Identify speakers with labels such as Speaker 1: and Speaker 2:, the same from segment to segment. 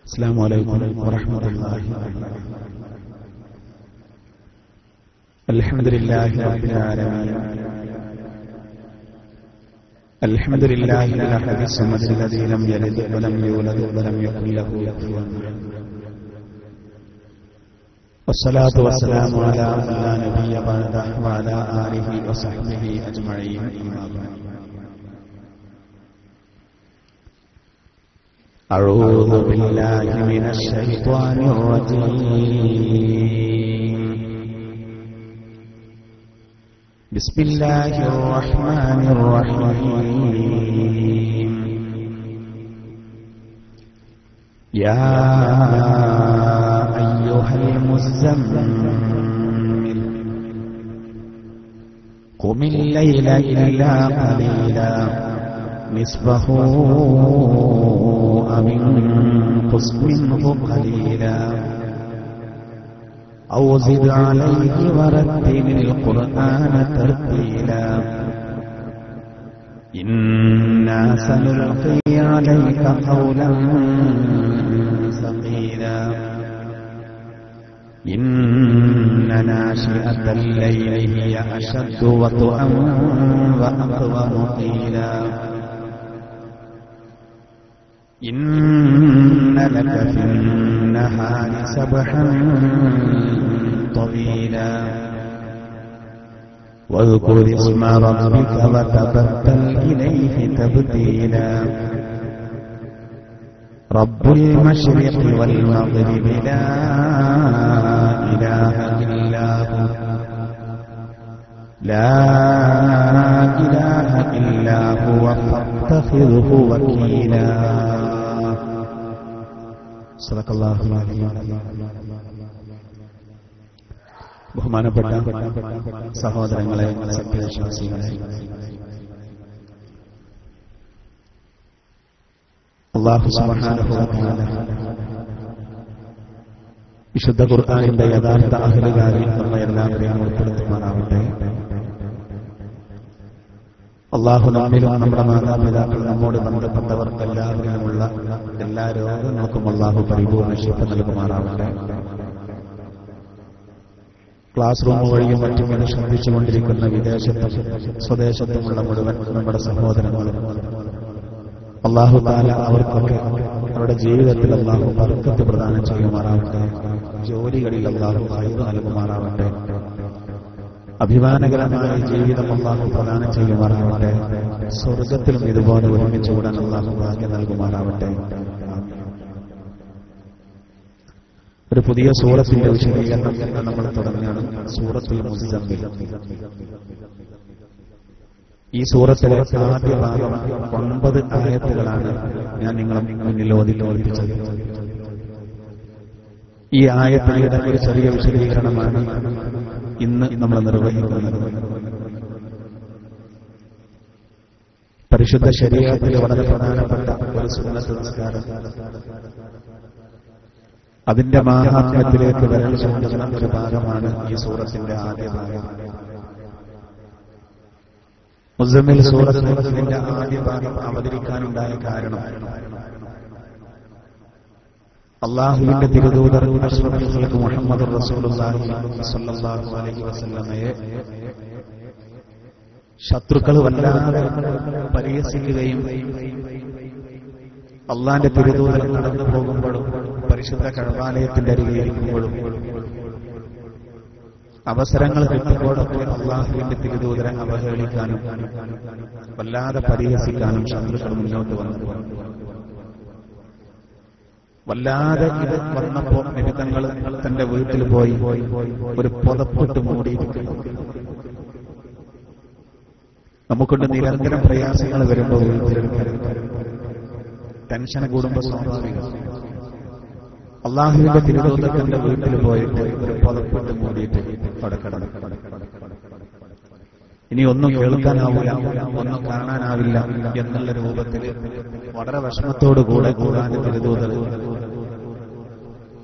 Speaker 1: السلام عليكم ورحمة الله وبركاته. الحمد لله رب العالمين. الحمد لله الأحد الصمد الذي لم يلد ولم يولد ولم يكن له كفوا أحد. والصلاة والسلام على من لا نبي بعده وعلى آله وصحبه أجمعين. أما بعد. أعوذ بالله من الشيطان الرجيم. بسم الله الرحمن الرحيم. يا أيها المزمل قم الليل إلا قليلا نصفه أو انقص منه قليلا أو زد عليه ورتل القرآن ترتيلا إنا سنلقي عليك قولا ثقيلا إن ناشئة الليل هي أشد وطئا وأقوم قيلا إن لك في النهار سبحا طويلا واذكر اسم ربك وتبتل إليه تبتيلا رب المشرق والمغرب لا إله إلا هو لا إله إلا هو فاتخذه وكيلا. صدق الله العظيم. ബഹുമാനപ്പെട്ട സഹോദരങ്ങളെ, സത്യവിശ്വാസികളെ, അല്ലാഹു സുബ്ഹാനഹു വ തആല വിശുദ്ധ ഖുർആനിന്റെ യഥാർത്ഥ അഹ്ലുകാരിൽ നമ്മളെല്ലാവരെയും ഉൾപ്പെടുത്തുമാറാവട്ടെ. അല്ലാഹു നമ്മിലും നമ്മുടെ മാതാപിതാക്കൾ നമ്മോട് ബന്ധപ്പെട്ടവർക്ക് എല്ലാവരിലുമുള്ള എല്ലാ രോഗങ്ങൾക്കും അല്ലാഹു പരിപൂർണ്ണ ശിഫ നൽകുമാറാവട്ടെ. ക്ലാസ് റൂം വഴിയും മറ്റും ഇത് ശ്രദ്ധിച്ചുകൊണ്ടിരിക്കുന്ന വിദേശത്തും സ്വദേശത്തുമുള്ള മുഴുവൻ നമ്മുടെ സഹോദരങ്ങളും അല്ലാഹു തആല അവർക്കൊക്കെ അവരുടെ ജീവിതത്തിൽ അല്ലാഹു ബർക്കത്ത് പ്രദാനം ചെയ്യുമാറാവട്ടെ. ജോലികളിൽ അല്ലാഹു ഖൈർ നൽകുമാറാവട്ടെ. അഭിമാനകരമായ ജീവിതം അല്ലാഹു പ്രദാനം ചെയ്യുമാറാവട്ടെ. സ്വർഗത്തിലും ഇതുപോലെ ഒരുമിച്ച് കൂടാൻ അല്ലാഹു ഭാഗ്യം നൽകുമാറാവട്ടെ. ഒരു പുതിയ സൂറത്തിന്റെ വിശദീകരണം നമ്മൾ തുടങ്ങുകയാണ്. സൂറത്തുൽ മുസമ്മിൽ. ഈ സൂറത്തിലെ ആദ്യ ഭാഗം 9 ആയത്തുകളാണ് ഞാൻ നിങ്ങളെ മുന്നിൽ ഓതിപ്പിച്ചത്. ഈ ആയത്തുകളുടെ ഒരു ചെറിയ വിശദീകരണമാണ് ഇന്ന് നമ്മൾ നിർവഹിക്കുന്നത്. പരിശുദ്ധ ശരീഅത്തിൽ വളരെ പ്രധാനപ്പെട്ട ഒരു സുന്നത്ത് നിസ്കാരം, അതിന്റെ മാഹാത്മ്യത്തിലേക്ക് വിരൽ ചൂണ്ടുന്ന ഒരു ഭാഗമാണ് ഈ സൂറത്തിന്റെ ആദ്യ ഭാഗം. മുസമ്മിൽ സൂറത്തിന്റെ ആദ്യ ഭാഗം അവതരിക്കാനുണ്ടായ കാരണം അല്ലാഹുവിന്റെ തിരുദൂതർ അഷ്റഫുൽ ഖൽഖ് മുഹമ്മദ് റസൂലുള്ളാഹി സ്വല്ലല്ലാഹു അലൈഹി വസല്ലമയെ ശത്രുക്കൾ വല്ലാതെ പരിഹസിക്കുകയും അള്ളാന്റെ തിരുദൂതർ നടന്നു പോകുമ്പോഴും പരിശുദ്ധ കഅബാലയത്തിന്റെ അരികെ ഇരിക്കുമ്പോഴും അവസരങ്ങൾ കിട്ടുമ്പോഴൊക്കെ അള്ളാഹുവിന്റെ തിരുദൂതരെ അവഹേളിക്കാനും വല്ലാതെ പരിഹസിക്കാനും ശത്രുക്കൾ മുന്നോട്ട് വന്നു. വല്ലാതെ ഇത് വന്നപ്പോ നിമിത്തങ്ങൾ തന്റെ വീട്ടിൽ പോയി ഒരു പുതപ്പിട്ട് മൂടിയിരിക്കുന്നു. നമുക്കൊണ്ട് നിരന്തരം പ്രയാസങ്ങൾ വരുമ്പോൾ ടെൻഷൻ കൂടുമ്പോൾ സ്വാഭാവികം. അള്ളാഹുവിന്റെ തിരുദൂതർ തന്റെ വീട്ടിൽ പോയിട്ട് ഒരു പുതപ്പിട്ട് മൂടിയിട്ട് അവിടെ കിടന്നു. ഇനി ഒന്നും കേൾക്കാനാവില്ല, ഒന്നും കാണാനാവില്ല എന്നുള്ള രൂപത്തിൽ വളരെ വിഷമത്തോടുകൂടെ ഖുർആന്റെ തിരുദൂതർ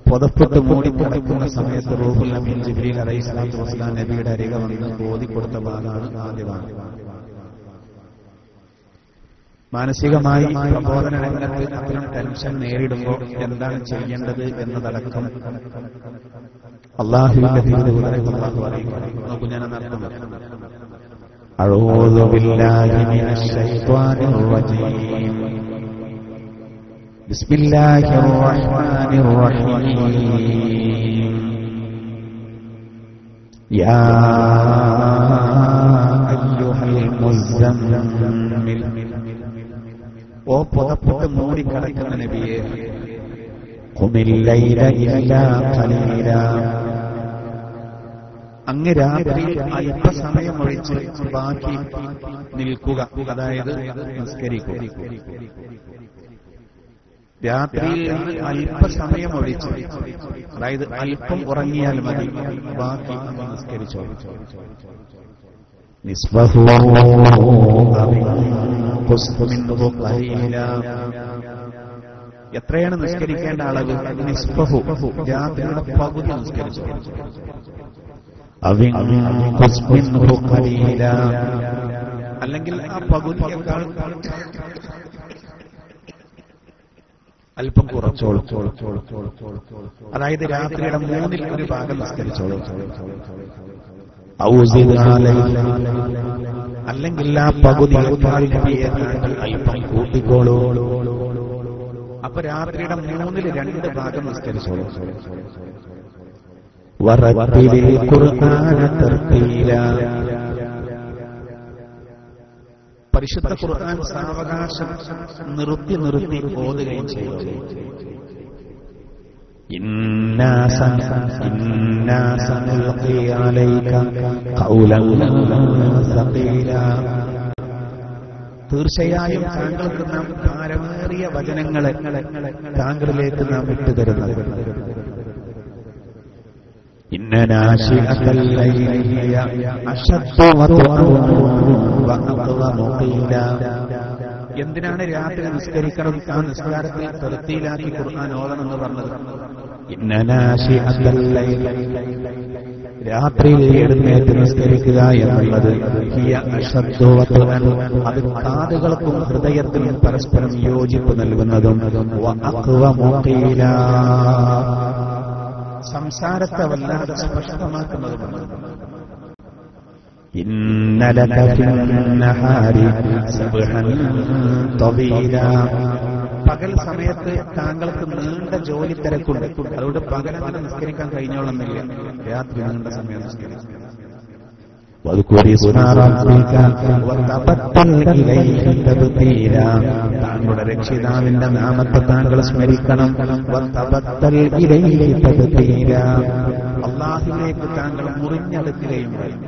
Speaker 1: പുതപ്പിട്ട് മൂടിക്കിടക്കുന്ന സമയത്ത് റൂഹുൽ അമീൻ ജിബ്രീൽ അലൈഹിസ്സലാത്തു വസ്സലാം നബിയുടെ അരികെ വന്ന് ഓതിക്കൊടുത്ത ഭാഗമാണ് ആദ്യ ഭാഗം. മാനസികമായി പ്രബോധന രംഗത്ത് അത്തരം ടെൻഷൻ നേരിടുമ്പോൾ എന്താണ് ചെയ്യേണ്ടത് എന്നതടക്കം അല്ലാഹുവിന്റെ തിരുദൂതരെ അല്ലാഹു അറിയിക്കുന്നു. നോക്കൂ, ഞാൻ അർത്ഥം അഊദു ബില്ലാഹി മിനശ് ശൈത്വാനിർ റജീം ബിസ്മില്ലാഹിർ റഹ്മാനിർ റഹീം യാ അയ്യുഹൽ മുസ്സമ്മിൽ, ഓ പുതപ്പിട്ട് മൂടിക്കിടക്കുന്ന നബിയെ, ഖുമിൽ ലൈല ഇല്ലാ ഖലീലാ, അങ്ങ് രാത്രി അല്പസമയം ഒഴിച്ച് ബാക്കി നിൽക്കുക, അതായത് നിസ്കരിക്കുക. രാത്രിയിൽ നിന്ന് അല്പസമയം ഒഴിച്ച്, അതായത് അല്പം ഉറങ്ങിയാൽ മതി, ബാക്കി നിസ്കരിച്ചോ. നിസ്ബഹു എത്രയാണ് നിസ്കരിക്കേണ്ട അളവ്? നിസ്ബഹു, രാത്രിയുടെ പകുതി നിസ്കരിച്ചു. അല്ലെങ്കിൽ ആ പകുതിയേക്കാൾ അല്പം കുറച്ചോളും. അതായത് രാത്രിയുടെ 1/3 ഭാഗം നിസ്കരിച്ചോളും. അല്ലെങ്കിൽ ആ പകുതിയേക്കാൾ അല്പം കൂട്ടിക്കോളൂ. അപ്പൊ രാത്രിയുടെ 2/3 ഭാഗം നിസ്കരിച്ചോളും. പരിശുദ്ധ ഖുർആൻ സാവകാശം നിർത്തി ഓതുകയും ചെയ്തു. തീർച്ചയായും താങ്കൾക്ക് നാം ഭാരമേറിയ വചനങ്ങളെ താങ്കളിലേക്ക് നാം വിട്ടുതരുന്നത്. എന്തിനാണ് രാത്രി നിസ്കരിക്കണം? ആ നിസ്കാരത്തിൽ തർത്തീലാക്കി ഖുർആൻ ഓതണമെന്ന് പറഞ്ഞത്. രാത്രിയിൽ എഴുന്നേറ്റ് നിസ്കരിക്കുക എന്നുള്ളത് അത് കാതുകൾക്കും ഹൃദയത്തിനും പരസ്പരം യോജിപ്പ് നൽകുന്നതും സംസാരത്തെ വല്ലാതെ സ്പഷ്ടമാക്കുന്നതുമാണ്. പകൽ സമയത്ത് താങ്കൾക്ക് നീണ്ട ജോലി തിരക്കുണ്ട്, അതുകൊണ്ട് പകലങ്ങനെ നിസ്കരിക്കാൻ കഴിഞ്ഞോളന്നില്ല. രാത്രി നീണ്ട സമയം നിസ്കരിക്കും. താങ്കളുടെ രക്ഷിതാവിന്റെ നാമത്തെ താങ്കൾ സ്മരിക്കണം. അല്ലാഹുവിലേക്ക് താങ്കൾ മുറിഞ്ഞെടുക്കുകയും വേണം.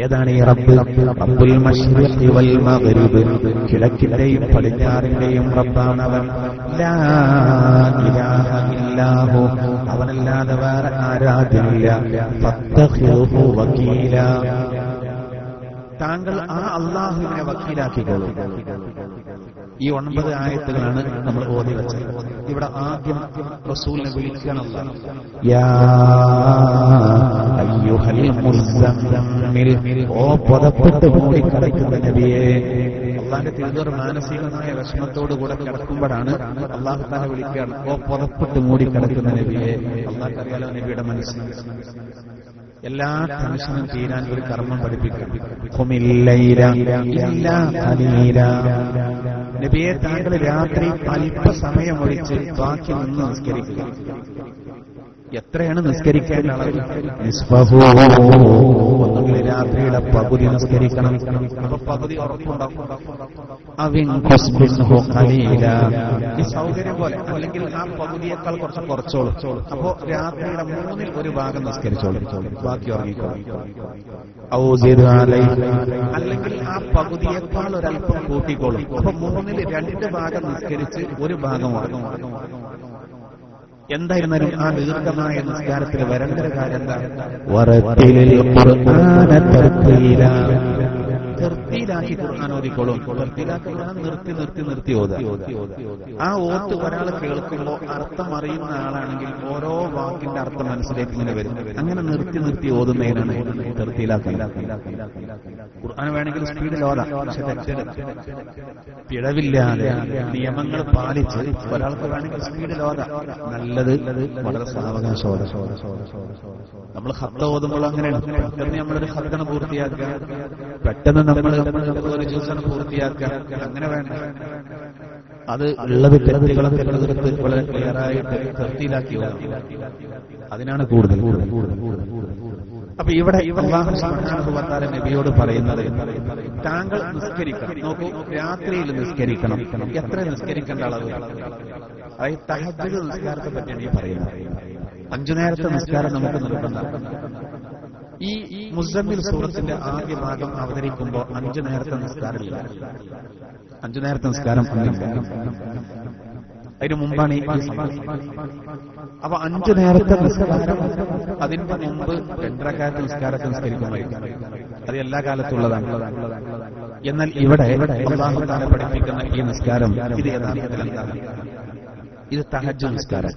Speaker 1: ഏതാണ് ഈ റബ്ബ്? റബ്ബുൽ മശ്രിഖി വൽ മഗ്രിബ്, കിഴക്കിന്റെയും പടിഞ്ഞാറിന്റെയും റബ്ബാണവൻ. ലാ ഇലാഹ ഇല്ലാഹു, അവനല്ലാതെ വേറെ ആരാധ്യമില്ല. ഫത്തഖിഹു വകീല, താങ്കൾ ആ അല്ലാഹുവിനെ വക്കീലാക്കിക്കോളൂ. ഈ 9 ആയത്തുകളാണ് നമ്മൾ ഓതി വെച്ചത്. ഇവിടെ ആദ്യം റസൂലിനെ വിളിക്കണം. യാ അയ്യുഹൽ മുസ്സമ്മിൽ, ഓ പുതപ്പിട്ട് മൂടി കിടക്കുന്ന നബിയെ. അള്ളാന്റെ തിരുവർ മാനസികമായ വിഷമത്തോടുകൂടെ കിടക്കുമ്പോഴാണ് അള്ളാഹു താനെ വിളിക്കുകയാണ്, ഓ പുതപ്പിട്ട് മൂടി കിടക്കുന്ന നബിയെ. അള്ളാഹ്ക്കറിയാലോ നബിയുടെ മനസ്സിൽ എല്ലാ ടെൻഷനും തീരാൻ ഒരു കർമ്മം പഠിപ്പിക്കണം. നബിയെ, താങ്കൾ രാത്രി അല്പസമയം ഒഴിച്ച് ബാക്കി നിന്ന് നിസ്കരിക്കുക. എത്രയാണ് നിസ്കരിക്കേണ്ട അളവ്? ഒന്നുകിൽ രാത്രിയുടെ പകുതി നിസ്കരിക്കണം. അപ്പൊ പകുതി ഉറപ്പുണ്ടാവും. ഈ സൗകര്യം പോലെ, അല്ലെങ്കിൽ ആ പകുതിയേക്കാൾ കുറച്ചോളും. അപ്പോ രാത്രിയുടെ 1/3 ഭാഗം നിസ്കരിച്ചോളും, ബാക്കി ഉറങ്ങിക്കോളും. അല്ലെങ്കിൽ ആ പകുതിയേക്കാൾ ഒരല്പം കൂട്ടിക്കോളും. അപ്പൊ 2/3 ഭാഗം നിസ്കരിച്ച് 1 ഭാഗം ഉറങ്ങും. എന്തായിരുന്നാലും ആ ദീർഘമായ നിസ്കാരത്തിൽ വരേണ്ട കാര്യം എന്താ? തെർത്തീലാക്കി ഖുർആൻ ഓതിക്കോളും. തെർത്തീലാക്കി ഖുർആൻ നിർത്തി നിർത്തി നിർത്തി ഓതുക. ആ ഓത്ത് ഒരാൾ കേൾക്കുമ്പോൾ അർത്ഥം അറിയുന്ന ആളാണെങ്കിൽ ഓരോ വാക്കിന്റെ അർത്ഥം മനസ്സിലേക്ക് ഇങ്ങനെ വരും. അങ്ങനെ നിർത്തി നിർത്തി ഓതുന്നതിനാണ് തെർത്തീലാക്കൽ. ഖുർആൻ വേണമെങ്കിൽ സ്പീഡിൽ ഓതാം, പക്ഷെ പിഴവില്ലാതെ നിയമങ്ങൾ പാലിച്ച് ഒരാൾക്ക് വേണമെങ്കിൽ സ്പീഡിൽ ഓതാം. നല്ലത് വളരെ സാവകാശം ഓതാം. നമ്മൾ ഖത്ത് ഓതുമ്പോൾ അങ്ങനെയാണ്. പെട്ടെന്ന് നമ്മളൊരു ഖത്താണ് പൂർത്തിയാക്കുക, പെട്ടെന്ന് നമ്മൾ ഒരു ജ്യൂസാണ് പൂർത്തിയാക്കുക, അങ്ങനെ വേണ്ട. അത് ഉള്ളത് തെറ്റുകളൊക്കെ തീർത്ത് വളരെ ക്ലിയറായിട്ട് തർത്തീലാക്കി ഓതാം. അതിനാണ് കൂടുതൽ. അപ്പൊ ഇവിടെ അല്ലാഹു സുബ്ഹാനഹു വ തആല നബിയോട് പറയുന്നത്, താങ്കൾ നിസ്കരിക്കണം. നോക്കൂ, രാത്രിയിൽ നിസ്കരിക്കണം. എത്ര നിസ്കരിക്കേണ്ട അളവ്? അതായത് തഹജ്ജുദ് നിസ്കാരത്തെ പറ്റിയാണ് ഈ പറയുന്നത്. 5 നേരത്തെ നിസ്കാരം നമുക്ക് നിർബന്ധമാണ്. ഈ മുസമ്മിൽ സൂറത്തിന്റെ ആദ്യ ഭാഗം അവതരിക്കുമ്പോൾ 5 നേരത്തെ നിസ്കാരമില്ല. 5 നേരത്തെ നിസ്കാരം അതിന് മുമ്പാണ് ഈ സംഭവം. അപ്പൊ 5 നേരത്തെ നിസ്കാരം അതിന്റെ മുമ്പ് 2 റക്അത്ത് നിസ്കാരത്തെ നിസ്കരിക്കുമായിരിക്കും. അത് എല്ലാ കാലത്തുള്ളതാണ്. എന്നാൽ ഇവിടെ അല്ലാഹു തആല പഠിപ്പിക്കുന്ന ഈ നിസ്കാരം ഇത് യഥാർത്ഥത്തിൽ എന്താണ്? ഇത് തഹജ്ജുദ് നിസ്കാരം.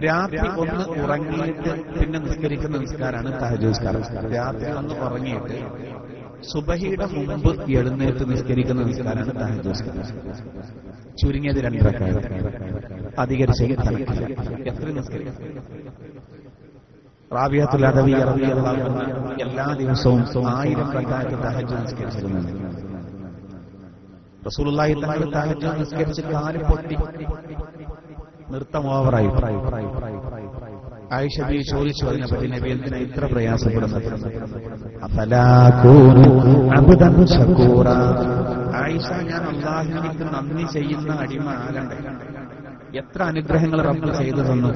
Speaker 1: രാത്രി ഒന്ന് ഉറങ്ങിയിട്ട് പിന്നെ നിസ്കരിക്കുന്ന നിസ്കാരമാണ് തഹജ്ജുദ് നിസ്കാരം. രാത്രി ഒന്ന് ഉറങ്ങിയിട്ട് സുബഹിയുടെ മുമ്പ് എഴുന്നേറ്റ് നിസ്കരിക്കുന്ന നിസ്കാരമാണ് തഹജ്ജുദ് നിസ്കാരം. ചുരുങ്ങിയത് 2 റക്അത്ത്, അധികരിച്ചെങ്കിൽ എത്ര നിസ്കരിക്കും? റാബിയത്തുൽ അദവിയ്യ റളിയല്ലാഹു അൻഹ എല്ലാ ദിവസവും 1000 റക്അത്ത് തഹജ്ജുദ് നിസ്കരിച്ചിരുന്നു. റസൂലുള്ളാഹി തആല തഹജ്ജുദ് നിസ്കരിച്ച് കാല് പൊട്ടി നൃത്തം ഓവറായി. ആയിഷ ബി ചോദിച്ചു അതിനെപ്പറ്റി, നബി എന്തിനാ ഇത്ര പ്രയാസപ്പെടുന്നത്? ആയിഷ, ഞാൻ അല്ലാഹുവിന് നന്ദി ചെയ്യുന്ന അടിമ ആകണ്ടേ? എത്ര അനുഗ്രഹങ്ങൾ റബ്ബ് ചെയ്തു തന്നു,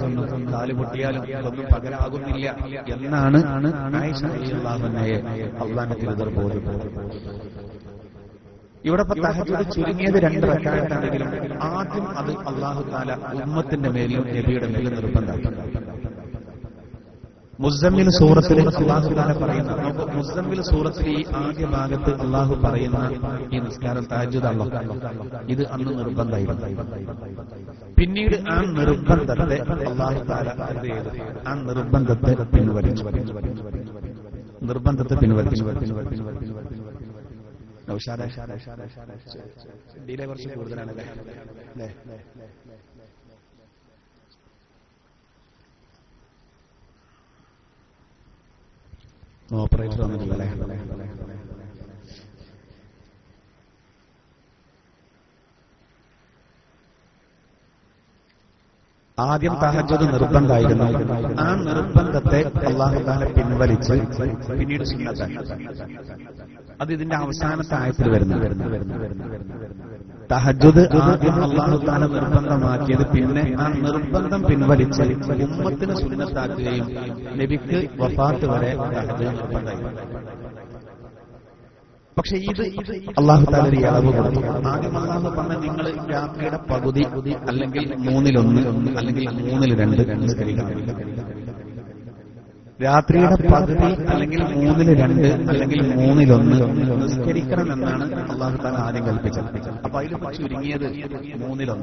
Speaker 1: കാല് പൊട്ടിയാലും ഒന്നും പകരാകുന്നില്ല എന്നാണ് ആയിഷ റളിയല്ലാഹു അൻഹയെ അല്ലാഹുവിന്റെ തിരുദർ ബോധിപ്പിച്ചത്. ഇവിടെ തഹജ്ജുദ് ചുരുങ്ങിയത് 2 റക്അത്താണെങ്കിലും ആദ്യം അത് അല്ലാഹു തആല ഉമ്മത്തിന്റെ മേലും നബിയുടെ മേലും നിർബന്ധമാക്കി. മുസമ്മിൽ സൂറത്തിൽ അല്ലാഹു തആല പറയുന്ന, നമുക്ക് മുസമ്മിൽ സൂറത്തിൽ ഈ ആദ്യ ഭാഗത്ത് അല്ലാഹു പറയുന്ന ഈ നിസ്കാരം തഹജ്ജുദ് അല്ലാഹു ഇത് അന്ന് നിർബന്ധമായിരുന്നു. പിന്നീട് ആ നിർബന്ധത്തെ അല്ലാഹു തആല എന്ത് ചെയ്തു? ആ നിർബന്ധത്തെ പിൻവലിച്ചു. ഡിലേ കുറച്ച് കൂടുതലാണല്ലേ? ഓപ്പറേറ്റർ വന്നിട്ടില്ലേ? ആദ്യം തഹജ്ജുദ് നിർബന്ധമായിരുന്നു. ആ നിർബന്ധത്തെ അല്ലാഹു തആല പിൻവലിച്ച് പിന്നീട് സുന്നത്താക്കി. അത് ഇതിന്റെ അവസാനത്തെ ആയത്തിൽ വരുന്നു. തഹജ്ജുദ് ആദ്യം അല്ലാഹു തആല നിർബന്ധമാക്കിയത്, പിന്നെ ആ നിർബന്ധം പിൻവലിച്ച് ഉമ്മത്തിന് സുന്നത്താക്കുകയും നബിക്ക് വഫാത്ത് വരെ തഹജ്ജുദ് നിർബന്ധമായി. പക്ഷെ ഇത് അല്ലാഹു തആല ഒരു ഇളവ് കൊടുത്തു. ആദ്യം അല്ലാഹു പറഞ്ഞ, നിങ്ങൾ രാത്രിയുടെ പകുതി അല്ലെങ്കിൽ 1/3 അല്ലെങ്കിൽ 2/3 നിസ്കരിക്കണം. രാത്രിയുടെ പകുതി അല്ലെങ്കിൽ 2/3 അല്ലെങ്കിൽ 1/3 നിസ്കരിക്കണം എന്നാണ് അല്ലാഹു തആല ആദ്യം കൽപ്പിച്ചത്. അപ്പൊ അതിൽ ചുരുങ്ങിയത് 1/3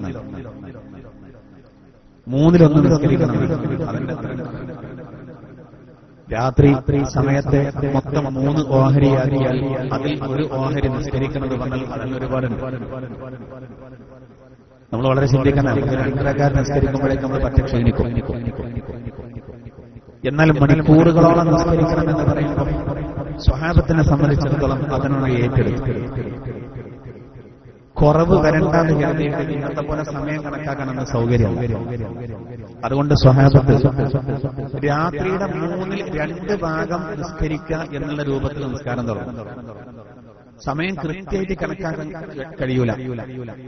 Speaker 1: നിസ്കരിക്കണം. അതിന്റെ രാത്രി സമയത്തെ മൊത്തം 3 ഓഹരിയാക്കിയാൽ അതിൽ ഒരു ഓഹരി നിസ്കരിക്കുന്നത് പറഞ്ഞാൽ അതിൽ ഒരുപാടുണ്ട്. നമ്മൾ വളരെ ചിന്തിക്കണം. 2 റക്അത്ത് നിസ്കരിക്കുമ്പോഴേക്ക് നമ്മൾ പറ്റ ക്ഷീണിക്കും. എന്നാൽ മണിക്കൂറുകളോളം നിസ്കരിക്കണം എന്ന് പറയുമ്പോൾ സ്വഹാബത്തിനെ സംബന്ധിച്ചിടത്തോളം അതിനോട് ഏറ്റെടുത്തു. കുറവ് വരണ്ടാന്ന് കരുതിയിട്ട് ഇന്നത്തെ പോലെ സമയം കണക്കാക്കണമെന്ന് സൗകര്യമാണ്. അതുകൊണ്ട് സ്വഹാബത്ത് രാത്രിയുടെ 2/3 ഭാഗം നിസ്കരിക്കുക എന്നുള്ള രൂപത്തിൽ നിസ്കാരം തുടങ്ങും. സമയം കൃത്യമായിട്ട് കണക്കാക്കാൻ കഴിയൂല.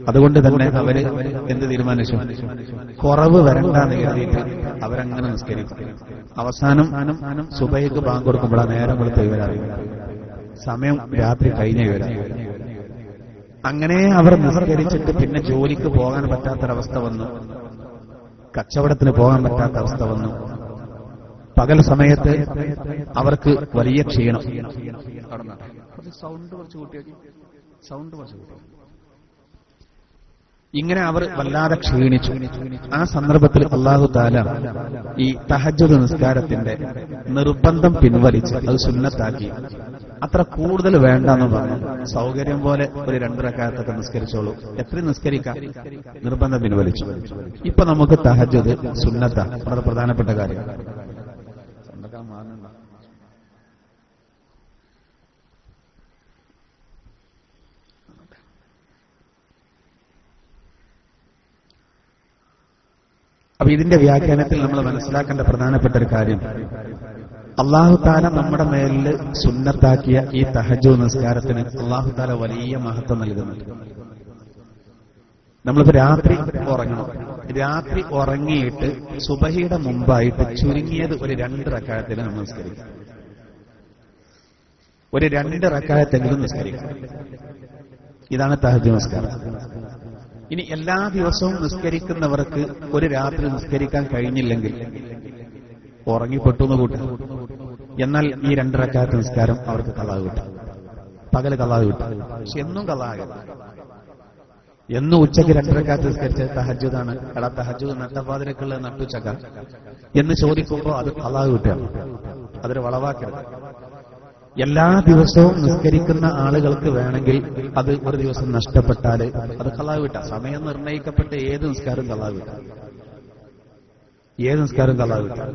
Speaker 1: അതുകൊണ്ട് തന്നെ അവര് എന്ത് തീരുമാനിച്ചു? കുറവ് വരണ്ടാന്ന് കരുതിയിട്ട് അവരങ്ങനെ നിസ്കരിക്കും. അവസാനം സുബഹിക്ക് ബാങ്ക് കൊടുക്കുമ്പോഴാണ് നേരം വെളുത്ത ഇവരറിയും, സമയം രാത്രി കഴിഞ്ഞ ഇവരാ. അങ്ങനെ അവർ നിസ്കരിച്ചിട്ട് പിന്നെ ജോലിക്ക് പോകാൻ പറ്റാത്തൊരവസ്ഥ വന്നു, കച്ചവടത്തിന് പോകാൻ പറ്റാത്ത അവസ്ഥ വന്നു. പകൽ സമയത്ത് അവർക്ക് വലിയ ക്ഷീണം. അവിടെ കുറച്ച് സൗണ്ട് കുറച്ച് കൂട്ടിയാക്കി, സൗണ്ട് കുറച്ച് കൂട്ടി. ഇങ്ങനെ അവർ വല്ലാതെ ക്ഷീണിച്ചു. ആ സന്ദർഭത്തിൽ അല്ലാഹു തആല ഈ തഹജ്ജുദ് നിസ്കാരത്തിന്റെ നിർബന്ധം പിൻവലിച്ച് അത് സുന്നത്താക്കി. അത്ര കൂടുതൽ വേണ്ടെന്ന് പറഞ്ഞു. സൗകര്യം പോലെ ഒരു 2 റക്അത്തൊക്കെ നിസ്കരിച്ചോളൂ, എത്രയും നിസ്കരിക്കാം, നിർബന്ധം പിൻവലിച്ചു. ഇപ്പൊ നമുക്ക് തഹജ്ജുദ് സുന്നത്താണ്, വളരെ പ്രധാനപ്പെട്ട കാര്യം. അപ്പൊ ഇതിന്റെ വ്യാഖ്യാനത്തിൽ നമ്മൾ മനസ്സിലാക്കേണ്ട പ്രധാനപ്പെട്ട ഒരു കാര്യം, അല്ലാഹു തആല നമ്മുടെ മേലിൽ സുന്നത്താക്കിയ ഈ തഹജ്ജുദ് നിസ്കാരത്തിന് അല്ലാഹു തആല വലിയ മഹത്വം നൽകുന്നുണ്ട്. നമ്മളിപ്പോ രാത്രി ഉറങ്ങണം. രാത്രി ഉറങ്ങിയിട്ട് സുബഹിയുടെ മുമ്പായിട്ട് ചുരുങ്ങിയത് ഒരു 2 റക്അത്തിന് നമ്മൾ നിസ്കരിക്കും. ഒരു 2 റക്അത്തെങ്കിലും നിസ്കരിക്കും. ഇതാണ് തഹജ്ജുദ് നിസ്കാരം. ഇനി എല്ലാ ദിവസവും നിസ്കരിക്കുന്നവർക്ക് ഒരു രാത്രി നിസ്കരിക്കാൻ കഴിഞ്ഞില്ലെങ്കിൽ ഉറങ്ങിപ്പെട്ടു എന്ന് കൂട്ടും. എന്നാൽ ഈ 2 റക്അത്ത് നിസ്കാരം അവർക്ക് ഖളാ കിട്ടും, പകല് ഖളാ കിട്ടും. പക്ഷെ എന്നും ഖളാ കിട്ടും. എന്നും ഉച്ചയ്ക്ക് 2 റക്അത്ത് നിസ്കരിച്ചത് തഹജ്ജുദാണ്, എടാ തഹജ്ജുദ് നട്ടപ്പാതിരക്കുള്ള നട്ടുച്ചക്ക എന്ന് ചോദിക്കുമ്പോൾ അത് ഖളാ കിട്ടുകയാണ്. അതൊരു വളവാക്കരുത്. എല്ലാ ദിവസവും നിസ്കരിക്കുന്ന ആളുകൾക്ക് വേണമെങ്കിൽ അത് ഒരു ദിവസം നഷ്ടപ്പെട്ടാൽ അത് ഖളാ കിട്ടാം. സമയം നിർണയിക്കപ്പെട്ട ഏത് നിസ്കാരം ഖളാ കിട്ടാം, ഏത് നിസ്കാരം ഖളാ കിട്ടാം.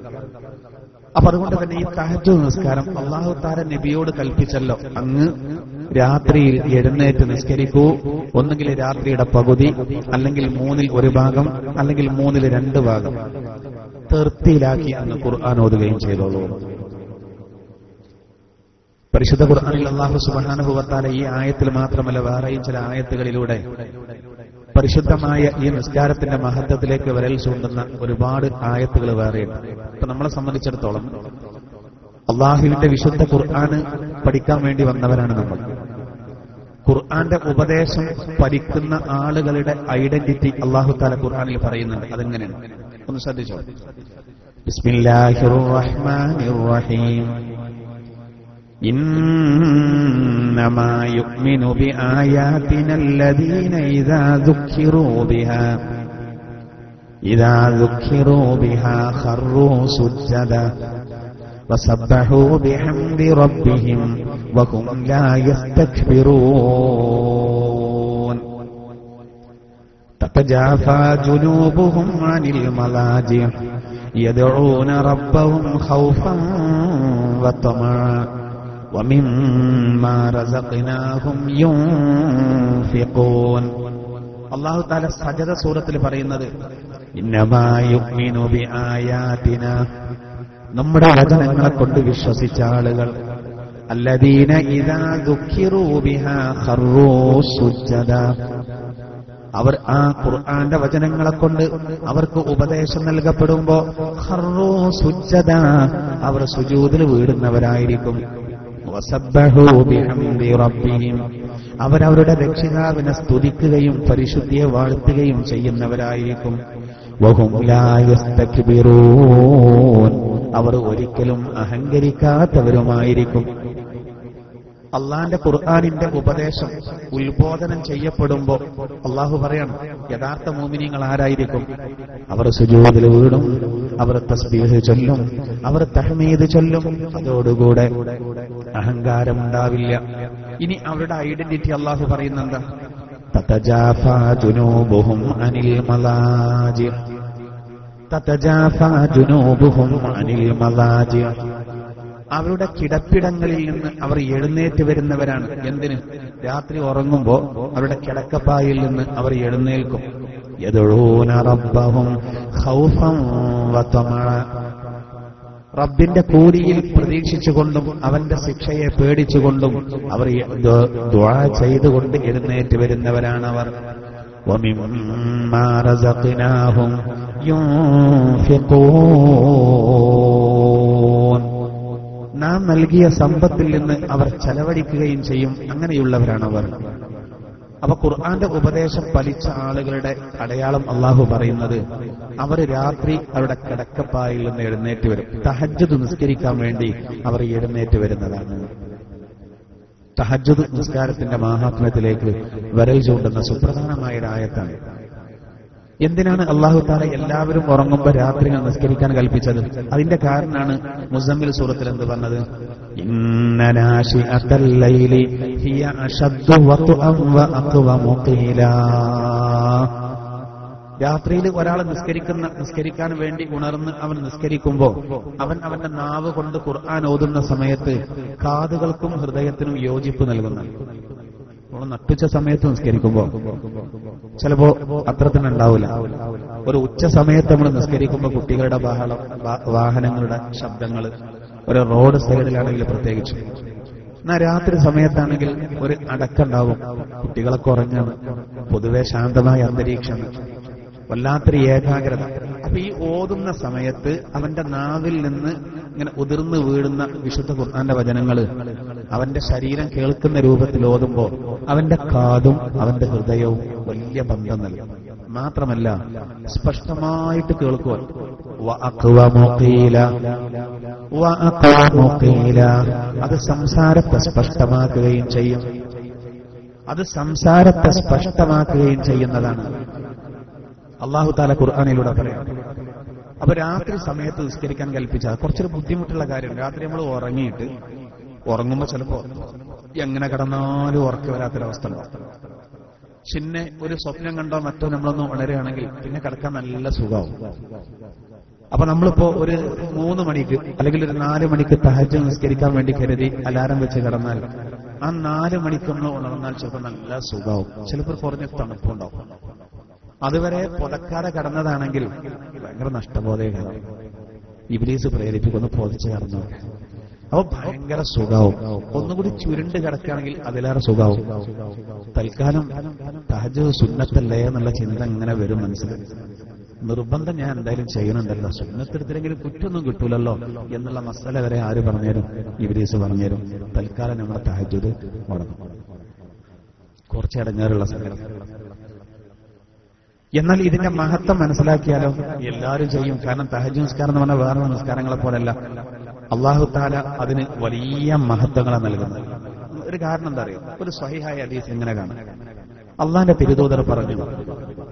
Speaker 1: അപ്പൊ അതുകൊണ്ട് തന്നെ ഈ തഹജ്ജുദ് നിസ്കാരം അല്ലാഹു തആല നബിയോട് കൽപ്പിച്ചല്ലോ, അങ്ങ് രാത്രിയിൽ എഴുന്നേറ്റ് നിസ്കരിക്കൂ. ഒന്നുകിൽ രാത്രിയുടെ പകുതി, അല്ലെങ്കിൽ 3ൽ 1 ഭാഗം, അല്ലെങ്കിൽ 3ൽ 2 ഭാഗം തർത്തീലാക്കി അങ്ങ് ഖുർആൻ ഓതുകയും ചെയ്തോളൂ. പരിശുദ്ധ ഖുർആനിൽ അല്ലാഹു സുബ്ഹാനഹു വ തആല ഈ ആയത്തിൽ മാത്രമല്ല വേറെയും ചില ആയത്തുകളിലൂടെ പരിശുദ്ധമായ ഈ നിസ്കാരത്തിന്റെ മഹത്വത്തിലേക്ക് വിരൽ ചൂണ്ടുന്ന ഒരുപാട് ആയത്തുകൾ വേറെയുണ്ട്. ഇപ്പൊ നമ്മളെ സംബന്ധിച്ചിടത്തോളം അള്ളാഹുവിന്റെ വിശുദ്ധ ഖുർആന് പഠിക്കാൻ വേണ്ടി വന്നവരാണ് നമ്മൾ. ഖുർആന്റെ ഉപദേശം പഠിക്കുന്ന ആളുകളുടെ ഐഡന്റിറ്റി അല്ലാഹു തആല ഖുർആനിൽ പറയുന്നുണ്ട്. അതെങ്ങനെയാണ് ഒന്ന് ശ്രദ്ധിച്ചോ. ബിസ്മില്ലാഹിർ റഹ്മാനിർ റഹീം. إنما يؤمن بآياتنا الذين إذا ذكروا بها خروا سجدا وسبحوا بحمد ربهم وهم لا يستكبرون تتجافى جنوبهم عن المضاجع يدعون ربهم خوفا وطمعا ومما رزقناهم ينفقون. അല്ലാഹു തആല സജദ സൂറത്തിൽ പറയുന്നത് ഇന്നമാ യുഅ്മിനു ബിആയാതിന, നമ്മുടെ വചനങ്ങളെ കൊണ്ട് വിശ്വസിച്ച ആളുകൾ, അല്ലദീന ഇദാ ദുഖിറൂ ബിഹാ ഖറൂ സുജ്ജദാ, അവർ ആ ഖുർആന്റെ വചനങ്ങളെ കൊണ്ട് അവർക്ക് ഉപദേശം നൽകപ്പെടുമ്പോ ഖറൂ സുജ്ജദാ, അവർ സുജൂദിൽ വീഴുന്നവരായിരിക്കും. വസബ്ബഹൂ ബിഹംദി റബ്ബിഹിം, അവരവരുടെ രക്ഷിതാവിനെ സ്തുതിക്കുകയും പരിശുദ്ധിയെ വാഴ്ത്തുകയും ചെയ്യുന്നവരായിരിക്കും. വഹും ലാ യസ്തക്ബിറൂൻ, അവർ ഒരിക്കലും അഹങ്കരിക്കാത്തവരുമായിരിക്കും. അള്ളാന്റെ ഖുർആനിന്റെ ഉപദേശം ഉത്ബോധനം ചെയ്യപ്പെടുമ്പോ അള്ളാഹു പറയണം, യഥാർത്ഥ മുഅ്മിനീങ്ങൾ ആരായിരിക്കും? അവർ സുജൂദിൽ വീഴും, അവർ തസ്ബീഹ് ചൊല്ലും, അവർ തഹ്മീദ് ചൊല്ലും. അതോടുകൂടെ അഹങ്കാരമുണ്ടാവില്ല. ഇനി അവരുടെ ഐഡന്റിറ്റി അള്ളാഹു പറയുന്നെന്താ? തതജാഫാ ജുനൂബുഹും അനിൽ മലാജി, തതജാഫാ ജുനൂബുഹും അനിൽ മലാജി, അവരുടെ കിടപ്പിടങ്ങളിൽ നിന്ന് അവർ എഴുന്നേറ്റ് വരുന്നവരാണ്. എന്തിന്? രാത്രി ഉറങ്ങുമ്പോ അവരുടെ കിടക്കപ്പായിൽ നിന്ന് അവർ എഴുന്നേൽക്കും. യദഊന റബ്ബഹും ഖൗഫൻ വതമഅ, റബ്ബിന്റെ കൂലിയിൽ പ്രതീക്ഷിച്ചുകൊണ്ടും അവന്റെ ശിക്ഷയെ പേടിച്ചുകൊണ്ടും അവർ ദുആ ചെയ്തുകൊണ്ട് എഴുന്നേറ്റ് വരുന്നവരാണ് അവർ. വമിമ്മാ റസഖ്നാഹും യുൻഫിഖൂൻ, നാം നൽകിയ സമ്പത്തിൽ നിന്ന് അവർ ചെലവഴിക്കുകയും ചെയ്യും. അങ്ങനെയുള്ളവരാണ് അവർ. അപ്പൊ ഖുർആന്റെ ഉപദേശം പാലിച്ച ആളുകളുടെ അടയാളം അള്ളാഹു പറയുന്നത്, അവർ രാത്രി അവരുടെ കിടക്കപ്പായിൽ നിന്ന് എഴുന്നേറ്റ് വരും. തഹജ്ജുദ് നിസ്കരിക്കാൻ വേണ്ടി അവർ എഴുന്നേറ്റ് വരുന്നതാണ്. തഹജ്ജുദ് നിസ്കാരത്തിന്റെ മഹാത്മ്യത്തിലേക്ക് വിരൽ ചൂണ്ടുന്ന സുപ്രധാനമായ ഒരു ആയത്താണ്. എന്തിനാണ് അല്ലാഹു തആല എല്ലാവരും ഉറങ്ങുമ്പോൾ രാത്രികൾ നിസ്കരിക്കാൻ കൽപ്പിച്ചത്? അതിന്റെ കാരണമാണ് മുസമ്മിൽ സൂറത്തിൽ എന്ത് പറഞ്ഞത്? ഇന്ന നാശിഅത്തൽ ലൈലി ഹിയ അശദ്ദു വത്അൻ വഅഖ്വമു ഖീലാ. രാത്രിയിൽ ഒരാൾ നിസ്കരിക്കാൻ വേണ്ടി ഉണർന്ന് അവൻ നിസ്കരിക്കുമ്പോൾ അവന്റെ നാവ് കൊണ്ട് ഖുർആൻ ഓതുന്ന സമയത്ത് കാതുകൾക്കും ഹൃദയത്തിനും യോജിപ്പ് നൽകുന്നു. നമ്മൾ നട്ടുച്ച സമയത്ത് നിസ്കരിക്കുമ്പോൾ ചിലപ്പോ അത്രത്തിനുണ്ടാവില്ല. ഒരു ഉച്ച സമയത്ത് നമ്മൾ നിസ്കരിക്കുമ്പോൾ കുട്ടികളുടെ ബഹളം, വാഹനങ്ങളുടെ ശബ്ദങ്ങൾ, ഒരു റോഡ് സൈഡിലാണെങ്കിൽ പ്രത്യേകിച്ച്. എന്നാൽ രാത്രി സമയത്താണെങ്കിൽ ഒരു അടക്കമുണ്ടാവും. കുട്ടികളൊക്കെ ഉറങ്ങാണ്, പൊതുവെ ശാന്തമായ അന്തരീക്ഷമാണ്, വല്ലാത്തൊരു ഏകാഗ്രത. അപ്പൊ ഈ ഓതുന്ന സമയത്ത് അവന്റെ നാവിൽ നിന്ന് ഇങ്ങനെ ഉതിർന്നു വീഴുന്ന വിശുദ്ധ ഖുർആന്റെ വചനങ്ങൾ അവന്റെ ശരീരം കേൾക്കുന്ന രൂപത്തിൽ ഓതുമ്പോൾ അവന്റെ കാതും അവന്റെ ഹൃദയവും വലിയ ബന്ധം നൽകും. മാത്രമല്ല സ്പഷ്ടമായിട്ട് കേൾക്കുവാൻ അത് സംസാരത്തെ സ്പഷ്ടമാക്കുകയും ചെയ്യും. ചെയ്യുന്നതാണ് അല്ലാഹു തആല ഖുർആനിലൂടെ പറയാം. അപ്പൊ രാത്രി സമയത്ത് നിസ്കരിക്കാൻ കൽപ്പിച്ചാൽ കുറച്ചൊരു ബുദ്ധിമുട്ടുള്ള കാര്യം. രാത്രി നമ്മൾ ഉറങ്ങുമ്പോൾ ചിലപ്പോ എങ്ങനെ കിടന്നാലും ഉറക്കം വരാത്തൊരവസ്ഥ ഉണ്ടാവും. പിന്നെ ഒരു സ്വപ്നം കണ്ടോ മറ്റോ നമ്മളൊന്ന് ഉണരുകയാണെങ്കിൽ പിന്നെ കിടക്കാൻ നല്ല സുഖമാവും. അപ്പൊ നമ്മളിപ്പോ ഒരു 3 മണിക്ക് അല്ലെങ്കിൽ ഒരു 4 മണിക്ക് തഹജ്ജുദ് നിസ്കരിക്കാൻ വേണ്ടി കരുതി അലാറം വെച്ച് കിടന്നാൽ ആ 4 മണിക്ക് നമ്മൾ ഉണർന്നാൽ ചിലപ്പോൾ നല്ല സുഖമാവും. ചിലപ്പോൾ കുറഞ്ഞ തണുപ്പുണ്ടാവും. അതുവരെ പുതക്കാതെ കടന്നതാണെങ്കിൽ ഭയങ്കര നഷ്ടബോധമാണ്. ഇബ്ലീസ് പ്രേരിപ്പിക്കൊന്ന് പൊതിച്ച് കടന്നു. അപ്പൊ ഭയങ്കര സുഖാവും. ഒന്നുകൂടി ചുരുണ്ട് കിടക്കുകയാണെങ്കിൽ അതിലേറെ സുഖാവും. തൽക്കാലം തഹജ്ജുദ് സുന്നത്തല്ലേ എന്നുള്ള ചിന്ത ഇങ്ങനെ വരും മനസ്സിൽ. നിർബന്ധം ഞാൻ എന്തായാലും ചെയ്യുന്നുണ്ടല്ലോ, സുന്നത്തെടുത്തില്ലെങ്കിലും കുറ്റൊന്നും കിട്ടൂലല്ലോ എന്നുള്ള മസല വരെ ആര് പറഞ്ഞുതരും? ഇബ്ലീസ് പറഞ്ഞുതരും. തൽക്കാലം നമ്മുടെ തഹജ്ജുദ് മുടങ്ങും. കുറച്ച് അടങ്ങാറുള്ള സമയം. എന്നാൽ ഇതിന്റെ മഹത്വം മനസ്സിലാക്കിയാലോ എല്ലാവരും ചെയ്യും. കാരണം തഹജ്ജുദ് നിസ്കാരം എന്ന് പറഞ്ഞാൽ വേറെ നിസ്കാരങ്ങളെ പോലെയല്ല. അല്ലാഹു തആല അതിന് വലിയ മഹത്വങ്ങളാണ് നൽകുന്നത്. ഒരു കാരണം എന്താ അറിയോ? ഒരു സ്വഹീഹായ ഹദീസ് ഇങ്ങനെ കാണാം. അള്ളാന്റെ തിരുദൂതർ പറഞ്ഞു,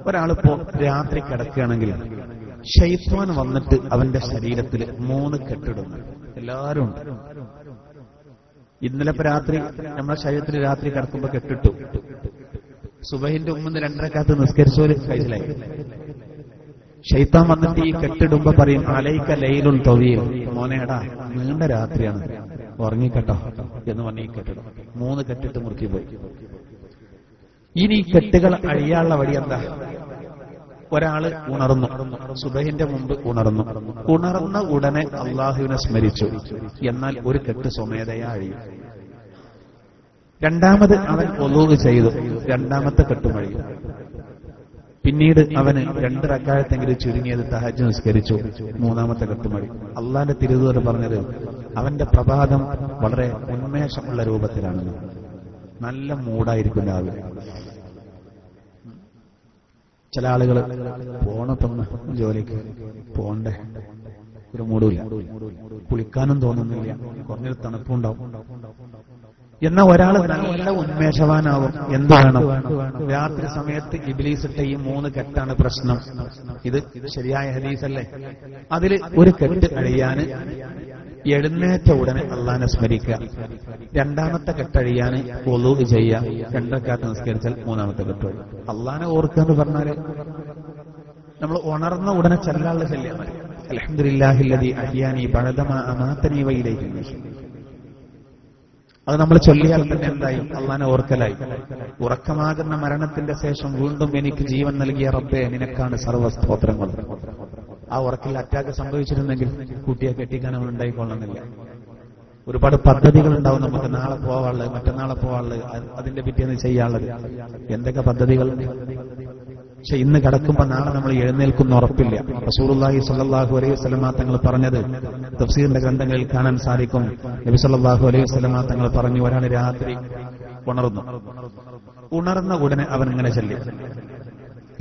Speaker 1: ഒരാളിപ്പോ രാത്രി കിടക്കുകയാണെങ്കിൽ ശൈത്വാൻ വന്നിട്ട് അവന്റെ ശരീരത്തിൽ 3 കെട്ടിടുന്നു. എല്ലാവരും ഉണ്ട്. ഇന്നലെ രാത്രി നമ്മുടെ ശരീരത്തിൽ രാത്രി കിടക്കുമ്പോ കെട്ടിട്ടു. സുബഹിന്റെ മുമ്പ് 2 റക്അത്ത് നിസ്കരിച്ചോല് കഴിച്ചിലായി. ശൈത്താൻ വന്നിട്ട് ഈ കെട്ടിടുമ്പോ പറയും, അലൈക ലൈലുൻ തവീൽ, മോനേടാ നീണ്ട രാത്രിയാണ്, ഉറങ്ങിക്കട്ടോ എന്ന് പറഞ്ഞ് ഈ കെട്ടിടും. 3 കെട്ടിട്ട് മുറുക്കി പോയി. ഇനി ഈ കെട്ടുകൾ അഴിയാനുള്ള വഴി എന്താ? ഒരാള് ഉണർന്നു, സുബഹിന്റെ മുമ്പ് ഉണർന്ന ഉടനെ അള്ളാഹുവിനെ സ്മരിച്ചു, എന്നാൽ ഒരു കെട്ട് സ്വമേധയാ അഴിയും. രണ്ടാമത് അവൻ ഒളൂഗ് ചെയ്തു, 2ാമത്തെ കെട്ടും അഴിയും. പിന്നീട് അവന് 2 റക്അത്തെങ്കിലും ചുരുങ്ങിയത് തഹജ്ജുദ് നിസ്കരിച്ചു, 3ാമത്തെ കെട്ടും അഴിയും. അള്ളാന്റെ തിരുദൂതർ പറഞ്ഞത് അവന്റെ പ്രഭാതം വളരെ ഉന്മേഷമുള്ള രൂപത്തിലാണ്. നല്ല മൂടായിരിക്കും രാവിലെ. ചില ആളുകൾ പോണത്തൊന്ന് ജോലിക്ക് പോണ്ടേ, ഒരു മൂടില്ല, കുളിക്കാനും തോന്നുന്നില്ല, കുറഞ്ഞൊരു തണുപ്പുണ്ടാവും. എന്നാൽ ഒരാൾ നല്ല ഉന്മേഷവാനാവും. എന്ത് വേണം? രാത്രി സമയത്ത് ഇബ്ലീസ് ഇട്ട ഈ 3 കെട്ടാണ് പ്രശ്നം. ഇത് ശരിയായ ഹദീസല്ലേ? അതിൽ ഒരു കെട്ട് അഴിയാന് എഴുന്നേറ്റ ഉടനെ അള്ളാനെ സ്മരിക്കുക, 2ാമത്തെ കെട്ടഴിയാന് വുളൂഅ് ചെയ്യുക, 2 റക്അത്ത് നിസ്കരിച്ചാൽ 3ാമത്തെ കെട്ട് കഴിയും. അള്ളാനെ ഓർക്കുക എന്ന് പറഞ്ഞാല് നമ്മൾ ഉണർന്ന ഉടനെ ചെല്ലാനുള്ള ചെല്ലിയാൽ മതി. അൽഹംദുലില്ലാഹില്ലദീ അഹ്യാനി ബഅദമാ അമാതനി വഇലൈഹി നുശൂർ. അത് നമ്മൾ ചൊല്ലിയാൽ തന്നെ എന്തായി? അള്ളാനെ ഓർക്കലായി. ഉറക്കമാകുന്ന മരണത്തിന്റെ ശേഷം വീണ്ടും എനിക്ക് ജീവൻ നൽകിയ റബ്ബേ, നിനക്കാണ് സർവ്വസ്തോത്രങ്ങൾ. ആ ഉറക്കിൽ അറ്റാക്ക് സംഭവിച്ചിരുന്നെങ്കിൽ കുട്ടിയെ കെട്ടിക്കാൻ അവൻ ഉണ്ടായിക്കൊള്ളുന്നില്ല. ഒരുപാട് പദ്ധതികൾ ഉണ്ടാവും നമുക്ക്. നാളെ പോവാനുള്ളത്, മറ്റന്നാളെ പോവാനുള്ളത്, അതിന്റെ പിറ്റേന്ന് ചെയ്യാനുള്ളത്, എന്തൊക്കെ പദ്ധതികൾ. പക്ഷെ ഇന്ന് കിടക്കുമ്പോൾ നാളെ നമ്മൾ എഴുന്നേൽക്കുന്ന ഉറപ്പില്ല. റസൂലുള്ളാഹി സ്വല്ലല്ലാഹു അലൈഹി വസല്ലമ തങ്ങൾ പറഞ്ഞത് തഫ്സീറിന്റെ ഗ്രന്ഥങ്ങളിൽ കാണാൻ സാധിക്കും. നബി സ്വല്ലല്ലാഹു അലൈഹി വസല്ലമ തങ്ങൾ പറഞ്ഞു, ഒരാൾ രാത്രി ഉണർന്ന ഉടനെ അവൻ ഇങ്ങനെ ചൊല്ലി,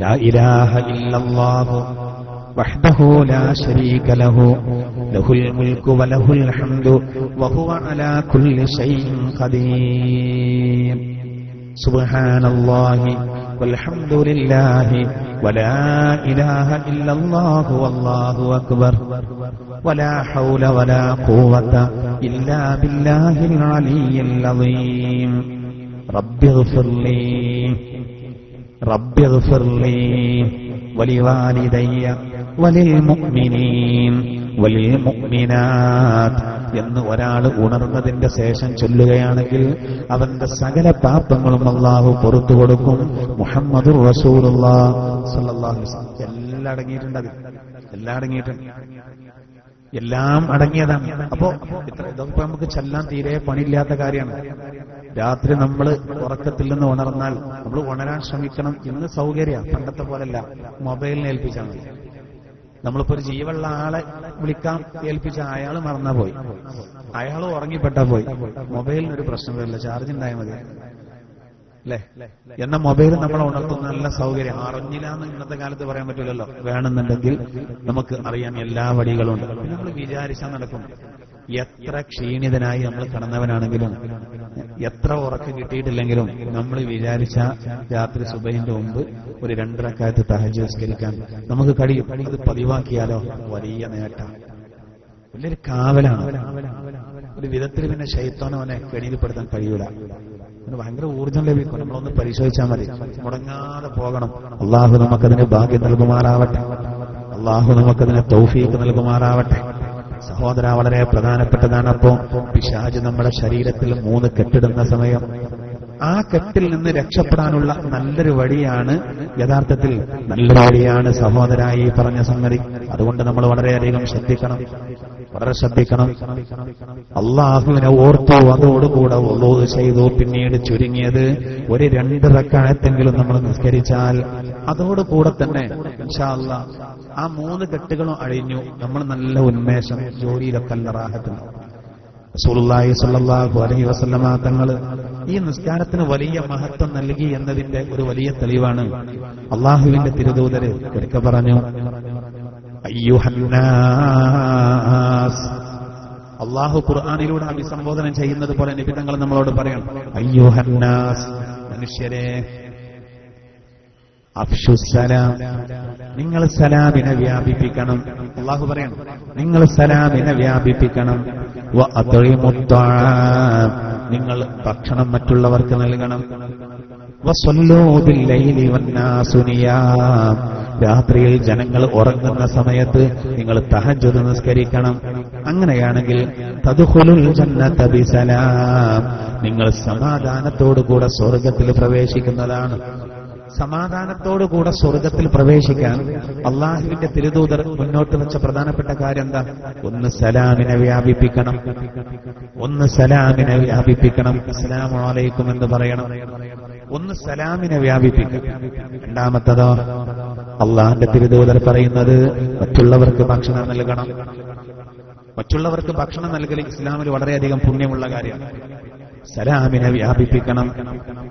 Speaker 1: ലാ ഇലാഹ ഇല്ലല്ലാഹു വഹ്ദഹു ലാ ശരീക ലഹു ലഹുൽ മുൽക്കു വലഹുൽ ഹംദു വഹുവ അലാ കുല്ലി ശൈഇൻ ഖദീർ. സുബ്ഹാനല്ലാഹി വൽഹംദുലില്ലാഹി വലാ ഇലാഹ ഇല്ലല്ലാഹു വല്ലാഹു അക്ബർ വലാ ഹൗല വലാ ഖുവത ഇല്ലാ ബില്ലാഹിൽ അലിയ്യിൽ അളീം. റബ്ബിഗ്ഫിർലി വലിവാലിദയ്യ വലിൽമുഅ്മിനീൻ വലിൽമുഅ്മിനാത്ത് എന്ന് ഒരാൾ ഉണർന്നതിന്റെ ശേഷം ചൊല്ലുകയാണെങ്കിൽ അവന്റെ സകല പാപങ്ങളും അല്ലാഹു പുറത്തു കൊടുക്കും. മുഹമ്മദുർ റസൂലുള്ളാഹി സ്വല്ലല്ലാഹു അലൈഹി വസല്ലം എല്ലാം അടങ്ങിയിട്ടുണ്ട്. എല്ലാം അടങ്ങിയതാണ്. അപ്പോ ഇതൊക്കെ നമുക്ക് ചെല്ലാൻ തീരെ പണിയില്ലാത്ത കാര്യമാണ്. രാത്രി നമ്മൾ ഉറക്കത്തിൽ നിന്ന് ഉണർന്നാൽ നമ്മൾ ഉണരാൻ ശ്രമിക്കണം. ഇന്ന് സൗകര്യം പണ്ടത്തെ പോലല്ല, മൊബൈലിനെ ഏൽപ്പിച്ചാൽ മതി. നമ്മളിപ്പോ ഒരു ജീവുള്ള ആളെ വിളിക്കാൻ ഏൽപ്പിച്ച അയാൾ മറന്നാ പോയി, അയാൾ ഉറങ്ങിപ്പെട്ടാ പോയി. മൊബൈലിനൊരു പ്രശ്നം വരില്ല, ചാർജ് ഉണ്ടായാൽ മതി അല്ലേ? എന്ന മൊബൈൽ നമ്മളെ ഉണർത്തുന്ന നല്ല സൗകര്യം. അറിഞ്ഞില്ല എന്ന് ഇന്നത്തെ കാലത്ത് പറയാൻ പറ്റില്ലല്ലോ. വേണമെന്നുണ്ടെങ്കിൽ നമുക്ക് അറിയാൻ എല്ലാ വഴികളും ഉണ്ട്. നമ്മൾ വിചാരിച്ചാൽ നടക്കും. എത്ര ക്ഷീണിതനായി നമ്മൾ കിടന്നവനാണെങ്കിലും എത്ര ഉറക്കം കിട്ടിയിട്ടില്ലെങ്കിലും നമ്മൾ വിചാരിച്ച രാത്രി സുബഹിന്റെ മുമ്പ് ഒരു 2 റക്അത്ത് തഹജ്ജുദ് നിസ്കരിക്കാൻ നമുക്ക് കഴിയും. അത് പതിവാക്കിയാലോ വലിയ നേട്ടം, വലിയൊരു കാവലാണ്. ഒരു വിധത്തിൽ പിന്നെ ശൈത്താൻ അവനെ കെണിയിൽപ്പെടുത്താൻ കഴിയൂല. ഭയങ്കര ഊർജ്ജം ലഭിക്കും. നമ്മളൊന്ന് പരിശോധിച്ചാൽ മതി, മുടങ്ങാതെ പോകണം. അള്ളാഹു നമുക്കതിന് ഭാഗ്യം നൽകുമാറാവട്ടെ. അള്ളാഹു നമുക്കതിന് തൗഫീഖ് നൽകുമാറാവട്ടെ. സഹോദര, വളരെ പ്രധാനപ്പെട്ടതാണ്. അപ്പോ പിശാച് നമ്മുടെ ശരീരത്തിൽ 3 കെട്ടിടുന്ന സമയം ആ കെട്ടിൽ നിന്ന് രക്ഷപ്പെടാനുള്ള നല്ലൊരു വഴിയാണ്, യഥാർത്ഥത്തിൽ നല്ലൊരു വഴിയാണ് സഹോദരായി പറഞ്ഞ സംഗതി. അതുകൊണ്ട് നമ്മൾ വളരെയധികം വളരെ ശ്രദ്ധിക്കണം. അള്ളാഹുവിനെ ഓർത്തു, അതോടുകൂടെ വുളൂ ചെയ്തു, പിന്നീട് ചുരുങ്ങിയത് ഒരു 2 റക്അത്തെങ്കിലും നമ്മൾ നിസ്കരിച്ചാൽ അതോടുകൂടെ തന്നെ ഇൻഷാ അല്ലാഹ് ആ 3 കെട്ടുകളും അഴിഞ്ഞു. നമ്മൾ നല്ല ഉന്മേഷം, ജോലിയിലൊക്കെ നല്ല റാഹത്തുണ്ടാവും. റസൂലുള്ളാഹി സ്വല്ലല്ലാഹു അലൈഹി വസല്ലമ തങ്ങൾ ഈ നിസ്കാരത്തിന് വലിയ മഹത്വം നൽകി എന്നതിന്റെ ഒരു വലിയ തെളിവാണ് അള്ളാഹുവിന്റെ തിരുദൂതര് ഒരിക്കൽ പറഞ്ഞു, അയ്യുഹന്നാസ്. അള്ളാഹു ഖുർആനിലൂടെ അഭിസംബോധന ചെയ്യുന്നത് പോലെ നബി തങ്ങൾ നമ്മളോട് പറയണം, അയ്യുഹന്നാസ്, മനുഷ്യരെ, അഫ്ശുസ്സലാം, നിങ്ങൾ സലാമിനെ വ്യാപിപ്പിക്കണം. അള്ളാഹു പറയണം, നിങ്ങൾ സലാമിനെ വ്യാപിപ്പിക്കണം. വഅത്ഇമുത്ത്വാം, നിങ്ങൾ ഭക്ഷണം മറ്റുള്ളവർക്ക് നൽകണം. വസല്ലൂ ബില്ലൈലി വന്നാസു നിയാം, രാത്രിയിൽ ജനങ്ങൾ ഉറങ്ങുന്ന സമയത്ത് നിങ്ങൾ തഹജ്ജുദ് നിസ്കരിക്കണം. അങ്ങനെയാണെങ്കിൽ തദ്ഖുലുൽ ജന്നത ബിസലാം, നിങ്ങൾ സമാധാനത്തോടുകൂടെ സ്വർഗ്ഗത്തിൽ പ്രവേശിക്കുന്നതാണ്. സമാധാനത്തോടുകൂടെ സ്വർഗ്ഗത്തിൽ പ്രവേശിക്കാൻ അള്ളാഹുവിന്റെ തിരുദൂതർ മുന്നോട്ട് വെച്ച പ്രധാനപ്പെട്ട കാര്യം എന്താ? ഒന്ന് സലാമിനെ വ്യാപിപ്പിക്കണം. അസ്സലാമു അലൈക്കും എന്ന് പറയണം. ഒന്ന് സലാമിനെ വ്യാപിപ്പിക്കണം. രണ്ടാമത്തതോ, അള്ളാഹിന്റെ തിരുദൂതർ പറയുന്നത് മറ്റുള്ളവർക്ക് ഭക്ഷണം നൽകണം. മറ്റുള്ളവർക്ക് ഭക്ഷണം നൽകൽ ഇസ്ലാമിൽ വളരെയധികം പുണ്യമുള്ള കാര്യമാണ്. സലാമിനെ വ്യാപിപ്പിക്കണം.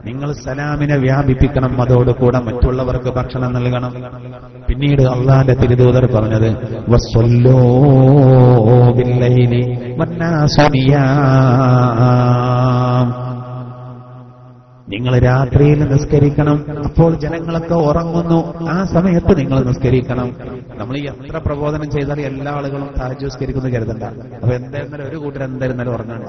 Speaker 1: നിങ്ങൾ സലാമിനെ വ്യാപിപ്പിക്കണം, അതോടുകൂടെ മറ്റുള്ളവർക്ക് ഭക്ഷണം നൽകണം. പിന്നീട് അള്ളാന്റെ തിരുദൂതർ പറഞ്ഞത് വസ്വല്ലൂ ബില്ലൈലി വന്നാസു നിയാം, നിങ്ങൾ രാത്രിയിൽ നിസ്കരിക്കണം. അപ്പോൾ ജനങ്ങളൊക്കെ ഉറങ്ങുന്നു, ആ സമയത്ത് നിങ്ങൾ നിസ്കരിക്കണം. നമ്മൾ ഈ എത്ര പ്രബോധനം ചെയ്താലും എല്ലാ ആളുകളും തഹജ്ജുദ് നിസ്കരിക്കുന്നു കരുതണ്ട. അപ്പൊ എന്തായിരുന്നാലും ഒരു കൂട്ടർ എന്തായിരുന്നാലും ഉറങ്ങണ്ട.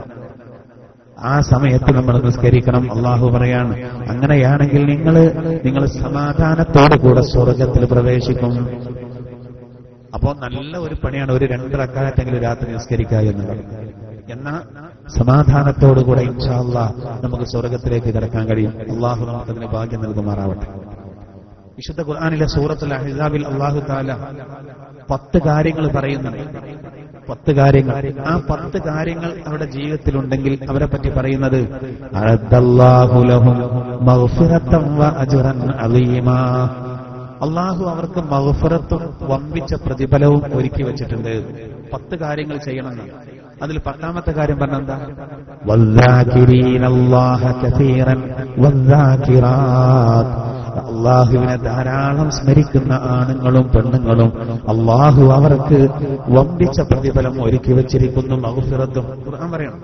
Speaker 1: ആ സമയത്ത് നമ്മൾ നിസ്കരിക്കണം. അള്ളാഹു പറയാണ്, അങ്ങനെയാണെങ്കിൽ നിങ്ങൾ സമാധാനത്തോടു കൂടെ സ്വർഗ്ഗത്തിൽ പ്രവേശിക്കും. അപ്പോ നല്ല ഒരു പണിയാണ് ഒരു 2 റക്അത്തെങ്കിലും രാത്രി നിസ്കരിക്കുക എന്നുള്ളത്. എന്നാൽ സമാധാനത്തോടുകൂടെ ഇൻഷാ അല്ലാഹ് നമുക്ക് സ്വർഗ്ഗത്തിലേക്ക് കടക്കാൻ കഴിയും. അള്ളാഹു നമുക്കതിന് ഭാഗ്യം നൽകുമാറാവട്ടെ. വിശുദ്ധ ഖുർആനിലെ സൂറത്തുൽ അഹ്സാബിൽ അള്ളാഹു തആല 10 കാര്യങ്ങൾ പറയുന്നുണ്ട്. 10 കാര്യങ്ങൾ. ആ 10 കാര്യങ്ങൾ അവരുടെ ജീവിതത്തിലുണ്ടെങ്കിൽ അവരെ പറ്റി പറയുന്നത് അഅദ്ദല്ലാഹു ലഹും മഗ്ഫിറതൻ വ അജ്റൻ അളീമാ, അള്ളാഹു അവർക്ക് മഗ്ഫിറത്തും വമ്പിച്ച പ്രതിഫലവും ഒരുക്കി വെച്ചിട്ടുണ്ട്. 10 കാര്യങ്ങൾ ചെയ്യണമെന്നാണ്. അതിൽ 10ാമത്തെ കാര്യം പറഞ്ഞെന്താ? വദ്ദാകിരീനല്ലാഹ കസീറൻ വദ്ദാകിറാത്ത്, അള്ളാഹുവിനെ ധാരാളം സ്മരിക്കുന്ന ആണുങ്ങളും പെണ്ണുങ്ങളും അള്ളാഹു അവർക്ക് വമ്പിച്ച പ്രതിഫലം ഒരുക്കി വെച്ചിരിക്കുന്നു. മഗ്ഫിറത്തും ഖുർആൻ പറയണം,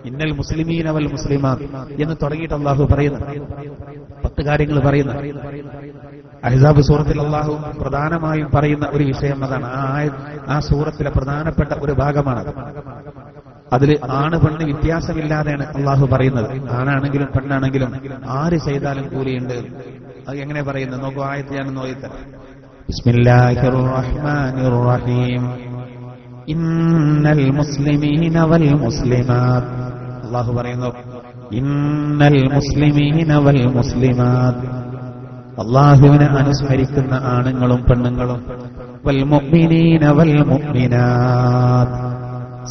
Speaker 1: ഇന്നൽ മുസ്ലിമീന വൽ മുസ്ലിമാത്ത് എന്ന് തുടങ്ങിയിട്ട് അള്ളാഹു പറയുന്നു. 10 കാര്യങ്ങൾ പറയുന്നു. അഹ്സാബ് സൂറത്തിൽ അള്ളാഹു പ്രധാനമായും പറയുന്ന ഒരു വിഷയം അതാണ്. ആ സൂറത്തിലെ പ്രധാനപ്പെട്ട ഒരു ഭാഗമാണ്. അതിൽ ആണ് പെണ്ണ് വ്യത്യാസമില്ലാതെയാണ് അള്ളാഹു പറയുന്നത്. ആണാണെങ്കിലും പെണ്ണാണെങ്കിലും ആര് ചെയ്താലും കൂലിയുണ്ട്. അത് എങ്ങനെ പറയുന്നത് നോക്കൂ, ആയത്ത് ഞാൻ നോക്കിത്തരാം. ബിസ്മില്ലാഹിർ റഹ്മാനിർ റഹീം. ഇന്നൽ മുസ്ലിമീന വൽ മുസ്ലിമാത്ത്. അള്ളാഹു പറയുന്നു ഇന്നൽ മുസ്ലിമീന വൽ മുസ്ലിമാത്ത്. അള്ളാഹുവിനെ അനുസ്മരിക്കുന്ന ആണുങ്ങളും പെണ്ണുങ്ങളും, വൽ മുഅ്മിനീന വൽ മുഅ്മിനാത്ത്,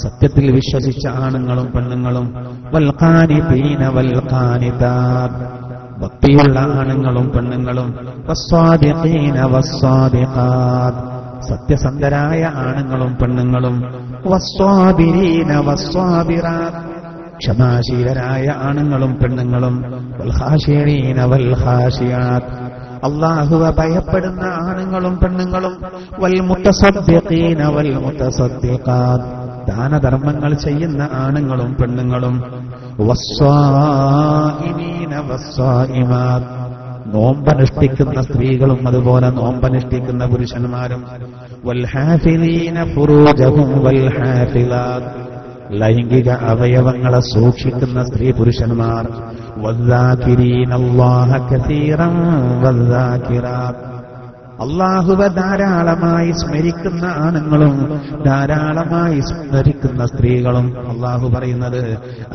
Speaker 1: സത്യത്തിൽ വിശ്വസിച്ച ആണുങ്ങളും പെണ്ണുങ്ങളും, വൽ ഖാനിതീന വൽ ഖാനിതാത്ത്, ഭക്തിയുള്ള ആണുങ്ങളും പെണ്ണുങ്ങളും, വസ്സാദിഖീന വസ്സാദിഖാത്ത്, സത്യസന്ധരായ ആണുങ്ങളും പെണ്ണുങ്ങളും, വസ്സാബിരീന വസ്സാബിറാത്ത്, ക്ഷമാശീലരായ ആണുങ്ങളും പെണ്ണുങ്ങളും, വൽ ഖാശിഈന വൽ ഖാശിയാത്ത്, അല്ലാഹുവെ ഭയപ്പെടുന്ന ആണുങ്ങളും പെണ്ണുങ്ങളും, വൽ മുതസദ്ദിഖീന വൽ മുതസദ്ദിഖാത്ത്, ദാനധർമ്മങ്ങൾ ചെയ്യുന്ന ആണുങ്ങളും പെണ്ണുങ്ങളും, വസ്സായിമീന വസ്സായിമാത്ത്, നോമ്പനുഷ്ഠിക്കുന്ന സ്ത്രീകളും അതുപോലെ നോമ്പനുഷ്ഠിക്കുന്ന പുരുഷന്മാരും, വൽ ഹാഫിളീന ഫുറൂജഹും വൽ ഹാഫിളാത്ത്, ലൈംഗിക അവയവങ്ങളെ സൂക്ഷിക്കുന്ന സ്ത്രീ പുരുഷന്മാർ, വദ്ദാകിരീനല്ലാഹ കസീറൻ വദ്ദാകിറാത്ത്, അല്ലാഹുവെ ധാരാളമായി സ്മരിക്കുന്ന ആണുങ്ങളും ധാരാളമായി സ്മരിക്കുന്ന സ്ത്രീകളും. അല്ലാഹു പറയുന്നത്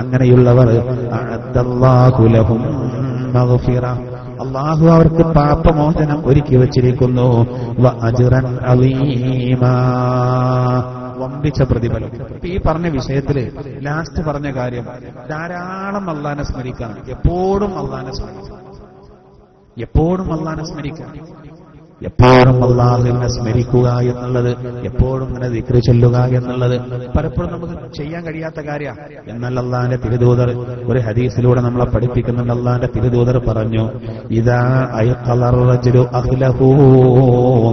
Speaker 1: അങ്ങനെയുള്ളവർ അഅദ്ദല്ലാഹു ലഹും മഗ്ഫിറ, അല്ലാഹു അവർക്ക് പാപമോചനം ഒരുക്കി വച്ചിരിക്കുന്നു. വ അജ്റൻ അളീമാ, വമ്പിച്ച പ്രതിഫലം. ഈ പറഞ്ഞ വിഷയത്തില് ലാസ്റ്റ് പറഞ്ഞ കാര്യം ധാരാളം അള്ളാനെ സ്മരിക്കണം. എപ്പോഴും അള്ളാനെ സ്മരിക്കണം, എപ്പോഴും അള്ളാനെ സ്മരിക്കണം, എപ്പോഴും അള്ളാഹുവിനെ സ്മരിക്കുക എന്നുള്ളത്, എപ്പോഴും ഇങ്ങനെ ദിക്ർ ചൊല്ലുക എന്നുള്ളത് പലപ്പോഴും നമുക്ക് ചെയ്യാൻ കഴിയാത്ത കാര്യമാണ്. എന്നാൽ അള്ളാഹിന്റെ തിരുദൂതർ ഒരു ഹദീസിലൂടെ നമ്മളെ പഠിപ്പിക്കുന്നുണ്ട്. അള്ളാഹിന്റെ തിരുദൂതർ പറഞ്ഞു, ഇദാ അയ്ഖളർ റജുലു അഹ്ലഹു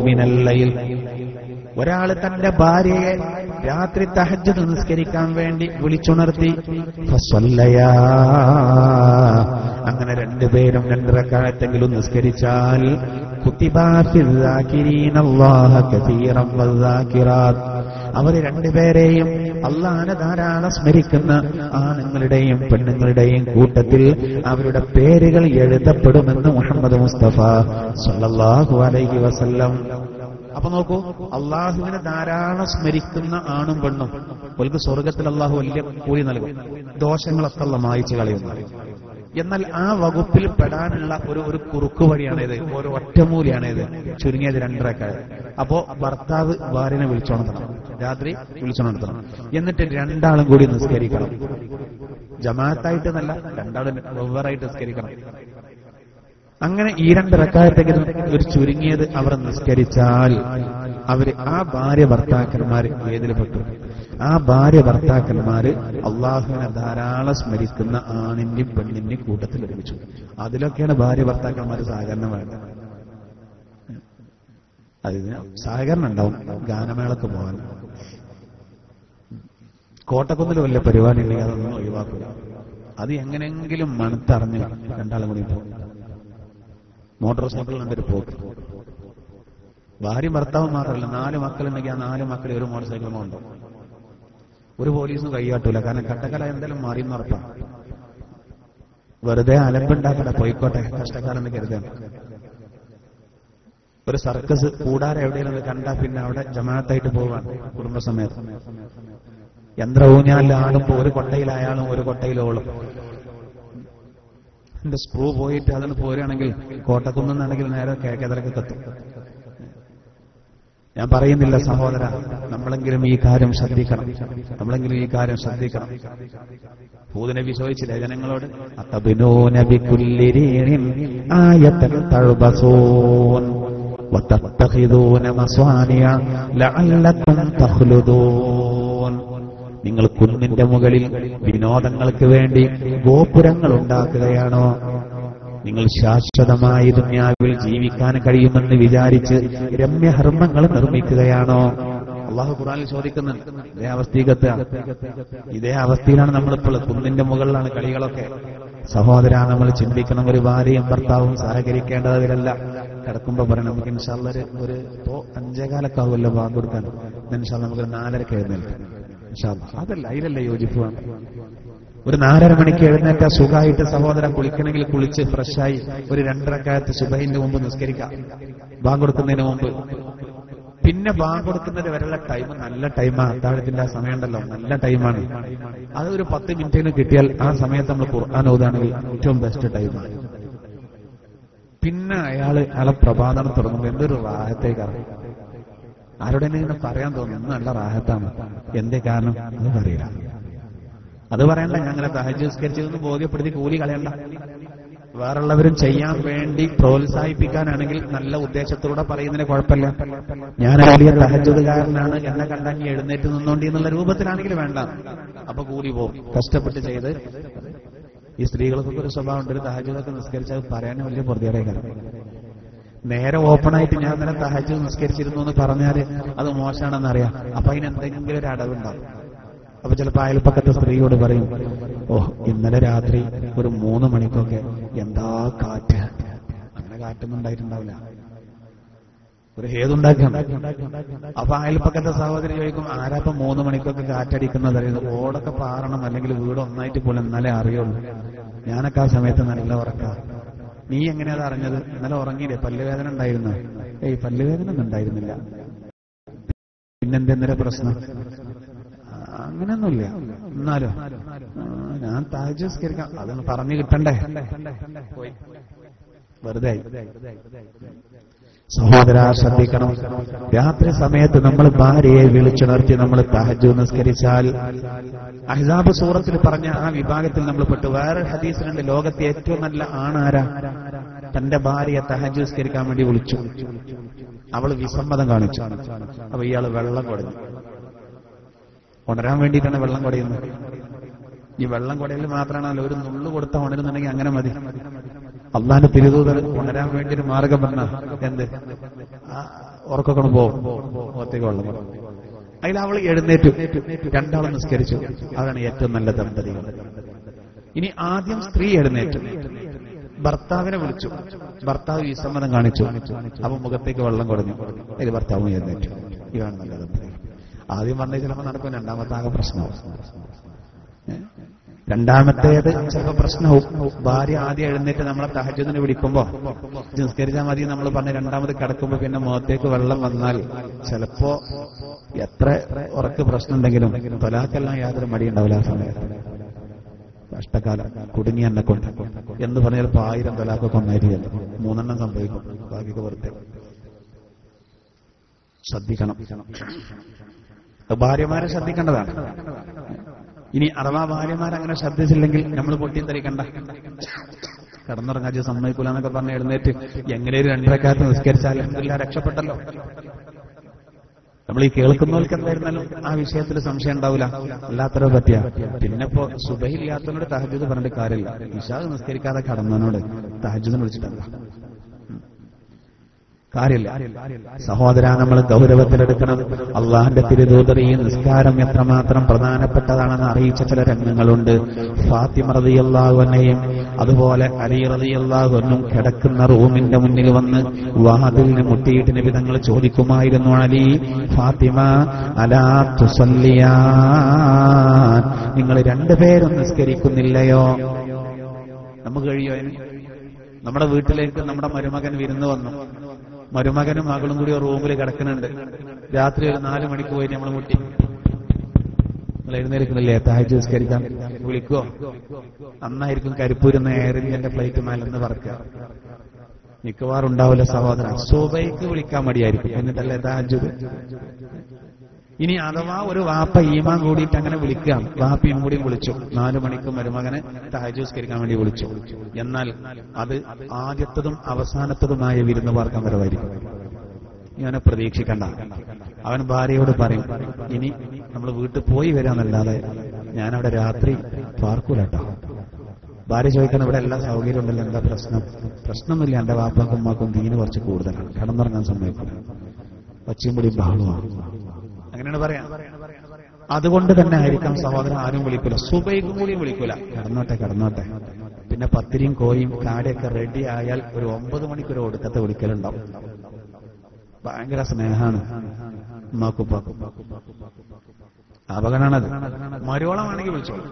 Speaker 1: മിനൽ ലൈൽ, ഒരാൾ തന്റെ ഭാര്യയെ രാത്രി തഹജ്ജുദ് നിസ്കരിക്കാൻ വേണ്ടി വിളിച്ചുണർത്തി, ഫസല്ലയാ, അങ്ങനെ രണ്ടുപേരും 2 റക്അത്തെങ്കിലും നിസ്കരിച്ചാൽ, കുതിബാ ഫിസ്സാകിരീനല്ലാഹ കസീറൻ വസ്സാകിറാത്ത്, അവർ രണ്ടുപേരെയും അള്ളാഹനെ ധാരാളം സ്മരിക്കുന്ന ആണുങ്ങളുടെയും പെണ്ണുങ്ങളുടെയും കൂട്ടത്തിൽ അവരുടെ പേരുകൾ എഴുതപ്പെടുമെന്ന് മുഹമ്മദ് മുസ്തഫ സല്ലല്ലാഹു അലൈഹി വസല്ലം. അപ്പൊ നോക്കൂ, അള്ളാഹുവിനെ ധാരാളം സ്മരിക്കുന്ന ആണും പെണ്ണും അവർക്ക് സ്വർഗത്തിൽ അള്ളാഹു വലിയ കൂലി നൽകും. ദോഷങ്ങളൊക്കെ അള്ള മായിച്ചു കളയുന്നു. എന്നാൽ ആ വകുപ്പിൽ പെടാനുള്ള ഒരു കുറുക്കു വഴിയാണേത്, ഒരു ഒറ്റമൂലിയാണേത്, ചുരുങ്ങിയത് 2 റക്അത്ത്. അപ്പോ ഭർത്താവ് ഭാര്യനെ വിളിച്ചോണർത്തണം, രാത്രി വിളിച്ചോണർത്തണം, എന്നിട്ട് 2 ആളും കൂടി നിസ്കരിക്കണം. ജമാഅത്തായിട്ട് എന്നല്ല, 2 ആളും വെവ്വേറായിട്ട് നിസ്കരിക്കണം. അങ്ങനെ ഈ 2 റക്അത്തെങ്കിലും ഒരു ചുരുങ്ങിയത് അവർ നിസ്കരിച്ചാൽ അവര് ആ ഭാര്യ ഭർത്താക്കന്മാർ ഏതിൽ പെട്ടു? ആ ഭാര്യ ഭർത്താക്കന്മാര് അള്ളാഹുവിനെ ധാരാളം സ്മരിക്കുന്ന ആണിന്റെയും പെണ്ണിന്റെയും കൂട്ടത്തിൽ ലഭിച്ചു. അതിലൊക്കെയാണ് ഭാര്യ ഭർത്താക്കന്മാർ സഹകരണം വേണ്ടത്. അതിന് സഹകരണം ഉണ്ടാവും. ഗാനമേളക്ക് പോകാൻ കോട്ടക്കുന്നിൽ വല്ല പരിപാടി ഉണ്ടെങ്കിൽ അതൊന്നും ഒഴിവാക്കുക. അത് എങ്ങനെയെങ്കിലും മണത്തറിഞ്ഞ് 2 ആളും കൂടി പോകും. മോട്ടോർ സൈക്കിളിലുണ്ട് ഒരു പോക്ക്. ഭാര്യ ഭർത്താവ് മാത്രമല്ല, 4 മക്കളുണ്ടെങ്കിൽ ആ 4 മക്കളെ ഒരു മോട്ടോർ സൈക്കിളും ഉണ്ടോ. ഒരു പോലീസും കൈകാട്ടൂല, കാരണം കട്ടക്കല എന്തായാലും മാറിയെന്ന് ഉറപ്പാണ്. വെറുതെ അലമ്പുണ്ടാക്കട്ടെ, പോയിക്കോട്ടെ, കഷ്ടക്കാരെന്ന് കരുതാണ്. ഒരു സർക്കസ് കൂടാതെ എവിടെയെങ്കിലും കണ്ടാൽ പിന്നെ അവിടെ ജമാഅത്തായിട്ട് പോവാണ് കുടുംബസമേതം. യന്ത്ര ഊഞ്ഞാലിൽ ആടുമ്പോ ഒരു കൊട്ടയിലായാലും ഒരു കൊട്ടയിലോളും. എന്റെ സ്ക്രൂ പോയിട്ട് അതിന് പോരുകയാണെങ്കിൽ കോട്ടക്കുന്നാണെങ്കിൽ നേരെ കേക്കതലക്ക് കത്തും. ഞാൻ പറയുന്നില്ല സഹോദര, നമ്മളെങ്കിലും ഈ കാര്യം ശ്രദ്ധിക്കണം, നമ്മളെങ്കിലും ഈ കാര്യം ശ്രദ്ധിക്കണം. ഹൂദ് നബി ചോദിച്ചില്ലേ ജനങ്ങളോട്, അത്തബ്നൂന ബികുല്ലി റീഇൻ ആയതൻ തഅബസൂൻ വതത്തഖിദൂന മസ്വാനിഅ ലഅല്ലകും തഖ്ലുദൂൻ. നിങ്ങൾ കുന്നിന്റെ മുകളിൽ വിനോദങ്ങൾക്ക് വേണ്ടി ഗോപുരങ്ങൾ ഉണ്ടാക്കുകയാണോ? നിങ്ങൾ ശാശ്വതമായി ദുനിയാവിൽ ജീവിക്കാൻ കഴിയുമെന്ന് വിചാരിച്ച് രമ്യഹർമ്മങ്ങൾ നിർമ്മിക്കുകയാണോ? അള്ളാഹു ഖുർആനിൽ ചോദിക്കുന്നുണ്ട്. ഇതേ അവസ്ഥീകത്താണ്, ഇതേ അവസ്ഥയിലാണ് നമ്മളിപ്പോൾ. കുന്നിന്റെ മുകളിലാണ് കളികളൊക്കെ. സഹോദര, നമ്മൾ ചിന്തിക്കണം, ഒരു ഭാര്യയും ഭർത്താവും സഹകരിക്കേണ്ടവരല്ല. കിടക്കുമ്പോ പറയണം, നമുക്ക് ഇൻഷാല്ലാ ഒരു 5:15 ആവുമല്ലോ ബാങ്ക് കൊടുക്കാൻ, ഇൻഷാല്ലാ നമുക്ക് 4:30 എഴുന്നേൽക്കാം. ഇൻഷാല്ലാ അതല്ല, അതിലല്ലേ യോജിപ്പ് വേണം. ഒരു 4:30 മണിക്ക് എഴുന്നേറ്റ സുഖമായിട്ട് സഹോദരൻ കുളിക്കണമെങ്കിൽ കുളിച്ച് ഫ്രഷായി ഒരു 2 റക്അത്ത് സുബഹിന്റെ മുമ്പ് നിസ്കരിക്കാം, ബാങ്ക് കൊടുക്കുന്നതിന് മുമ്പ്. പിന്നെ ബാങ്ക് കൊടുക്കുന്നത് വരെയുള്ള ടൈം നല്ല ടൈമാണ്. അത്താഴത്തിന്റെ ആ സമയമുണ്ടല്ലോ, നല്ല ടൈമാണ്. അത് ഒരു 10 മിനിറ്റിന് കിട്ടിയാൽ ആ സമയത്ത് നമ്മൾ ഖുർആൻ ഓതാണെങ്കിൽ ഏറ്റവും ബെസ്റ്റ് ടൈമാണ്. പിന്നെ അയാളെ പ്രഭാതം തുടങ്ങുമ്പോൾ എന്തൊരു റാഹത്തേക്കാണ്. ആരുടെ ഇങ്ങനെ പറയാൻ തോന്നുന്നു നല്ല റാഹത്താണ്. എന്തേ കാരണം അത് പറയില്ല. അത് പറയണ്ട, ഞങ്ങളെ തഹജ്ജുദ് നിസ്കരിച്ചതെന്ന് ബോധ്യപ്പെടുത്തി കൂലി കളയണ്ട. വേറുള്ളവരും ചെയ്യാൻ വേണ്ടി പ്രോത്സാഹിപ്പിക്കാനാണെങ്കിൽ നല്ല ഉദ്ദേശത്തോടെ പറയുന്നതിന് കുഴപ്പമില്ല. ഞാൻ വലിയ തഹജ്ജുദ്കാരനാണ്, എന്നെ കണ്ടാൽ എഴുന്നേറ്റ് നിന്നോണ്ടി എന്നുള്ള രൂപത്തിലാണെങ്കിൽ വേണ്ട. അപ്പൊ കൂലി പോകും. കഷ്ടപ്പെട്ട് ചെയ്ത് ഈ സ്ത്രീകൾക്കൊക്കെ ഒരു സ്വഭാവം ഉണ്ട്, ഒരു തഹജ്ജുദൊക്കെ നിസ്കരിച്ചത് പറയാനും വലിയ പൊറുതിയേടേക്കാണ്. നേരെ ഓപ്പണായിട്ട് ഞാൻ തന്നെ തഹജ്ജുദ് നിസ്കരിച്ചിരുന്നു എന്ന് പറഞ്ഞാൽ അത് മോശമാണെന്നറിയാം. അപ്പൊ അതിനെന്തെങ്കിലും ഒരു അടവുണ്ടാവും. അപ്പൊ ചിലപ്പോൾ അയൽപ്പക്കത്തെ സ്ത്രീയോട് പറയും, ഓ ഇന്നലെ രാത്രി ഒരു 3 മണിക്കൊക്കെ എന്താ കാറ്റ്. അങ്ങനെ കാറ്റൊന്നും ഉണ്ടായിട്ടുണ്ടാവില്ല, ഒരു ഹേതുണ്ടാക്കണം. അപ്പൊ അയൽപ്പക്കത്തെ സഹോദരി ചോദിക്കും, ആരാപ്പ 3 മണിക്കൊക്കെ കാറ്റടിക്കുന്നത് അറിയുന്നത്? ഓടൊക്കെ പാറണം, അല്ലെങ്കിൽ വീട് ഒന്നായിട്ട് പോലെ എന്നാലേ അറിയുള്ളൂ. ഞാനൊക്കെ ആ സമയത്ത് നല്ല ഉറക്കാം. നീ എങ്ങനെയാ അത് അറിഞ്ഞത്? ഇന്നലെ ഉറങ്ങിയില്ലേ? പല്ലുവേദന ഉണ്ടായിരുന്നോ? ഏയ് പല്ലുവേദന ഒന്നും ഉണ്ടായിരുന്നില്ല. പിന്നെന്തെന്നൊരു പ്രശ്നം? അങ്ങനെയൊന്നുമില്ല. എന്നാലോ ഞാൻ തഹജ്ജുദ് നിസ്കരിക്കാം, അതൊന്ന് പറഞ്ഞു കിട്ടണ്ടേ? വെറുതെ. സഹോദര ശ്രദ്ധിക്കണം, രാത്രി സമയത്ത് നമ്മൾ ഭാര്യയെ വിളിച്ചുണർത്തി നമ്മൾ തഹജ്ജുദ് നിസ്കരിച്ചാൽ അഹ്സാബ് സൂറത്തിൽ പറഞ്ഞ ആ വിഭാഗത്തിൽ നമ്മൾ പെട്ടു. വേറെ ഹദീസിലുണ്ട്, ലോകത്തെ ഏറ്റവും നല്ല ആണാരാ? തന്റെ ഭാര്യയെ തഹജ്ജുദ് നിസ്കരിക്കാൻ വേണ്ടി വിളിച്ചു, അവള് വിസമ്മതം കാണിച്ചു. അപ്പൊ ഇയാള് വെള്ളം കുടഞ്ഞു. ഉണരാൻ വേണ്ടിയിട്ടാണ് വെള്ളം കുടയുന്നത്. ഈ വെള്ളം കുടയിൽ മാത്രമാണല്ലോ, ഒരു നുള്ളു കൊടുത്ത ഉണരുന്നുണ്ടെങ്കിൽ അങ്ങനെ മതി. അള്ളാന്റെ തിരുദൂതർ ഉണരാൻ വേണ്ടി ഒരു മാർഗം പറഞ്ഞ എന്ത്? ഉറക്കൊക്കെ പോകും, ഒറ്റയ്ക്ക് വെള്ളം. അതിൽ അവൾ എഴുന്നേറ്റു, 2 ആളും നിസ്കരിച്ചു. അതാണ് ഏറ്റവും നല്ല ദമ്പതികൾ. ഇനി ആദ്യം സ്ത്രീ എഴുന്നേറ്റു, ഭർത്താവിനെ വിളിച്ചു, ഭർത്താവ് വിസമ്മതം കാണിച്ചു. അപ്പൊ മുഖത്തേക്ക് വെള്ളം കുടഞ്ഞു, അതിൽ ഭർത്താവും എഴുന്നേറ്റു. ഇതാണ് നല്ല ദമ്പതികൾ. ആദ്യം വന്നത് ചിലപ്പോൾ നടക്കും, രണ്ടാമത്തെ ആകെ പ്രശ്നമാവും. രണ്ടാമത്തേത് ചിലപ്പോൾ പ്രശ്നവും. ഭാര്യ ആദ്യം എഴുന്നേറ്റ് നമ്മളെ തഹജ്ജുദിന് വിളിക്കുമ്പോ നിസ്കരിച്ചാൽ മതി നമ്മൾ പറഞ്ഞ് രണ്ടാമത് കിടക്കുമ്പോ പിന്നെ മുഖത്തേക്ക് വെള്ളം വന്നാൽ ചിലപ്പോ എത്ര ഉറക്ക് പ്രശ്നം ഉണ്ടെങ്കിലും തൊലാക്കെല്ലാം യാതൊരു മടി ഉണ്ടാവില്ല. ആ സമയത്ത് കഷ്ടകാലം, കുടുങ്ങി എന്നെ കൊണ്ട് എന്ന് പറഞ്ഞാൽ 1000 തൊലാക്കൊക്കെ ഒന്നായിട്ട് ചെല്ലും. 3 എണ്ണം സംഭവിക്കും, ബാക്കിയൊക്കെ വെറുതെ. ശ്രദ്ധിക്കണം, ഭാര്യമാരെ ശ്രദ്ധിക്കേണ്ടതാണ്. ഇനി അഥവാ ഭാര്യമാരങ്ങനെ ശ്രദ്ധിച്ചില്ലെങ്കിൽ നമ്മൾ പൊട്ടിത്തെറിക്കണ്ട. കിടന്നുറങ്ങാൻ സമ്മതിക്കൂല എന്നൊക്കെ പറഞ്ഞ് എഴുന്നേറ്റ് എങ്ങനെ 2 റക്അത്ത് നിസ്കരിച്ചാൽ എല്ലാം രക്ഷപ്പെട്ടല്ലോ. നമ്മൾ ഈ കേൾക്കുന്നവർക്ക് എന്തായിരുന്നാലും ആ വിഷയത്തിൽ സംശയം ഉണ്ടാവില്ല. അല്ലാത്തവരെ പറ്റിയ പിന്നെപ്പോ സുബഹില്ലാത്തവനോട് തഹജ്ജുദ് പറഞ്ഞിട്ട് കാര്യമില്ല. ഇശാ നിസ്കരിക്കാതെ കടന്നവനോട് തഹജ്ജുദിന് വിളിച്ചിട്ടല്ല കാര്യമില്ല. സഹോദര, നമ്മൾ ഗൗരവത്തിലെടുക്കണം. അള്ളാഹിന്റെ തിരുദൂതർ ഈ നിസ്കാരം എത്രമാത്രം പ്രധാനപ്പെട്ടതാണെന്ന് അറിയിച്ച ചില രംഗങ്ങളുണ്ട്. ഫാത്തിമ റളിയല്ലാഹു അൻഹയും അതുപോലെ അലി റളിയല്ലാഹു അൻഹും കിടക്കുന്ന റൂമിന്റെ മുന്നിൽ വന്ന് വാതിലിന് മുട്ടിയിട്ട് നബി തങ്ങൾ ചോദിക്കുമായിരുന്നു, അലി, ഫാത്തിമ, അലാ തുസല്ലിയാൻ, നിങ്ങൾ 2 പേരും നിസ്കരിക്കുന്നില്ലയോ? നമുക്ക് കഴിയോ? നമ്മുടെ വീട്ടിലേക്ക് നമ്മുടെ മരുമകൻ വിരുന്ന് വന്നു. മരുമകനും മകളും കൂടി റൂമിൽ കിടക്കുന്നുണ്ട്. രാത്രി ഒരു 4 മണിക്ക് പോയി നമ്മൾ മുട്ടി, നിങ്ങൾ എഴുന്നേൽക്കുന്നില്ലേ തഹജ്ജുദ് നിസ്കരിക്കാൻ? വിളിക്കോ? അന്നായിരിക്കും കരിപ്പൂരുന്ന എയർ ഇന്ത്യന്റെ ഫ്ലൈറ്റ് മേലെന്ന് പറക്കുക. മിക്കവാറും ഉണ്ടാവില്ല സഹോദര. സുബഹിക്ക് വിളിക്കാൻ മടിയായിരിക്കും, എന്നിട്ടല്ലേ തഹജ്ജുദ്. ഇനി അഥവാ ഒരു വാപ്പ ഈമാൻ കൂടിയിട്ട് അങ്ങനെ വിളിക്കാം, വാപ്പയും കൂടി വിളിച്ചു, 4 മണിക്ക് മരുമകനെ തഹജ്ജുദ് നിസ്കരിക്കാൻ വേണ്ടി വിളിച്ചു. എന്നാൽ അത് ആദ്യത്തതും അവസാനത്തതുമായ വിരുന്ന് പാർക്കാൻ വരവായിരിക്കും. ഇവനെ പ്രതീക്ഷിക്കണ്ട. അവൻ ഭാര്യയോട് പറയും, ഇനി നമ്മൾ വീട്ടിൽ പോയി വരാന്നല്ലാതെ ഞാനവിടെ രാത്രി പാർക്കൂലട്ടോ. ഭാര്യ ചോദിക്കണം, ഇവിടെ എല്ലാ സൗകര്യം ഉണ്ടല്ലോ, എന്താ പ്രശ്നം? പ്രശ്നമൊന്നുമില്ല, എന്റെ വാപ്പാക്കും ഉമ്മാക്കും ദീന് കുറച്ച് കൂടുതലാണ്, കടന്നുറങ്ങാൻ സമ്മതിക്കില്ല, ഒച്ചയും പിടിയും ബഹളമാണ്, അങ്ങനെയാണ് പറയാം. അതുകൊണ്ട് തന്നെ ആയിരിക്കാം സഹോദരൻ ആരും വിളിക്കൂല, സുബൈക്കും കൂടിയും വിളിക്കൂല, കടന്നോട്ടെ. പിന്നെ പത്തിരിയും കോയും കാടയൊക്കെ റെഡി ആയാൽ ഒരു 9 മണിക്കൊരു ഒടുക്കത്തെ വിളിക്കലുണ്ടാവും. ഭയങ്കര സ്നേഹാണ് ഉമ്മാക്കുപ്പാക്കും. അപകടമാണത്. മരുവോളമാണെങ്കിൽ വിളിച്ചോളൂ,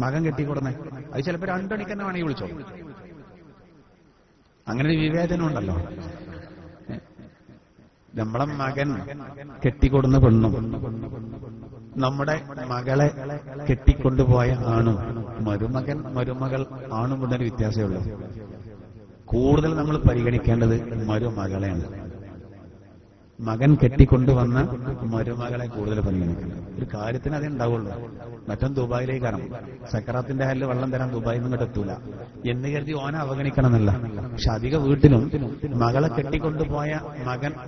Speaker 1: മകൻ കെട്ടിക്കൊടുന്നേ, അത് ചിലപ്പോൾ 2 മണിക്ക് തന്നെ വേണമെങ്കിൽ വിളിച്ചോളൂ. അങ്ങനെ ഒരു വിവേചനം ഉണ്ടല്ലോ. നമ്മളെ മകൻ കെട്ടിക്കൊടുന്ന പെണ്ണും നമ്മുടെ മകളെ കെട്ടിക്കൊണ്ടുപോയ ആണും, മരുമകൾ ആണും കൊണ്ടൊരു വ്യത്യാസമേ ഉള്ളൂ. കൂടുതൽ നമ്മൾ പരിഗണിക്കേണ്ടത് മരുമകളെയാണ്. മകൻ കെട്ടിക്കൊണ്ടുവന്ന മരുമകളെ കൂടുതൽ പരിഗണിക്കണം. ഒരു കാര്യത്തിന് അതേ ഉണ്ടാവുള്ളൂ. മറ്റും ദുബായിലേക്ക് ഇറങ്ങും, സക്കറാത്തിന്റെ ഹാലിൽ വെള്ളം തരാൻ ദുബായിൽ നിന്ന് എത്തൂല എന്ന് കരുതി ഓനെ അവഗണിക്കണമെന്നല്ല. പക്ഷെ അധിക വീട്ടിലും മകളെ കെട്ടിക്കൊണ്ടുപോയ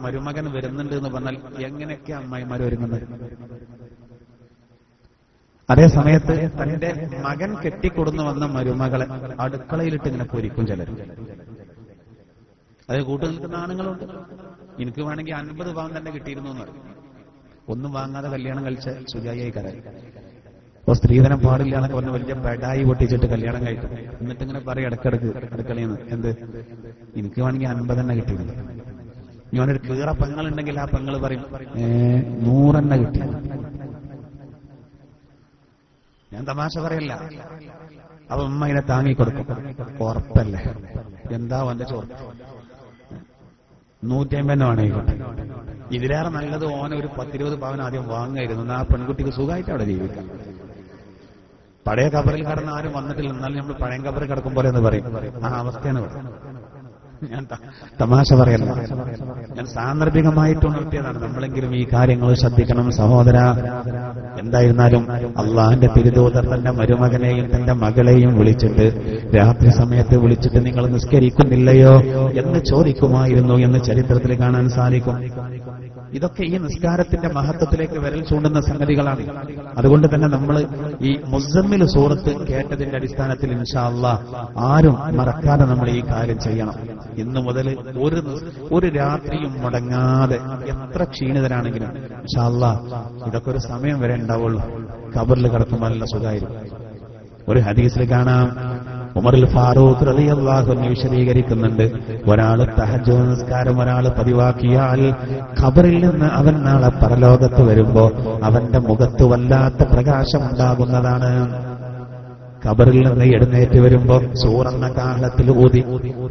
Speaker 1: മരുമകൻ വരുന്നുണ്ട് എന്ന് പറഞ്ഞാൽ എങ്ങനെയൊക്കെ അമ്മായിമാർ ഒരുങ്ങുന്നത്. അതേ സമയത്ത് തന്റെ മകൻ കെട്ടിക്കൊടുന്നു വന്ന മരുമകളെ അടുക്കളയിലിട്ട് ഇങ്ങനെ പൊരിക്കും ചിലർ. അത് കൂട്ടു നിൽക്കുന്ന ആണുങ്ങളുണ്ട്. എനിക്ക് വേണമെങ്കിൽ 50 പവൻ തന്നെ കിട്ടിയിരുന്നു എന്ന് പറയും. ഒന്നും വാങ്ങാതെ കല്യാണം കഴിച്ച സുജായി കരായി. അപ്പൊ സ്ത്രീധനം പാടില്ല എന്നൊക്കെ പറഞ്ഞ് വലിയ പെടായി പൊട്ടിച്ചിട്ട് കല്യാണം കഴിക്കും. എന്നിട്ട് ഇങ്ങനെ പറയും ഇടക്കിടക്ക് അടുക്കളയിൽ നിന്ന്, എന്ത് എനിക്ക് വേണമെങ്കിൽ 50 തന്നെ കിട്ടിയിരുന്നു. ഞാനൊരു കീറ പെങ്ങളുണ്ടെങ്കിൽ ആ പെങ്ങൾ പറയും 100 തന്നെ കിട്ടി. ഞാൻ തമാശ പറയല്ല. അപ്പൊ ഉമ്മ ഇതിനെ താങ്ങിക്കൊടുക്കും. ഉറപ്പല്ലേ, എന്താ അവന്റെ ചോറ് 150 വേണമെങ്കിൽ. ഇതിലേറെ നല്ലത് ഓനെ ഒരു 10-20 പവൻ ആദ്യം വാങ്ങായിരുന്നു. ആ പെൺകുട്ടിക്ക് സുഖമായിട്ട് അവിടെ ജീവിക്കാം. പഴയ കബറിൽ കടന്ന് ആരും വന്നിട്ടില്ല, എന്നാലും നമ്മൾ പഴയ കബറിൽ കിടക്കും പോലെ എന്ന് പറയും. ആ അവസ്ഥയാണ് ഇവിടെ. ഞാൻ തമാശ പറയല്ല, ഞാൻ സാന്ദർഭികമായിട്ട് ഉണർത്തിയതാണ്. നമ്മളെങ്കിലും ഈ കാര്യങ്ങൾ ശ്രദ്ധിക്കണം സഹോദര. എന്തായിരുന്നാലും അള്ളാഹിന്റെ തിരുദൂതർ തന്റെ മരുമകനെയും തന്റെ മകളെയും വിളിച്ചിട്ട് രാത്രി സമയത്ത് വിളിച്ചിട്ട് നിങ്ങൾ നിസ്കരിക്കുന്നില്ലയോ എന്ന് ചോദിക്കുമായിരുന്നു എന്ന് ചരിത്രത്തിൽ കാണാൻ സാധിക്കും. ഇതൊക്കെ ഈ നിസ്കാരത്തിന്റെ മഹത്വത്തിലേക്ക് വിരൽ ചൂണ്ടുന്ന സംഗതികളാണ്. അതുകൊണ്ട് തന്നെ നമ്മൾ ഈ മുസമ്മിൽ സൂറത്ത് കേട്ടതിന്റെ അടിസ്ഥാനത്തിൽ ഇൻഷാ അല്ലാഹ് ആരും മറക്കാതെ നമ്മൾ ഈ കാര്യം ചെയ്യണം. ഇന്നു മുതൽ ഒരു രാത്രിയും മുടങ്ങാതെ എത്ര ക്ഷീണിതരാണെങ്കിലും ഇൻഷാ അല്ലാഹ് ഇതൊക്കെ ഒരു സമയം വരെ ഉണ്ടാവുള്ളൂ. ഖബറിൽ കിടക്കുമ്പോൾ നല്ല സുഖമായിരിക്കും. ഒരു ഹദീസിൽ കാണാം, ഉമറുൽ ഫാറൂഖ് റളിയല്ലാഹു അൻഹു വിശദീകരിക്കുന്നുണ്ട്, ഒരാള് തഹജ്ജുദ് നിസ്കാരം ഒരാൾ പതിവാക്കിയാൽ ഖബറിൽ നിന്ന് അവൻ നാളെ പരലോകത്ത് വരുമ്പോ അവന്റെ മുഖത്ത് വല്ലാത്ത പ്രകാശമുണ്ടാകുന്നതാണ്. ഖബറിൽ നിന്ന് എഴുന്നേറ്റ് വരുമ്പോ സൂറെന്ന കാഹളത്തിൽ ഊതി,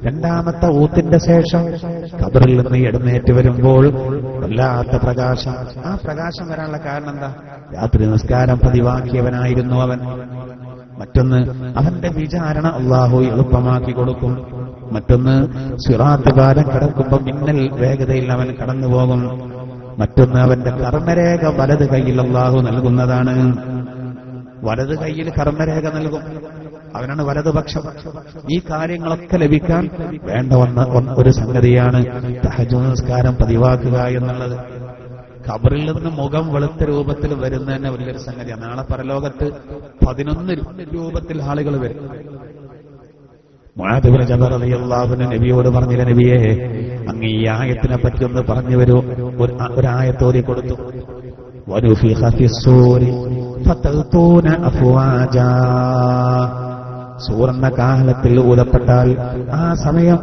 Speaker 1: രണ്ടാമത്തെ ഊത്തിന്റെ ശേഷം ഖബറിൽ നിന്ന് എഴുന്നേറ്റ് വരുമ്പോൾ വല്ലാത്ത പ്രകാശം. ആ പ്രകാശം വരാനുള്ള കാരണം എന്താ? രാത്രി നിസ്കാരം പതിവാക്കിയവനായിരുന്നു അവൻ. മറ്റൊന്ന്, അവന്റെ വിചാരണ അല്ലാഹു എളുപ്പമാക്കി കൊടുക്കും. മറ്റൊന്ന്, സിറാത്ത് പാലം കടക്കുമ്പോൾ മിന്നൽ വേഗതയിൽ അവൻ കടന്നുപോകും. മറ്റൊന്ന്, അവന്റെ കർമ്മരേഖ വലത് കൈയിൽ അല്ലാഹു നൽകുന്നതാണ്. വലത് കൈയിൽ കർമ്മരേഖ നൽകും, അവനാണ് വലതുപക്ഷം. ഈ കാര്യങ്ങളൊക്കെ ലഭിക്കാൻ വേണ്ട ഒരു സംഗതിയാണ് തഹജ്ജുദ് നിസ്കാരം പതിവാക്കുക എന്നുള്ളത്. ഖബറിൽ നിന്ന് മുഖം വെളുത്ത രൂപത്തിൽ വരുന്നതന്നെ വലിയൊരു സംഗതിയാണ്. നാളെ പരലോകത്ത് 11 രൂപത്തിൽ ആളുകൾ വരും. മുആദ് ഇബ്നു ജബൽ റളിയല്ലാഹു അൻഹു നബിയോട് പറഞ്ഞില്ല, നബിയേ അങ്ങ് ഈ ആയത്തിനെ പറ്റി ഒന്ന് പറഞ്ഞു വരൂ. ഒരു ആയത്ത് ഓതി കൊടുത്തു. വനുഫിഖ ഫിസ്സൂരി ഫതൽതൂന അഫ്വാജാ. സൂറെന്ന കാഹളത്തിൽ ഊതപ്പെട്ടാൽ ആ സമയം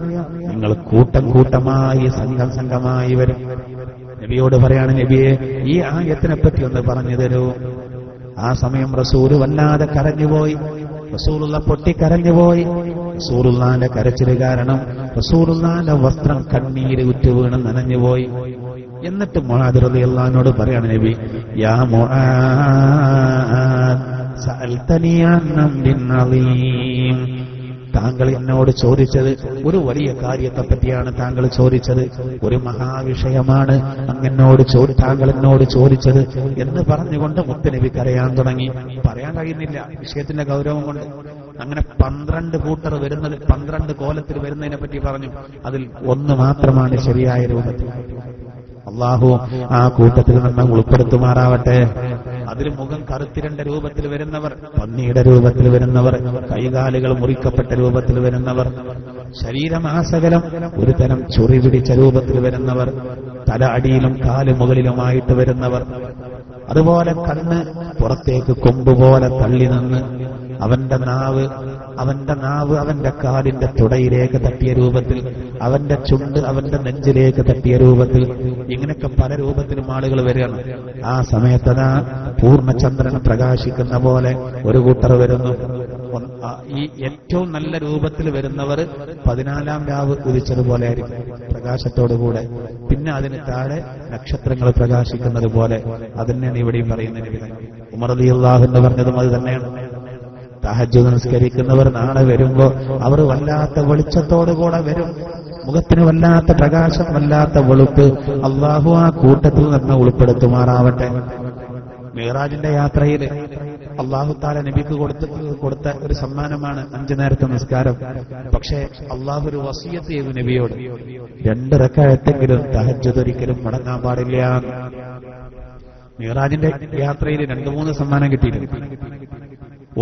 Speaker 1: നിങ്ങൾ കൂട്ടം കൂട്ടമായി സംഘമായി വരും. നബിയോട് പറയാണ്, നബിയെ ഈ ആയത്തിനെ പറ്റി ഒന്ന് പറഞ്ഞു തരൂ. ആ സമയം റസൂൽ വല്ലാതെ കരഞ്ഞുപോയി. റസൂലുള്ള പൊട്ടിക്കരഞ്ഞുപോയി. റസൂലുള്ളാന്റെ കരച്ചിൽ കാരണം റസൂലുള്ളാന്റെ വസ്ത്രം കണ്ണീര് ഉറ്റുവീണ് നനഞ്ഞുപോയി. എന്നിട്ട് മുആദ് റളിയല്ലാഹു അൻഹു പറയാണ്, നബി യാ മുആദ് സഅൽതനി അൻ അംരിൻ അളീം. താങ്കൾ എന്നോട് ചോദിച്ചത് ഒരു വലിയ കാര്യത്തെ പറ്റിയാണ് താങ്കൾ ചോദിച്ചത്. ഒരു മഹാവിഷയമാണ് താങ്കൾ എന്നോട് ചോദിച്ചത് എന്ന് പറഞ്ഞുകൊണ്ട് മുത്തുനബി കരയാൻ തുടങ്ങി. പറയാൻ കഴിയുന്നില്ല വിഷയത്തിന്റെ ഗൗരവം കൊണ്ട്. അങ്ങനെ 12 കൂട്ടർ വരുന്നത് 12 കോലത്തിൽ വരുന്നതിനെ പറ്റി പറഞ്ഞു. അതിൽ ഒന്ന് മാത്രമാണ് ശരിയായ രൂപത്തിൽ. അല്ലാഹു ആ കൂട്ടത്തിൽ നമ്മൾ ഉൾപ്പെടുത്തുമാറാവട്ടെ. അതിൽ മുഖം കറുത്തിരണ്ട രൂപത്തിൽ വരുന്നവർ, പന്നിയുടെ രൂപത്തിൽ വരുന്നവർ, കൈകാലുകൾ മുറിക്കപ്പെട്ട രൂപത്തിൽ വരുന്നവർ, ശരീരമാസകലം ഒരു തരം ചൊറി പിടിച്ച രൂപത്തിൽ വരുന്നവർ, തല അടിയിലും കാല് മുകളിലുമായിട്ട് വരുന്നവർ, അതുപോലെ കണ്ണ് പുറത്തേക്ക് കൊമ്പുപോലെ തള്ളി നിന്ന് അവന്റെ നാവ് അവന്റെ കാലിന്റെ തുടയിലേക്ക് തട്ടിയ രൂപത്തിൽ, അവന്റെ ചുണ്ട് അവന്റെ നെഞ്ചിലേക്ക് തട്ടിയ രൂപത്തിൽ, ഇങ്ങനെയൊക്കെ പല രൂപത്തിലും ആളുകൾ വരികയാണ്. ആ സമയത്തതാ പൂർണ്ണചന്ദ്രൻ പ്രകാശിക്കുന്ന പോലെ ഒരു കൂട്ടർ വരുന്നു. ഈ ഏറ്റവും നല്ല രൂപത്തിൽ വരുന്നവർ 14-ാം രാവ് ഉദിച്ചതുപോലെ ആയിരിക്കും പ്രകാശത്തോടുകൂടെ. പിന്നെ അതിന് താഴെ നക്ഷത്രങ്ങൾ പ്രകാശിക്കുന്നത് പോലെ. അതന്നെയാണ് ഇവിടെയും പറയുന്നത്. ഉമർ റളിയല്ലാഹു അൻഹു പറഞ്ഞതും അത് തന്നെയാണ്. തഹജ്ജുദ് നിസ്കരിക്കുന്നവർ നാളെ വരുമ്പോ അവർ വല്ലാത്ത വെളിച്ചത്തോടുകൂടെ വരും. മുഖത്തിന് വല്ലാത്ത പ്രകാശം, വല്ലാത്ത വെളുപ്പ്. അള്ളാഹു ആ കൂട്ടത്തിൽ നിന്ന് ഉൾപ്പെടുത്തുമാറാവട്ടെ. മിഅ്റാജിന്റെ യാത്രയിൽ അള്ളാഹു തആല നബിക്ക് കൊടുത്ത ഒരു സമ്മാനമാണ് 5 നേരത്തെ നിസ്കാരം. പക്ഷേ അള്ളാഹു ഒരു വസിയത്ത് ചെയ്തു നബിയോട്, 2 റക്അത്തെങ്കിലും തഹജ്ജുദ് ഒരിക്കലും മുടങ്ങാൻ പാടില്ല. മിഅ്റാജിന്റെ യാത്രയിൽ 2-3 സമ്മാനം കിട്ടിയിട്ടുണ്ട്.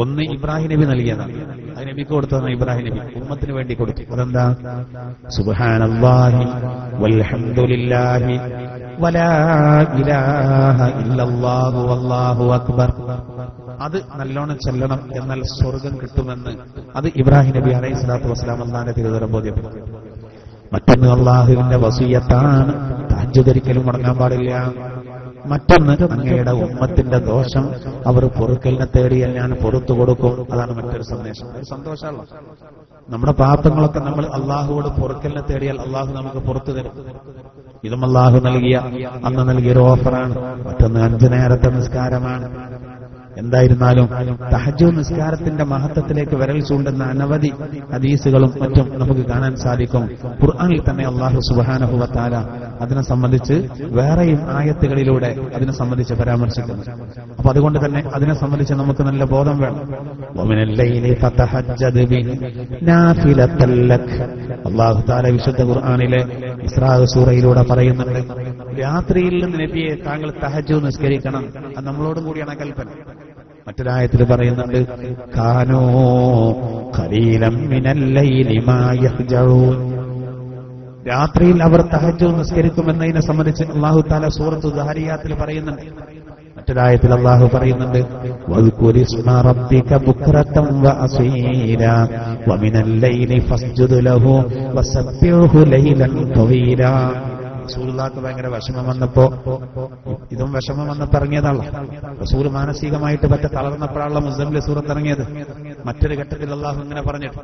Speaker 1: ഒന്ന് ഇബ്രാഹിം നബി നൽകിയതാണ്. അത് നബിക്ക് കൊടുത്തതാണ്. ഇബ്രാഹിം നബി ഉമ്മത്തിന് വേണ്ടി കൊടുത്തു. അതെന്താ? സുബ്ഹാനല്ലാഹി വൽഹംദുലില്ലാഹി വലാ ഇലാഹ ഇല്ലല്ലാഹു വല്ലാഹു അക്ബർ. അത് നല്ലോണം ചെല്ലണം, എന്നാൽ സ്വർഗം കിട്ടുമെന്ന് അത് ഇബ്രാഹിം നബി അലൈഹിസ്സലാത്തു വസ്സലാം അല്ലാഹുവിന്റെ തിരുവചനം ബോധ്യപ്പെട്ടു. മറ്റൊന്ന് അള്ളാഹുവിന്റെ വസിയ്യത്താണ്, തഹജ്ജുദ് ഒരിക്കലും മുടങ്ങാൻ പാടില്ല. മറ്റൊന്ന് അങ്ങയുടെ ഉമ്മത്തിന്റെ ദോഷം അവർ പൊറുക്കലിനെ തേടിയാൽ ഞാൻ പുറത്തു കൊടുക്കും. അതാണ് മറ്റൊരു സന്ദേശം. ഒരു സന്തോഷമല്ല. നമ്മുടെ പാപങ്ങളൊക്കെ നമ്മൾ അള്ളാഹുവോട് പൊറുക്കലിനെ തേടിയാൽ അള്ളാഹു നമുക്ക് പുറത്തു തരും. ഇതും അള്ളാഹു അന്ന് നൽകിയൊരു ഓഫറാണ്. മറ്റൊന്ന് 5 നേരത്തെ നിസ്കാരമാണ്. എന്തായിരുന്നാലും തഹജ്ജുദ് നിസ്കാരത്തിന്റെ മഹത്വത്തിലേക്ക് വിരൽ ചൂണ്ടുന്ന അനവധി ഹദീസുകളും മറ്റും നമുക്ക് കാണാൻ സാധിക്കും. ഖുർആനിൽ തന്നെ അല്ലാഹു സുബ്ഹാനഹു വ തആല അതിനെ സംബന്ധിച്ച് വേറെയും ആയത്തുകളിലൂടെ അതിനെ സംബന്ധിച്ച് പരാമർശിക്കുന്നു. അപ്പൊ അതുകൊണ്ട് തന്നെ അതിനെ സംബന്ധിച്ച് നമുക്ക് നല്ല ബോധം വേണം. വമിനൽ ലൈലി ഫതഹജ്ജദ് ബിഹി നാഫിലതൻ ലക്. അല്ലാഹു തആല വിശുദ്ധ ഖുർആനിലെ ഇസ്രാ സൂറയിലൂടെ പറയുന്നുണ്ട്, രാത്രിയിൽ നിന്ന് നബിയെ താങ്കൾ തഹജ്ജുദ് നിസ്കരിക്കണം. അത് നമ്മളോടും കൂടിയാണ് കൽപ്പന. മറ്റൊരായത്തിൽ പറയുന്നുണ്ട്, കാനോ ഖലീലം മിനൽ ലൈലി മാ യഹ്ജഊൻ. രാത്രിയിൽ അവർ തഹജ്ജുദ് നിസ്കരിക്കുമെന്നതിനെ സംബന്ധിച്ച് അല്ലാഹു തആല സൂറത്തു ദാരിയാത്തിൽ പറയുന്നുണ്ട്. മറ്റൊരായത്തിൽ അല്ലാഹു പറയുന്നുണ്ട്, വദ്കുരി ഇസ്മ റബ്ബിക ബുക്റതൻ വഅസീലാ വമിനൽ ലൈലി ഫസ്ജുദ് ലഹു വസബ്ബിഹു ലൈലൻ തവീലാ. റസൂലുള്ളാഹിക്ക് ഭയങ്കര വിഷമം വന്നപ്പോ, ഇതും വിഷമം വന്നപ്പോ ഇറങ്ങിയതാണല്ലോ. റസൂൽ മാനസികമായിട്ട് പറ്റ തളർന്നപ്പോഴാണല്ലോ മുസമ്മിൽ സൂറത്ത് ഇറങ്ങിയത്. മറ്റൊരു ഘട്ടത്തിൽ അല്ലാഹു ഇങ്ങനെ പറഞ്ഞിട്ട്,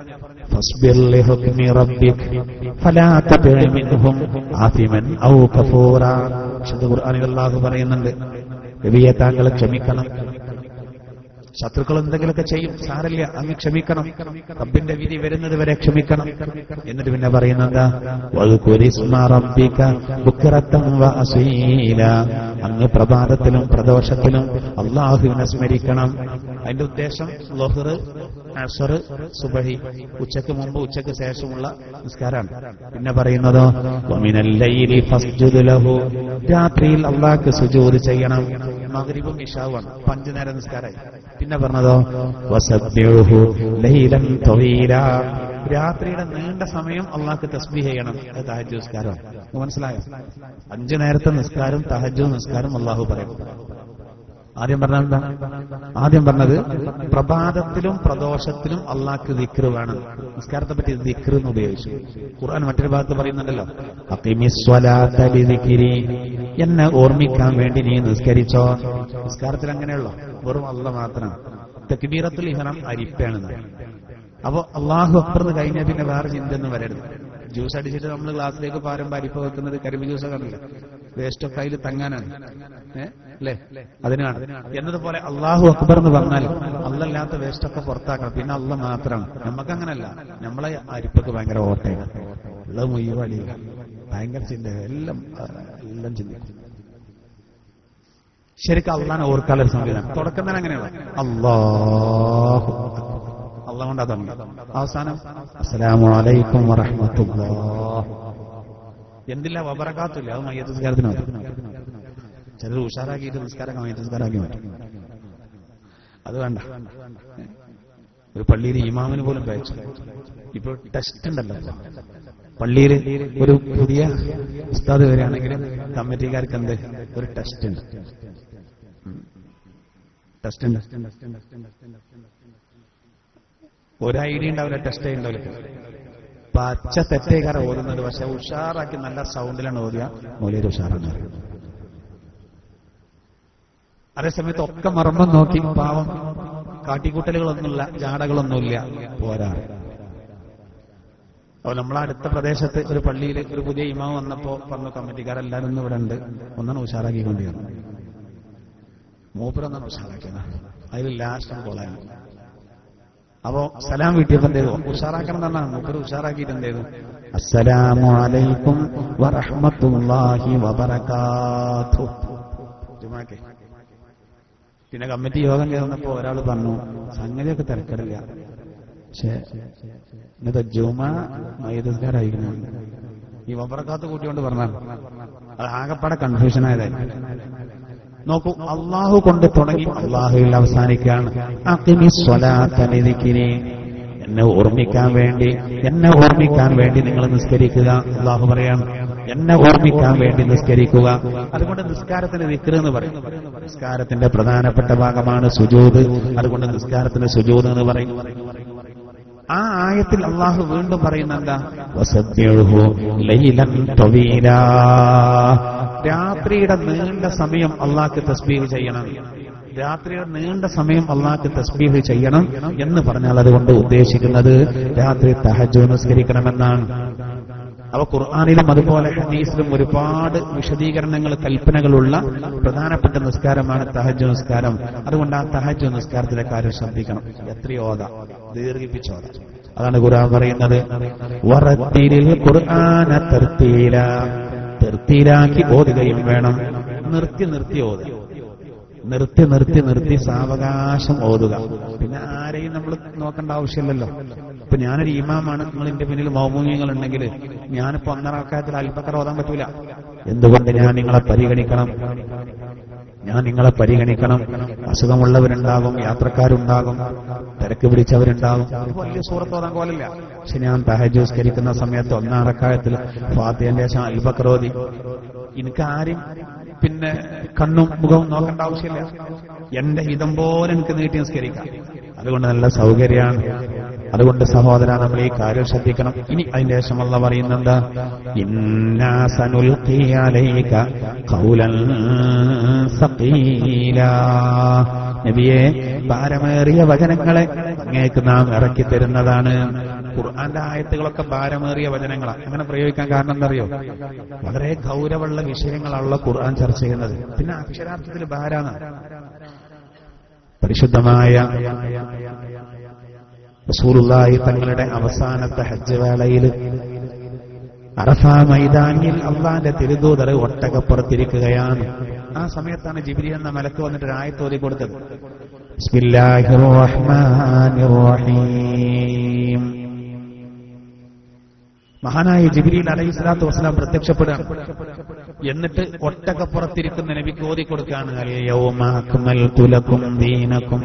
Speaker 1: ഫസ്ബിർ ലിഹുക്മി റബ്ബിക ഫലാ തബഇ മിൻഹും ആതിമൻ ഔ കഫൂറാ. വിശുദ്ധ ഖുർആനിൽ അല്ലാഹു പറയുന്നുണ്ട്, നബിയെ താങ്കൾ ക്ഷമിക്കണം. ശത്രുക്കൾ എന്തെങ്കിലുമൊക്കെ ചെയ്യും, സാരല്ല, അങ്ങ് ക്ഷമിക്കണം. റബ്ബിന്റെ വിധി വരുന്നത് വരെ ക്ഷമിക്കണം. എന്നിട്ട് പിന്നെ പറയുന്നെന്താ, അങ്ങ് പ്രഭാതത്തിലും പ്രദോഷത്തിലും അല്ലാഹുവിനെ സ്മരിക്കണം. അതിന്റെ ഉദ്ദേശം ളുഹ്ർ, അസ്ർ, സുബ്ഹി, ഉച്ചയ്ക്ക് മുമ്പ് ഉച്ചയ്ക്ക് ശേഷമുള്ള നിസ്കാരമാണ്. പിന്നെ പറയുന്നതോ, വമിനൽ ലൈലി ഫസ്ജുദ് ലഹു. രാത്രിയിൽ അല്ലാഹുക്ക് സുജൂദ് ചെയ്യണം. മഗ്രിബും ഇശാവുമാണ്, 5 നേര നിസ്കാരമായി. പിന്നെ പറഞ്ഞതോ, വസബ്ബിഹു ലൈലൻ തവീലാ. രാത്രിയുടെ നീണ്ട സമയം അല്ലാഹുക്ക് തസ്ബീഹ് ചെയ്യണം. അത് തഹജ്ജുദ് നിസ്കാരമാണ്. മനസ്സിലായോ? 5 നേരത്തെ നിസ്കാരം തഹജ്ജുദ് നിസ്കാരം അല്ലാഹു പറയുന്നു. ആദ്യം പറഞ്ഞത് പ്രഭാതത്തിലും പ്രദോഷത്തിലും അല്ലാഹുക്ക് ദിക്ർ വേണം. നിസ്കാരത്തെ പറ്റി ദിക്ർ എന്ന് ഉപയോഗിച്ചു. ഖുർആൻ മറ്റൊരു ഭാഗത്ത് പറയുന്നുണ്ടല്ലോ, അഖിമിസ്വലാത ലിദിക്രി. എന്നെ ഓർമ്മിക്കാൻ വേണ്ടി നീ നിസ്കരിച്ചോ. നിസ്കാരത്തിൽ അങ്ങനെയുള്ളൂ, വെറും അല്ലാഹ് മാത്രമാണ്. തക്ബീറത്തുൽ ഇഹ്റാം അരിപ്പാണ്. അപ്പൊ അല്ലാഹു അക്ബർ കഴിഞ്ഞാൽ പിന്നെ വേറെ ചിന്തയൊന്നും വരരുത്. ജ്യൂസ് അടിച്ചിട്ട് നമ്മൾ ഗ്ലാസ്സിലേക്ക് പാരുമ്പോ അരിപ്പ വെക്കുന്നത് കരിമ്പ് ജ്യൂസ് കാണില്ല, വേസ്റ്റൊക്കെ അതിൽ തങ്ങാനാണ്, അല്ലേ? അതിനാണ്. എന്നതുപോലെ അല്ലാഹു അക്ബർ എന്ന് പറഞ്ഞാൽ അല്ലല്ലാത്ത വേസ്റ്റൊക്കെ പുറത്താക്കണം. പിന്നെ അല്ല മാത്രമാണ്. നമുക്കങ്ങനല്ല. നമ്മളെ അരിപ്പൊക്കെ ഭയങ്കര ഓട്ടയാണ്, ഉള്ളത് മുഴുവടിയില്ല, ഭയങ്കര ചിന്ത, എല്ലാം ചിന്തിക്കും. ശരിക്കും അള്ളാനെ ഓർക്കാനുള്ള സംവിധാനം തുടക്കം തന്നെ അങ്ങനെയുള്ള അല്ലാഹു അള്ളാഹ് കൊണ്ട് അതാണ്. അവസാനം അസ്സലാമു അലൈക്കും വറഹ്മത്തുള്ളാഹ്. എന്തില്ല വബറകാത്തുല്ല. അത് മയ്യത്ത് നിസ്കാരത്തിന് മാറ്റും. ചിലർ ഉഷാറാക്കിയിട്ട് നിസ്കാരം മയ്യത്ത് നിസ്കാരമാക്കി മാറ്റും. അത് വേണ്ട. ഒരു പള്ളിയിൽ ഇമാമിന് പോലും പേച്ചു. ഇപ്പൊ ടെസ്റ്റ് ഉണ്ടല്ലോ പള്ളിയിൽ. ഒരു പുതിയ ഉസ്താദ് വരികയാണെങ്കിൽ കമ്മിറ്റിക്കാർക്ക് എന്ത് ഒരു ടെസ്റ്റ് ഉണ്ട്. ഒരു ഐഡിയ ഉണ്ടാവില്ല, ടെസ്റ്റ് ഉണ്ടാവില്ല. പച്ച തെറ്റേക്കാരെ ഓതുന്നത്, പക്ഷെ ഉഷാറാക്കി നല്ല സൗണ്ടിലാണ് ഓതുക. മൗലവി ഉഷാറാണ്. അതേസമയത്ത് ഒക്കെ മർമ്മം നോക്കി പാവം കാട്ടിക്കൂട്ടലുകളൊന്നുമില്ല, ജാടകളൊന്നുമില്ല, പോരാ. അപ്പൊ നമ്മളടുത്ത പ്രദേശത്ത് ഒരു പള്ളിയിൽ ഒരു പുതിയ ഇമാം വന്നപ്പോ പറഞ്ഞു, കമ്മിറ്റിക്കാരെല്ലാരും ഒന്നും ഇവിടെ ഉണ്ട്, ഒന്നാണ് ഉഷാറാക്കിക്കൊണ്ടിരുന്നു. മൂപ്പരൊന്നാണ് ഉഷാറാക്കിയത്. അതിൽ ലാസ്റ്റ് കോളാണ്. അപ്പോ സലാം വീട്ടിയപ്പോ എന്ത് ചെയ്തു? ഉഷാറാക്കണം എന്നാണ് മൂപ്പര് ഉഷാറാക്കിയിട്ട് എന്ത് ചെയ്തു? അസ്സലാമു അലൈക്കും വറഹ്മത്തുള്ളാഹി വബറകാതുഹു. ജുമാക്ക് പിന്നെ കമ്മിറ്റി യോഗം ചേർന്നപ്പോ ഒരാൾ പറഞ്ഞു, സംഗതിയൊക്കെ തിരക്കടില്ല, പക്ഷെ ഇന്നത്തെ ജുമാ മൈദസ്കാരായിരുന്നു. ഈ വബറകാത്ത് കൂട്ടിക്കൊണ്ട് പറഞ്ഞാൽ അത് ആകപ്പാടെ കൺഫ്യൂഷനായതായി. നോക്കൂ, അള്ളാഹു കൊണ്ട് തുടങ്ങി അള്ളാഹുവിൽ അവസാനിക്കുകയാണ്. എന്നെ ഓർമ്മിക്കാൻ വേണ്ടി നിങ്ങൾ നിസ്കരിക്കുക. അള്ളാഹു പറയാണ്, എന്നെ ഓർമ്മിക്കാൻ വേണ്ടി നിസ്കരിക്കുക. അതുകൊണ്ട് നിസ്കാരത്തിന് ദിക്ർ എന്ന് പറയും. നിസ്കാരത്തിന്റെ പ്രധാനപ്പെട്ട ഭാഗമാണ് സുജൂദ്. അതുകൊണ്ട് നിസ്കാരത്തിന് സുജൂദ് എന്ന് പറയും. ആ ആയത്തിൽ അള്ളാഹു വീണ്ടും പറയുന്ന എന്താ? വസബ്ബിഹു ലൈലൻ തവീലാ. രാത്രിയുടെ നീണ്ട സമയം അള്ളാഹ്ക്ക് തസ്ബീഹ് ചെയ്യണം. രാത്രിയുടെ നീണ്ട സമയം അള്ളാഹ്ക്ക് തസ്ബീഹ് ചെയ്യണം എന്ന് പറഞ്ഞാൽ അതുകൊണ്ട് ഉദ്ദേശിക്കുന്നത് രാത്രി തഹജ്ജുദ് നിസ്കരിക്കണമെന്നാണ്. അപ്പൊ ഖുർആനിലും അതുപോലെ ഹദീസിലും ഒരുപാട് വിശദീകരണങ്ങൾ, കൽപ്പനകളുള്ള പ്രധാനപ്പെട്ട നിസ്കാരമാണ് തഹജ്ജുദ് നിസ്കാരം. അതുകൊണ്ട് ആ തഹജ്ജുദ് നിസ്കാരത്തിലെ കാര്യം ശ്രദ്ധിക്കണം. എത്രയോതാ, ദീർഘിപ്പിച്ചോതാ. അതാണ് ഖുർആൻ പറയുന്നത്, വറത്തിലിൽ ഖുർആന തർത്തീലാ. തർത്തീലാക്കി ഓതുകയും വേണം. നിർത്തി ഓതുക. നിർത്തി സാവകാശം ഓതുക. പിന്നെ ആരെയും നമ്മൾ നോക്കേണ്ട ആവശ്യമില്ലല്ലോ. ഇപ്പൊ ഞാനൊരു ഇമാമാണ്, നിങ്ങൾ എന്റെ പിന്നിൽ മൗമൂമിയങ്ങൾ ഉണ്ടെങ്കിൽ ഞാനിപ്പോ 1.5 റക്അത്തിൽ അൽബഖറ ഓതാൻ പറ്റൂല. എന്തുകൊണ്ട്? ഞാൻ നിങ്ങളെ പരിഗണിക്കണം. അസുഖമുള്ളവരുണ്ടാകും, യാത്രക്കാരുണ്ടാകും, തിരക്ക് പിടിച്ചവരുണ്ടാകും. വലിയ സൂറത്ത് ഓതാൻ പോലില്ല. പക്ഷെ ഞാൻ തഹജ്ജുദ് നിസ്കരിക്കുന്ന സമയത്ത് 1 റക്അത്തിൽ ഫാത്തിഹയുടെ ശേഷം അൽബഖറ ഓതി. എനിക്ക് ആരും പിന്നെ കണ്ണും മുഖവും നോക്കേണ്ട ആവശ്യമില്ല. എന്റെ ഹിതം പോലെ എനിക്ക് നീട്ടി നിസ്കരിക്കാം. അതുകൊണ്ട് നല്ല സൗകര്യമാണ്. അതുകൊണ്ട് സഹോദര, നമ്മൾ ഈ കാര്യം ശ്രദ്ധിക്കണം. ഇനി അതിന്റെ ശേഷം അല്ലാഹു പറയുന്നുണ്ട്, ഇന്നാ സനുൽഖി അലൈക ഖൗലൻ സഖീലാ. നബിയെ, ഭാരമേറിയ വചനങ്ങളെ അങ്ങേക്ക് നാം ഇറക്കി തരുന്നതാണ്. ഖുർആന്റെ ആയത്തുകളൊക്കെ ഭാരമേറിയ വചനങ്ങളാണ്. അങ്ങനെ പ്രയോഗിക്കാൻ കാരണം എന്തറിയോ? വളരെ ഗൗരവമുള്ള വിഷയങ്ങളാണല്ലോ ഖുർആൻ ചർച്ച ചെയ്യുന്നത്. പിന്നെ അക്ഷരാർത്ഥത്തിൽ ഭാരാണ്. പരിശുദ്ധമായ റസൂലുള്ളാഹി തങ്ങളുടെ അവസാനത്തെ ഹജ്ജ് വേളയിൽ അറഫ മൈതാനിൽ അള്ളാന്റെ തിരുദൂതർ ഒട്ടകപ്പുറത്തിരിക്കുകയാണ്. ആ സമയത്താണ് ജിബ്രീൽ എന്ന മലക്ക് വന്നിട്ട് ഒരു ആയത്ത് ഓതി കൊടുത്തത്. ബിസ്മില്ലാഹിർ റഹ്മാനിർ റഹീം. മഹാനായ ജിബ്രീൽ അലൈഹിസ്സലാത്തു വസ്സലാം പ്രത്യക്ഷപ്പെടുകയാണ്. എന്നിട്ട് ഒട്ടകപ്പുറത്തിരിക്കുന്ന നബിക്ക് ഓതി കൊടുക്കുകയാണ്, അൽ-യൗമ അക്മൽതു ലക്കും ദീനക്കും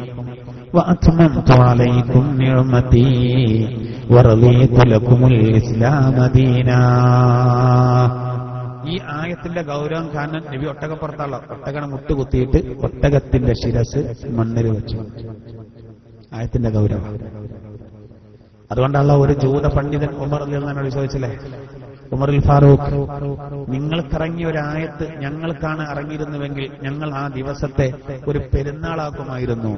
Speaker 1: വഅത്മംതു അലൈക്കും നിഅമതി വറളീതു ലക്കുമുൽ ഇസ്ലാമ ദീനാ. ഈ ആയത്തിന്റെ ഗൗരവം കാരണം നബി ഒട്ടകപ്പുറത്തുള്ള ഒട്ടകനെ മുട്ടുകുത്തിയിട്ട് ഒട്ടകത്തിന്റെ ശിരസ് മണ്ണിൽ വെച്ചു. ആയത്തിന്റെ ഗൗരവം അതുകൊണ്ടുള്ള ഒരു ജൂത പണ്ഡിതൻ ഉമർ റളിയല്ലാഹു ചോദിച്ചില്ലേ, ഉമറുൽ ഫാറൂഖ്, നിങ്ങൾക്കിറങ്ങിയ ഒരു ആയത്ത് ഞങ്ങൾക്കാണ് ഇറങ്ങിയിരുന്നുവെങ്കിൽ ഞങ്ങൾ ആ ദിവസത്തെ ഒരു പെരുന്നാളാക്കുമായിരുന്നു.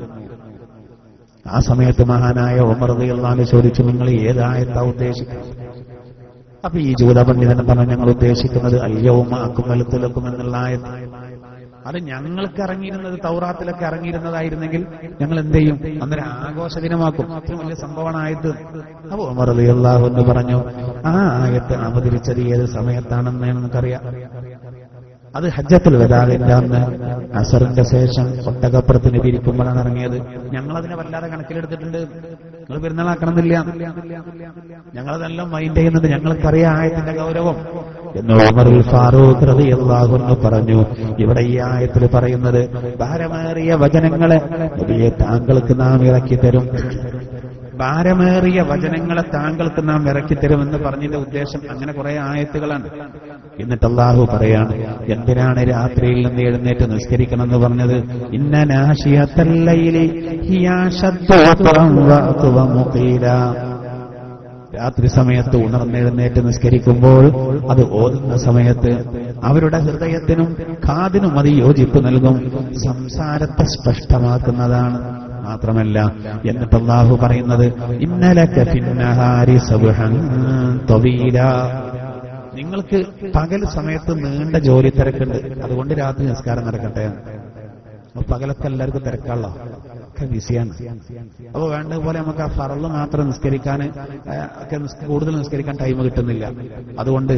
Speaker 1: ആ സമയത്ത് മഹാനായ ഉമർ റളിയല്ലാഹു ചോദിച്ചു, നിങ്ങൾ ഏത് ആയത്താ ഉദ്ദേശിക്കുന്നത്? അപ്പൊ ഈ ജൂത പണ്ഡിതൻ പറഞ്ഞു, ഞങ്ങൾ ഉദ്ദേശിക്കുന്നത് അൽ-യൗമ അക്മൽതു ലക്കും എന്നുള്ള ആയത്ത്. അത് ഞങ്ങൾക്ക് ഇറങ്ങിയിരുന്നത് തൗറാത്തിലൊക്കെ ഇറങ്ങിയിരുന്നതായിരുന്നെങ്കിൽ ഞങ്ങൾ എന്ത് ചെയ്യും? അന്നൊരു ആഘോഷ ദിനമാക്കും. അത്ര വലിയ സംഭവമാണ് ആയത്ത്. അപ്പൊ ഉമർ റളിയല്ലാഹു അൻഹു പറഞ്ഞു, ആ ആയത്ത് അവതരിച്ചത് ഏത് സമയത്താണെന്ന് നമുക്കറിയാം. അത് ഹജ്ജത്തുൽ വദാഇന്റെ അന്ന് അസറിന്റെ ശേഷം ഒട്ടകപ്പുറത്തിന് ഇരിക്കുമ്പോഴാണ് ഇറങ്ങിയത്. ഞങ്ങളതിനെ വല്ലാതെ കണക്കിലെടുത്തിട്ടുണ്ട്. നിങ്ങൾ പെരുന്നാളാക്കണമെന്നില്ല. ഞങ്ങളതെല്ലാം മൈൻഡ് ചെയ്യുന്നത്. ഞങ്ങൾക്കറിയാം ആയത്തിന്റെ ഗൗരവം. എന്ന് ഉമറുൽ ഫാറൂഖ് റളിയല്ലാഹു അൻഹു പറഞ്ഞു. ഇവിടെ ഈ ആയത്തിൽ പറയുന്നത് ഭാരമേറിയ വചനങ്ങളെ നബിയെ താങ്കൾക്ക് നാം ഇറക്കി തരും, ഭാരമേറിയ വചനങ്ങളെ താങ്കൾക്ക് നാം ഇറക്കി തരുമെന്ന് പറഞ്ഞതിന്റെ ഉദ്ദേശം അങ്ങനെ കുറെ ആയത്തുകളാണ്. എന്നിട്ട് അല്ലാഹു പറയാണ്, എന്തിനാണ് രാത്രിയിൽ നിന്ന് എഴുന്നേറ്റ് നിസ്കരിക്കണമെന്ന് പറഞ്ഞത്? ഇന്ന നാശിയത്തൽ ലൈലി ഹിയ അശദ്ദു ഖത്റൻ വഅഖ്വ മുഖീല. രാത്രി സമയത്ത് ഉണർന്നെഴുന്നേറ്റ് നിസ്കരിക്കുമ്പോൾ അത് ഓതുന്ന സമയത്ത് അവരുടെ ഹൃദയത്തിനും കാതിനും അത് യോജിപ്പ് നൽകും, സംസാരത്തെ സ്പഷ്ടമാക്കുന്നതാണ്. മാത്രമല്ല, എന്നിട്ട് അല്ലാഹു പറയുന്നത് ഇന്നലക ഫിന്നഹാരി സബ്ഹൻ തവീല, നിങ്ങൾക്ക് പകൽ സമയത്ത് നീണ്ട ജോലി തിരക്കുണ്ട്, അതുകൊണ്ട് രാത്രി നിസ്കാരം നടക്കട്ടെ. പകലൊക്കെ എല്ലാവർക്കും തിരക്കാണല്ലോ, ഒക്കെ ബിസിയാണ്. അപ്പൊ വേണ്ടതുപോലെ നമുക്ക് ആ ഫർള് മാത്രം നിസ്കരിക്കാൻ ഒക്കെ കൂടുതൽ നിസ്കരിക്കാൻ ടൈം കിട്ടുന്നില്ല. അതുകൊണ്ട്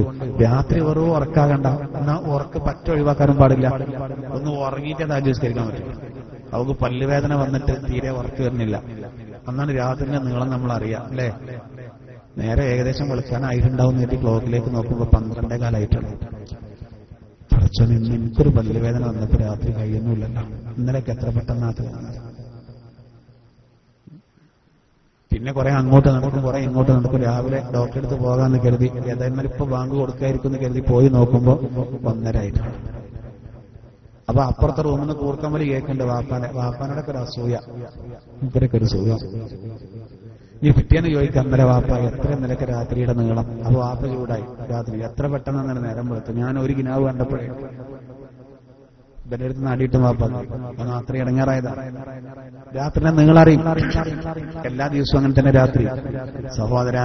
Speaker 1: രാത്രി വെറും ഉറക്കാകണ്ട, എന്നാൽ ഉറക്ക് പറ്റ ഒഴിവാക്കാനും പാടില്ല. ഒന്ന് ഉറങ്ങിയിട്ടേ താജ് നിസ്കരിക്കാൻ പറ്റും. അവർക്ക് പല്ലുവേദന വന്നിട്ട് തീരെ ഉറക്ക് വരുന്നില്ല, അന്നാണ് രാത്രിന്റെ നീളം നമ്മൾ അറിയാം അല്ലേ. നേരെ ഏകദേശം വെളുക്കാനായിട്ടുണ്ടാവും നേരിട്ട് ക്ലോക്കിലേക്ക് നോക്കുമ്പോൾ 12 കാലമായിട്ടാണ്. കുറച്ചൊന്ന് എനിക്കൊരു പല്ലുവേദന വന്നപ്പോൾ രാത്രി കഴിയുന്നില്ലല്ലോ, ഇന്നലെയൊക്കെ എത്ര പെട്ടെന്നാത്ത്. പിന്നെ കുറെ അങ്ങോട്ട് നടക്കും, കുറെ ഇങ്ങോട്ട് നടക്കും. രാവിലെ ഡോക്ടറെ അടുത്ത് പോകാമെന്ന് കരുതി, ഏതായാലും ഇപ്പൊ ബാങ്ക് കൊടുക്കായിരിക്കും എന്ന് കരുതി പോയി നോക്കുമ്പോൾ 1:30 ആയിട്ടാണ്. അപ്പൊ അപ്പുറത്തെ റൂമിൽ നിന്ന് കൂർക്കമ്പലി കേൾക്കുന്നുണ്ട്, വാപ്പാനോടൊക്കെ ഒരു അസൂയ, ഇവരൊക്കെ ഒരു സൂയ. ഈ പിറ്റേന്ന് ചോദിക്കാം, ഇന്നലെ വാപ്പ എത്ര ഇന്നലൊക്കെ രാത്രിയുടെ നീളം? അപ്പൊ വാപ്പ ചൂടായി, രാത്രി എത്ര പെട്ടെന്ന് അങ്ങനെ നേരം വെളുത്തു, ഞാൻ ഒരു കിനാവ് കണ്ടപ്പോഴേ ഇവരുടെ അടുത്ത് നാടിയിട്ട് വാപ്പ രാത്രി ഇടങ്ങാറായതാ. രാത്രിനെ നീളറിയും, എല്ലാ ദിവസവും അങ്ങനെ തന്നെ രാത്രി. സഹോദര,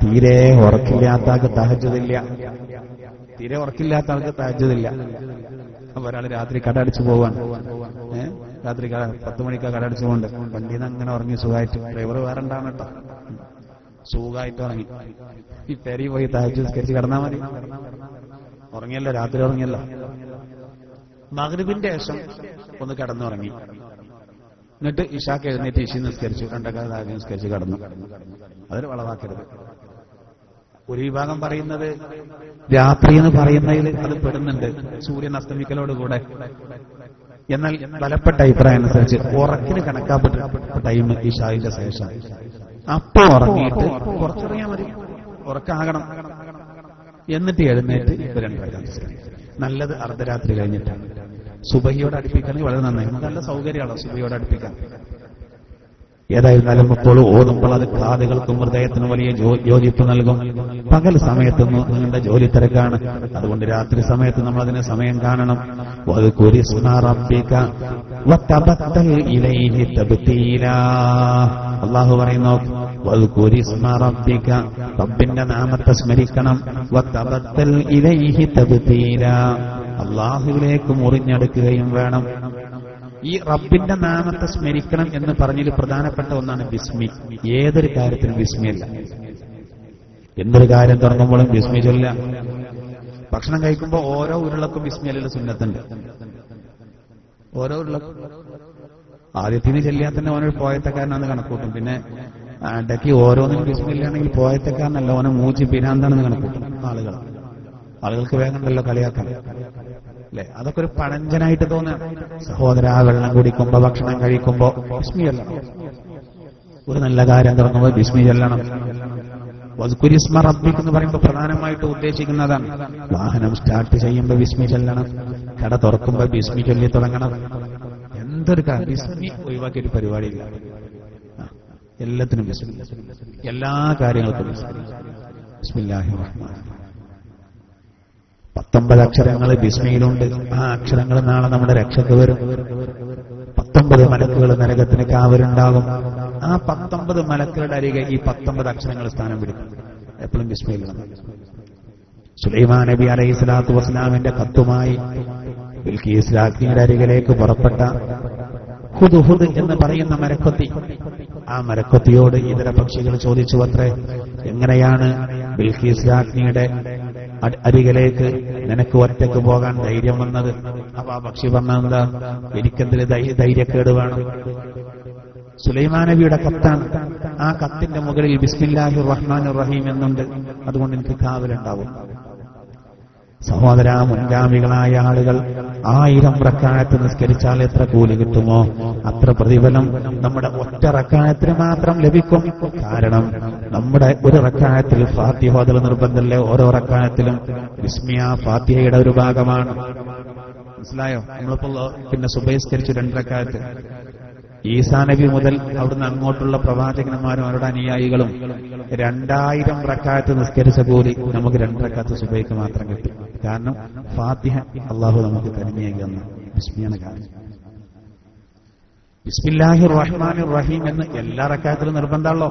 Speaker 1: തീരെ ഉറക്കില്ലാത്ത ആൾക്ക് തഹജ്ജുദില്ല, തീരെ ഉറക്കില്ലാത്ത ആൾക്ക് തഹജ്ജുദില്ല. അപ്പൊ ഒരാൾ രാത്രി കട അടിച്ചു പോവാണ്, രാത്രി 10 മണിക്കാ കട അടിച്ചു പോകണ്ട്, വണ്ടിയിൽ നിന്ന് അങ്ങനെ ഉറങ്ങി സുഖമായിട്ട്. ഡ്രൈവർ വേറെ ഉണ്ടാവണം കേട്ടോ, സുഖമായിട്ട് ഉറങ്ങി. ഈ പെരി പോയി തഹജ്ജുദ് നിസ്കരിച്ച് കിടന്നാൽ മതി. ഉറങ്ങിയല്ലോ, രാത്രി ഉറങ്ങിയല്ലോ. മഗ്രിബിന്റെ ശേഷം ഒന്ന് കിടന്നുറങ്ങി, എന്നിട്ട് ഇശാക്ക് എഴുന്നേറ്റ് ഇശി നിസ്കരിച്ചു, 2 റക്അത്ത് തഹജ്ജുദ് നിസ്കരിച്ച് കിടന്നു. അതിൽ വളവാക്കരുത്. ഒരു വിഭാഗം പറയുന്നത് രാത്രി എന്ന് പറയുന്നതിൽ അത് പെടുന്നുണ്ട്, സൂര്യൻ അസ്തമിക്കലോടുകൂടെ. എന്നാൽ ബലപ്പെട്ട അഭിപ്രായം അനുസരിച്ച് ഉറക്കിന് കണക്കാപ്പെട്ട ടൈം ഇശാഇന്റെ ശേഷം. അപ്പൊ ഉറങ്ങിയിട്ട് കുറച്ചുറങ്ങിയാൽ മതി, ഉറക്കാകണം. എന്നിട്ട് എഴുന്നേറ്റ് 2 റക്അത്ത് നല്ലത് അർദ്ധരാത്രി കഴിഞ്ഞിട്ടാണ്. സുബഹിയോട് അടുപ്പിക്കണമെങ്കിൽ വളരെ നന്നായി, നല്ല സൗകര്യമാണോ സുബഹിയോട് അടുപ്പിക്കാൻ. ഏതായിരുന്നാലും ഇപ്പോൾ ഓതുമ്പോൾ അത് കാതുകൾക്കും ഹൃദയത്തിനും വലിയ യോജിപ്പ് നൽകും. പകൽ സമയത്തൊന്നും നിങ്ങളുടെ ജോലി തിരക്കാണ്, അതുകൊണ്ട് രാത്രി സമയത്ത് നമ്മൾ അതിന് സമയം കാണണം. അള്ളാഹു പറയുന്നു, റബ്ബിന്റെ നാമത്തെ സ്മരിക്കണം. അള്ളാഹുവിലേക്ക് മുറിഞ്ഞെടുക്കുകയും വേണം. ഈ റബ്ബിന്റെ നാമത്തെ സ്മരിക്കണം എന്ന് പറഞ്ഞതിൽ പ്രധാനപ്പെട്ട ഒന്നാണ് ബിസ്മി. ഏതൊരു കാര്യത്തിനും ബിസ്മിയല്ല. എന്തൊരു കാര്യം തുടങ്ങുമ്പോഴും ബിസ്മി ചൊല്ല. ഭക്ഷണം കഴിക്കുമ്പോൾ ഓരോ ഉരുളക്കും ബിസ്മിയല്ല സുന്നത്തുണ്ട്. ഓരോ ഉരുളക്കും ആദ്യത്തിന് ചെല്ലിയാൽ തന്നെ ഓനൊരു പോയത്തക്കാരനാണെന്ന് കണക്കൂട്ടും. പിന്നെ ഇടയ്ക്ക് ഓരോന്നിനും ബിസ്മില്ലാണെങ്കിൽ പോയത്തക്കാരനല്ല, ഓനെ മൂച്ചി പിരാന്താണെന്ന് കണക്കൂട്ടും ആളുകൾക്ക് വേഗമുണ്ടല്ലോ കളിയാക്കാൻ അല്ലെ. അതൊക്കെ ഒരു പഴഞ്ചനായിട്ട് തോന്നുക. സഹോദര, വെള്ളം കുടിക്കുമ്പോ ഭക്ഷണം കഴിക്കുമ്പോ ബിസ്മി ചൊല്ലണം. ഒരു നല്ല കാര്യം തുടങ്ങുമ്പോൾ ബിസ്മി ചൊല്ലണം. വസ്കുരിസ്മ റബ്ബിക് എന്ന് പറയുമ്പോൾ പ്രധാനമായിട്ട് ഉദ്ദേശിക്കുന്നതാണ് വാഹനം സ്റ്റാർട്ട് ചെയ്യുമ്പോൾ ബിസ്മി ചൊല്ലണം, കട തുറക്കുമ്പോൾ ബിസ്മി ചൊല്ലി തുടങ്ങണം. എന്തൊരു ബിസ്മി ഒഴിവാക്കിയൊരു പരിപാടിയില്ല. എല്ലാത്തിനും ബിസ്മി, എല്ലാ കാര്യങ്ങൾക്കും ബിസ്മില്ലാഹിർ റഹ്മാനിർ റഹീം. 19 അക്ഷരങ്ങൾ ബിസ്മിയിലുണ്ട്. ആ അക്ഷരങ്ങൾ നാളെ നമ്മുടെ രക്ഷക്ക് വരും. 19 മലക്കുകൾ നരകത്തിന് കാവലുണ്ടാകും. ആ 19 മലക്കുകളുടെ അരികെ ഈ 19 അക്ഷരങ്ങൾ സ്ഥാനം പിടിക്കും. എപ്പോഴും ബിസ്മിയിലാണ്. സുലൈമാൻ നബി അലൈഹി സ്വലാത്തു വസ്സലാമിന്റെ കത്തുമായി ബിൽഖീസ് രാജ്ഞിയുടെ അരികിലേക്ക് പുറപ്പെട്ട ഹുദ്ഹുദ് എന്ന് പറയുന്ന മരക്കൊത്തി, ആ മരക്കൊത്തിയോട് ഇതര പക്ഷികൾ ചോദിച്ചു അത്രേ, എങ്ങനെയാണ് ബിൽഖീസ് രാജ്ഞിയുടെ അരികിലേക്ക് നിനക്ക് ഒറ്റയ്ക്ക് പോകാൻ ധൈര്യം വന്നത്? അപ്പൊ ആ പക്ഷി പറഞ്ഞെന്താ, എനിക്കെന്തിന് ധൈര്യക്കേട് വേണം? സുലൈമാൻ നബിയുടെ കത്താണ്. ആ കത്തിന്റെ മുകളിൽ ബിസ്മില്ലാഹിർ റഹ്മാനിർ റഹീം എന്നുണ്ട്. അതുകൊണ്ട് എനിക്ക് കാവലുണ്ടാവും. സഹോദര, മുൻഗാമികളായ ആളുകൾ 1000 റക്അത്ത് നിസ്കരിച്ചാൽ എത്ര കൂലി കിട്ടുമോ അത്ര പ്രതിഫലം നമ്മുടെ ഒറ്റ റക്അത്തിന് മാത്രം ലഭിക്കും. കാരണം നമ്മുടെ ഒരു റക്അത്തിൽ ഫാത്തിഹ ഓതൽ നിർബന്ധമല്ലേ? ഓരോ റക്അത്തിലും ബിസ്മിയ ഫാത്തിഹയുടെ ഒരു ഭാഗമാണ്. മനസ്സിലായോ? നമ്മളിപ്പോ പിന്നെ സുബഹിസ്കരിച്ചു 2 റക്അത്ത്. ഈസാ നബി മുതൽ അവിടുന്ന് അങ്ങോട്ടുള്ള പ്രവാചകന്മാരും അവരുടെ അനുയായികളും 2000 റക്അത്ത് നിസ്കരിച്ച കൂലി നമുക്ക് 2 റക്അത്ത് സുബഹിക്ക് മാത്രം കിട്ടി. കാരണം ഫാത്തിഹ അള്ളാഹു നമുക്ക് തനിമയായി തന്നു. ബിസ്മിയാണ് കാരണം. ബിസ്മില്ലാഹിർ റഹ്മാനിർ റഹീം എന്ന് എല്ലാ റക്അത്തിലും നിർബന്ധമല്ലോ.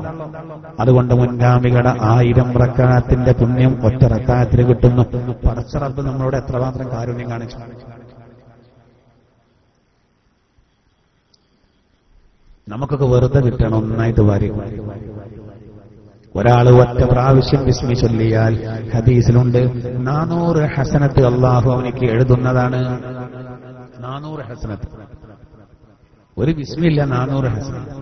Speaker 1: അതുകൊണ്ട് മുൻഗാമികളുടെ 1000 റക്അത്തിന്റെ പുണ്യം ഒറ്റ റക്അത്തിന് കിട്ടുന്നു. പടച്ച റബ്ബ് നമ്മളോട് എത്രമാത്രം കാരുണ്യം കാണിച്ചു. നമുക്കൊക്കെ വെറുതെ കിട്ടണം, ഒന്നായിട്ട് വരും. ഒരാൾ ഒറ്റ പ്രാവശ്യം ബിസ്മി ചൊല്ലിയാൽ ഹദീസിലുണ്ട് 400 ഹസനത്ത് അള്ളാഹു അവനിക്ക് എഴുതുന്നതാണ്. 400 ഹസനത്ത്. ഒരു ബിസ്മില്ല, 400 ഹസനത്ത്.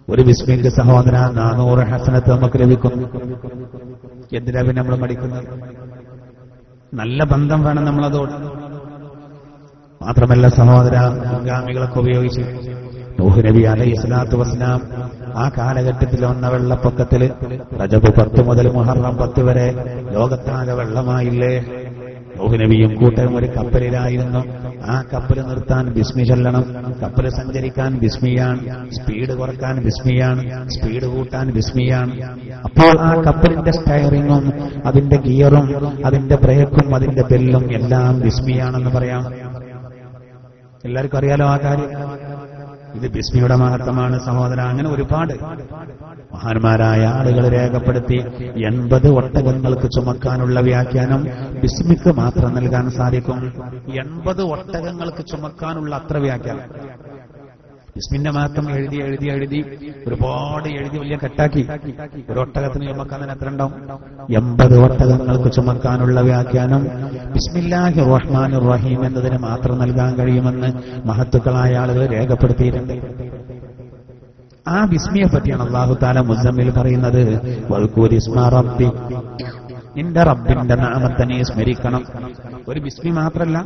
Speaker 1: ഒരു ബിസ്മിന്റെ സഹോദര 400 ഹസനത്ത് നമുക്ക് ലഭിക്കുന്നു. എന്തിനാ പിന്നെ നമ്മൾ മടിക്കുന്നത്? നല്ല ബന്ധം വേണം നമ്മളതോട്. മാത്രമല്ല സഹോദര, മുൻഗാമികളൊക്കെ ഉപയോഗിച്ച് നൂഹ് നബി അലൈഹി സ്വലാത്തു വസ്സലാം ആ കാലഘട്ടത്തിൽ വന്ന വെള്ളപ്പൊക്കത്തിൽ റജബ് 10 മുതൽ മുഹറം 10 വരെ ലോകത്താകെ വെള്ളമായില്ലേ? നൂഹ് നബിയും കൂട്ടരും ഒരു കപ്പലിലായിരുന്നു. ആ കപ്പൽ നിർത്താൻ ബിസ്മി ചൊല്ലണം. കപ്പൽ സഞ്ചരിക്കാൻ ബിസ്മിയാണ്. സ്പീഡ് കുറക്കാൻ ബിസ്മിയാണ്. സ്പീഡ് കൂട്ടാൻ ബിസ്മിയാണ്. അപ്പോൾ ആ കപ്പലിന്റെ സ്റ്റയറിങ്ങും അതിന്റെ ഗിയറും അതിന്റെ ബ്രേക്കും അതിന്റെ ബെല്ലും എല്ലാം ബിസ്മിയാണെന്ന് പറയാം. എല്ലാവർക്കും അറിയാലോ ആ കാര്യം. ഇത് ബിസ്മിയുടെ മഹത്വമാണ് സഹോദര. അങ്ങനെ ഒരുപാട് മഹാന്മാരായ ആളുകൾ രേഖപ്പെടുത്തി 80 ഒട്ടകങ്ങൾക്ക് ചുമക്കാനുള്ള വ്യാഖ്യാനം ബിസ്മിക്ക് മാത്രം നൽകാൻ സാധിക്കും. 80 ഒട്ടകങ്ങൾക്ക് ചുമക്കാനുള്ള അത്ര വ്യാഖ്യാനം. ബിസ്മിന്റെ മഹത്വം എഴുതി ഒരുപാട് എഴുതി വലിയ കെട്ടാക്കി. ഒരു ഒട്ടകത്തിന് ചുമക്കാൻ എത്ര ഉണ്ടാവും? 80 ഒട്ടകങ്ങൾക്ക് ചുമക്കാനുള്ള വ്യാഖ്യാനം ബിസ്മില്ലാഹിർ റഹ്മാനിർ റഹീം എന്നതിന് മാത്രം നൽകാൻ കഴിയുമെന്ന് മഹത്തുക്കളായ ആളുകൾ രേഖപ്പെടുത്തിയിട്ടുണ്ട്. ആ ബിസ്മിയെ പറ്റിയാണ് അല്ലാഹു തആല മുസമ്മിൽ പറയുന്നത്, വൽകുരിസ്മ റബ്ബി, നിന്റെ റബ്ബിന്റെ നാമത്തെ നീ സ്മരിക്കണം. ഒരു ബിസ്മി മാത്രമല്ല,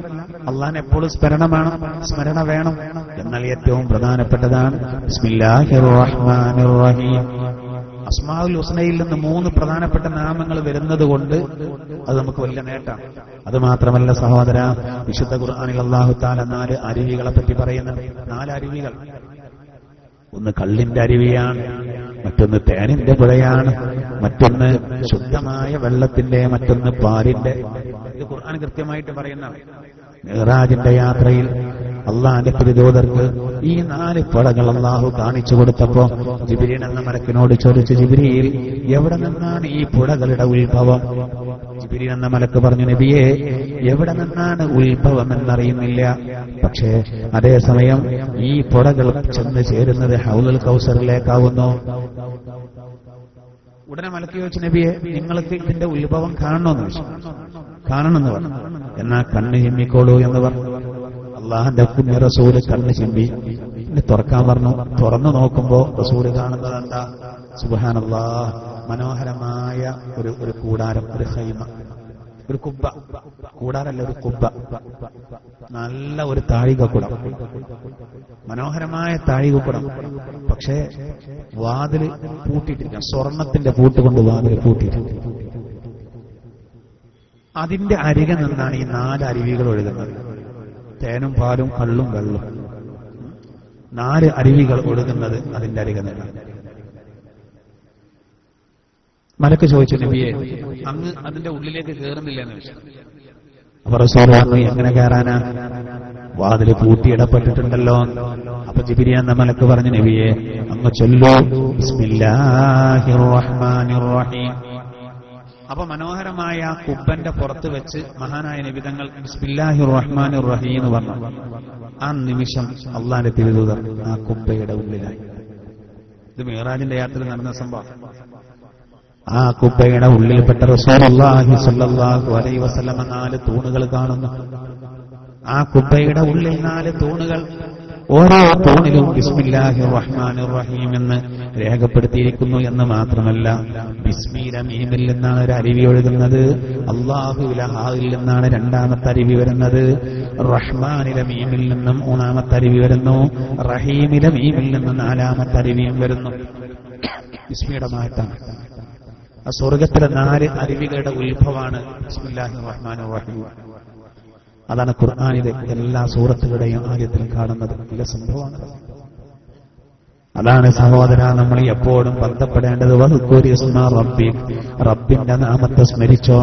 Speaker 1: അള്ളാഹനെ എപ്പോഴും സ്മരണ വേണം. എന്നാൽ ഏറ്റവും പ്രധാനപ്പെട്ടതാണ് ബിസ്മില്ലാഹിർ റഹ്മാനിർ റഹീം. അസ്മാഉൽ ഹുസ്നയിൽ നിന്ന് 3 പ്രധാനപ്പെട്ട നാമങ്ങൾ വരുന്നത് കൊണ്ട് അത് നമുക്ക് വലിയ നേട്ടമാണ്. അത് മാത്രമല്ല സഹോദര, വിശുദ്ധ ഖുർആനിൽ അല്ലാഹു തആല 4 അരുവികളെ പറ്റി പറയുന്നുണ്ട്. 4 അരുവികൾ. ഒന്ന് കള്ളിന്റെ അരുവിയാണ്, മറ്റൊന്ന് തേനിന്റെ പുഴയാണ്, മറ്റൊന്ന് ശുദ്ധമായ വെള്ളത്തിന്റെ, മറ്റൊന്ന് പാലിന്റെ. ഇത് ഖുർആൻ കൃത്യമായിട്ട് പറയുന്നതാണ്. മിഅ്റാജിന്റെ യാത്രയിൽ അള്ളാന്റെ തിരുദൂതർക്ക് ഈ 4 പുഴകൾ അള്ളാഹു കാണിച്ചു കൊടുത്തപ്പോ ജിബ്രീൽ എന്ന മലക്കിനോട് ചോദിച്ചു, ജിബ്രീൽ എവിടെ നിന്നാണ് ഈ പുഴകളുടെ ഉത്ഭവം? ജിബ്രീൽ എന്ന മലക്ക് പറഞ്ഞു, നബിയെ എവിടെ നിന്നാണ് ഉത്ഭവം എന്നറിയുന്നില്ല. പക്ഷേ അതേസമയം ഈ പുഴകൾ ചെന്ന് ചേരുന്നത് ഹൗലുൽ കൗസറിലേക്കാവുന്നു. ഉടനെ മലക്ക് ചോദിച്ചു, നബിയെ നിങ്ങൾക്ക് ഇതിന്റെ ഉത്ഭവം കാണണമെന്ന് ചോദിച്ചു. കാണണമെന്ന് പറഞ്ഞു. എന്നാ കണ്ണ് ചിമ്മിക്കോളൂ എന്ന് പറഞ്ഞു. അള്ളാഹുന്റെ പുണ്യ റസൂല് കണ്ണ് ചിമ്മി തുറക്കാൻ പറഞ്ഞു. തുറന്നു നോക്കുമ്പോ റസൂല് കാണുന്നത് എന്താ? സുബ്ഹാനല്ലാഹ്, മനോഹരമായ ഒരു കൂടാരം, ഒരു ഖൈമ, ഒരു കുബ്ബ. കൂടാരല്ല, ഒരു കുബ്ബ. നല്ല ഒരു താഴികക്കുടം, മനോഹരമായ താഴികക്കുടം. പക്ഷേ വാതില് പൂട്ടിയിട്ടില്ല. സ്വർണത്തിന്റെ പൂട്ടുകൊണ്ട് വാതില് പൂട്ടിയിട്ടില്ല. അതിന്റെ അരികെ നിന്നാണ് ഈ 4 അരുവികൾ ഒഴുകുന്നത്. തേനും പാലും കള്ളും വെള്ളും 4 അരുവികൾ ഒഴുകുന്നത് അതിന്റെ അരികെ നിന്നാണ്. മലക്ക് ചോദിച്ചു, നബിയെ അങ്ങ് അതിന്റെ ഉള്ളിലേക്ക് കയറുന്നില്ല എന്ന് ചോദിച്ചു. അപ്പൊ റസൂൽ പറഞ്ഞു, എങ്ങനെ കയറാനാ? വാതില് പൂട്ടിയിടപ്പെട്ടിട്ടുണ്ടല്ലോ. അപ്പൊ ജിബ്രീൽ എന്ന മലക്ക് പറഞ്ഞു, നബിയെ അങ്ങ് ചൊല്ലൂ ബിസ്മില്ലാഹിർ റഹ്മാനിർ റഹീം. അപ്പൊ മനോഹരമായ ആ കുബ്ബന്റെ പുറത്ത് വെച്ച് മഹാനായ നബിതങ്ങൾ ബിസ്മില്ലാഹിർ റഹ്മാനിർ റഹീം എന്ന് പറഞ്ഞു. ആ നിമിഷം അള്ളാന്റെ തിരുദൂതർ ആ കുബ്ബയുടെ ഉള്ളിലായി. ഇത് മിഅ്റാജിന്റെ യാത്രയിൽ നടന്ന സംഭവം. ആ കുബ്ബയുടെ ഉള്ളിൽപ്പെട്ട റസൂലുള്ളാഹി സ്വല്ലല്ലാഹു അലൈഹി വസല്ലം 4 തൂണുകൾ കാണുന്നു. ആ കുബ്ബയുടെ ഉള്ളിൽ 4 തൂണുകൾ. ഓരോ തൂണിലും ബിസ്മില്ലാഹിർ റഹ്മാനിർ റഹീം എന്ന് രേഖപ്പെടുത്തിയിരിക്കുന്നു എന്ന് മാത്രമല്ല, ബിസ്മിയുടെ മീമിൽ നിന്നാണ് ഒരു അരുവി ഒഴുകുന്നത്, അല്ലാഹുവിലെ ഹായിൽ നിന്നാണ് രണ്ടാമത്തെ അരുവി വരുന്നത്, റഹ്മാനിലെ മീമിൽ നിന്നും മൂന്നാമത്തെ അരുവി വരുന്നു, റഹീമിലെ മീമിൽ നിന്നും നാലാമത്തെ അരുവിയും വരുന്നു. ബിസ്മിയുടെ മാറ്റാണ്. ആ സ്വർഗത്തിലെ 4 അരുവികളുടെ ഉത്ഭവമാണ് ബിസ്മില്ലാഹിർ റഹ്മാനിർ റഹീം. അതാണ് ഖുർആനിലെ എല്ലാ സൂറത്തുകളുടെയും ആദ്യത്തിൽ കാണുന്നത്. വലിയ സംഭവമാണ്. അതാണ് സഹോദര നമ്മൾ എപ്പോഴും ബന്ധപ്പെടേണ്ടത്. റബ്ബിന്റെ നാമത്തെ സ്മരിച്ചോ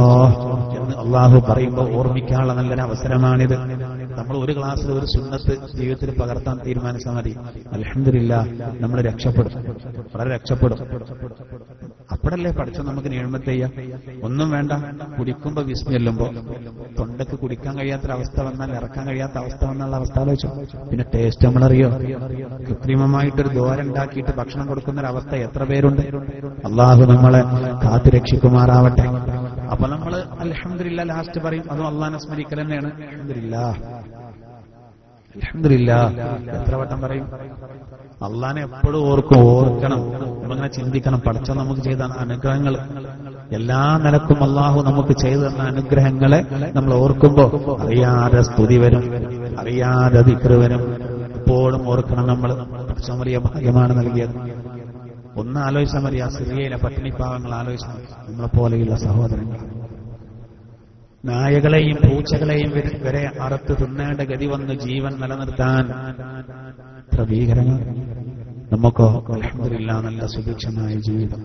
Speaker 1: എന്ന് അള്ളാഹു പറയുമ്പോൾ ഓർമ്മിക്കാനുള്ള നല്ലൊരു അവസരമാണിത്. നമ്മൾ ഒരു ക്ലാസ്സിൽ ഒരു സുന്നത്ത് ജീവിതത്തിൽ പകർത്താൻ തീരുമാനിച്ചാൽ മതി, അൽഹംദുലില്ലാഹ് നമ്മൾ രക്ഷപ്പെടും, വളരെ രക്ഷപ്പെടും. അപ്പോഴല്ലേ പഠിച്ചോ നമുക്ക് നിഴമത്ത് ചെയ്യാം. ഒന്നും വേണ്ട, കുടിക്കുമ്പോ വിസ്മി ചെല്ലുമ്പോ തൊണ്ടക്ക് കുടിക്കാൻ കഴിയാത്തൊരവസ്ഥ വന്നാൽ, ഇറക്കാൻ കഴിയാത്ത അവസ്ഥ വന്നുള്ള അവസ്ഥ ആലോചിച്ചു. പിന്നെ ടേസ്റ്റ് നമ്മളറിയോ? കൃത്രിമമായിട്ടൊരു ദ്വാരം ഉണ്ടാക്കിയിട്ട് ഭക്ഷണം കൊടുക്കുന്നൊരവസ്ഥ എത്ര പേരുണ്ട്. അള്ളാഹു നമ്മളെ കാത്തുരക്ഷിക്കുമാറാവട്ടെ. അപ്പൊ നമ്മൾ അൽഹംദുലില്ലാഹ് ലാസ്റ്റ് പറയും, അതും അള്ളാഹിനെ സ്മരിക്കൽ തന്നെയാണ്. അൽഹംദുലില്ലാഹ് അൽഹംദുലില്ലാഹ് എത്ര വട്ടം പറയും? അള്ളാഹിനെ എപ്പോഴും ഓർക്കണം. നമ്മളിങ്ങനെ ചിന്തിക്കണം, പടച്ചോൻ നമുക്ക് ചെയ്ത അനുഗ്രഹങ്ങൾ, എല്ലാ നിലക്കും അള്ളാഹു നമുക്ക് ചെയ്തു തന്ന അനുഗ്രഹങ്ങളെ നമ്മൾ ഓർക്കുമ്പോ അറിയാതെ സ്തുതി വരും, അറിയാതെ ദിക്ർ വരും. എപ്പോഴും ഓർക്കണം നമ്മൾ, പടച്ചോൻ വലിയ ഭാഗ്യമാണ് നൽകിയത്. ഒന്ന് ആലോചിച്ചാൽ മതി, ആ സിറിയയിലെ പട്ടിണിപ്പാവങ്ങൾ ആലോചിച്ചാൽ നമ്മളെ പോലെയുള്ള സഹോദരങ്ങൾ. നായകളെയും പൂച്ചകളെയും വരെ അറുത്ത് തിന്നേണ്ട ഗതി വന്ന് ജീവൻ നിലനിർത്താൻ എത്ര ഭീകരമാണ്. നമുക്കോ അൽഹംദുലില്ലാഹ് നല്ല സുഭിക്ഷമായ ജീവിതം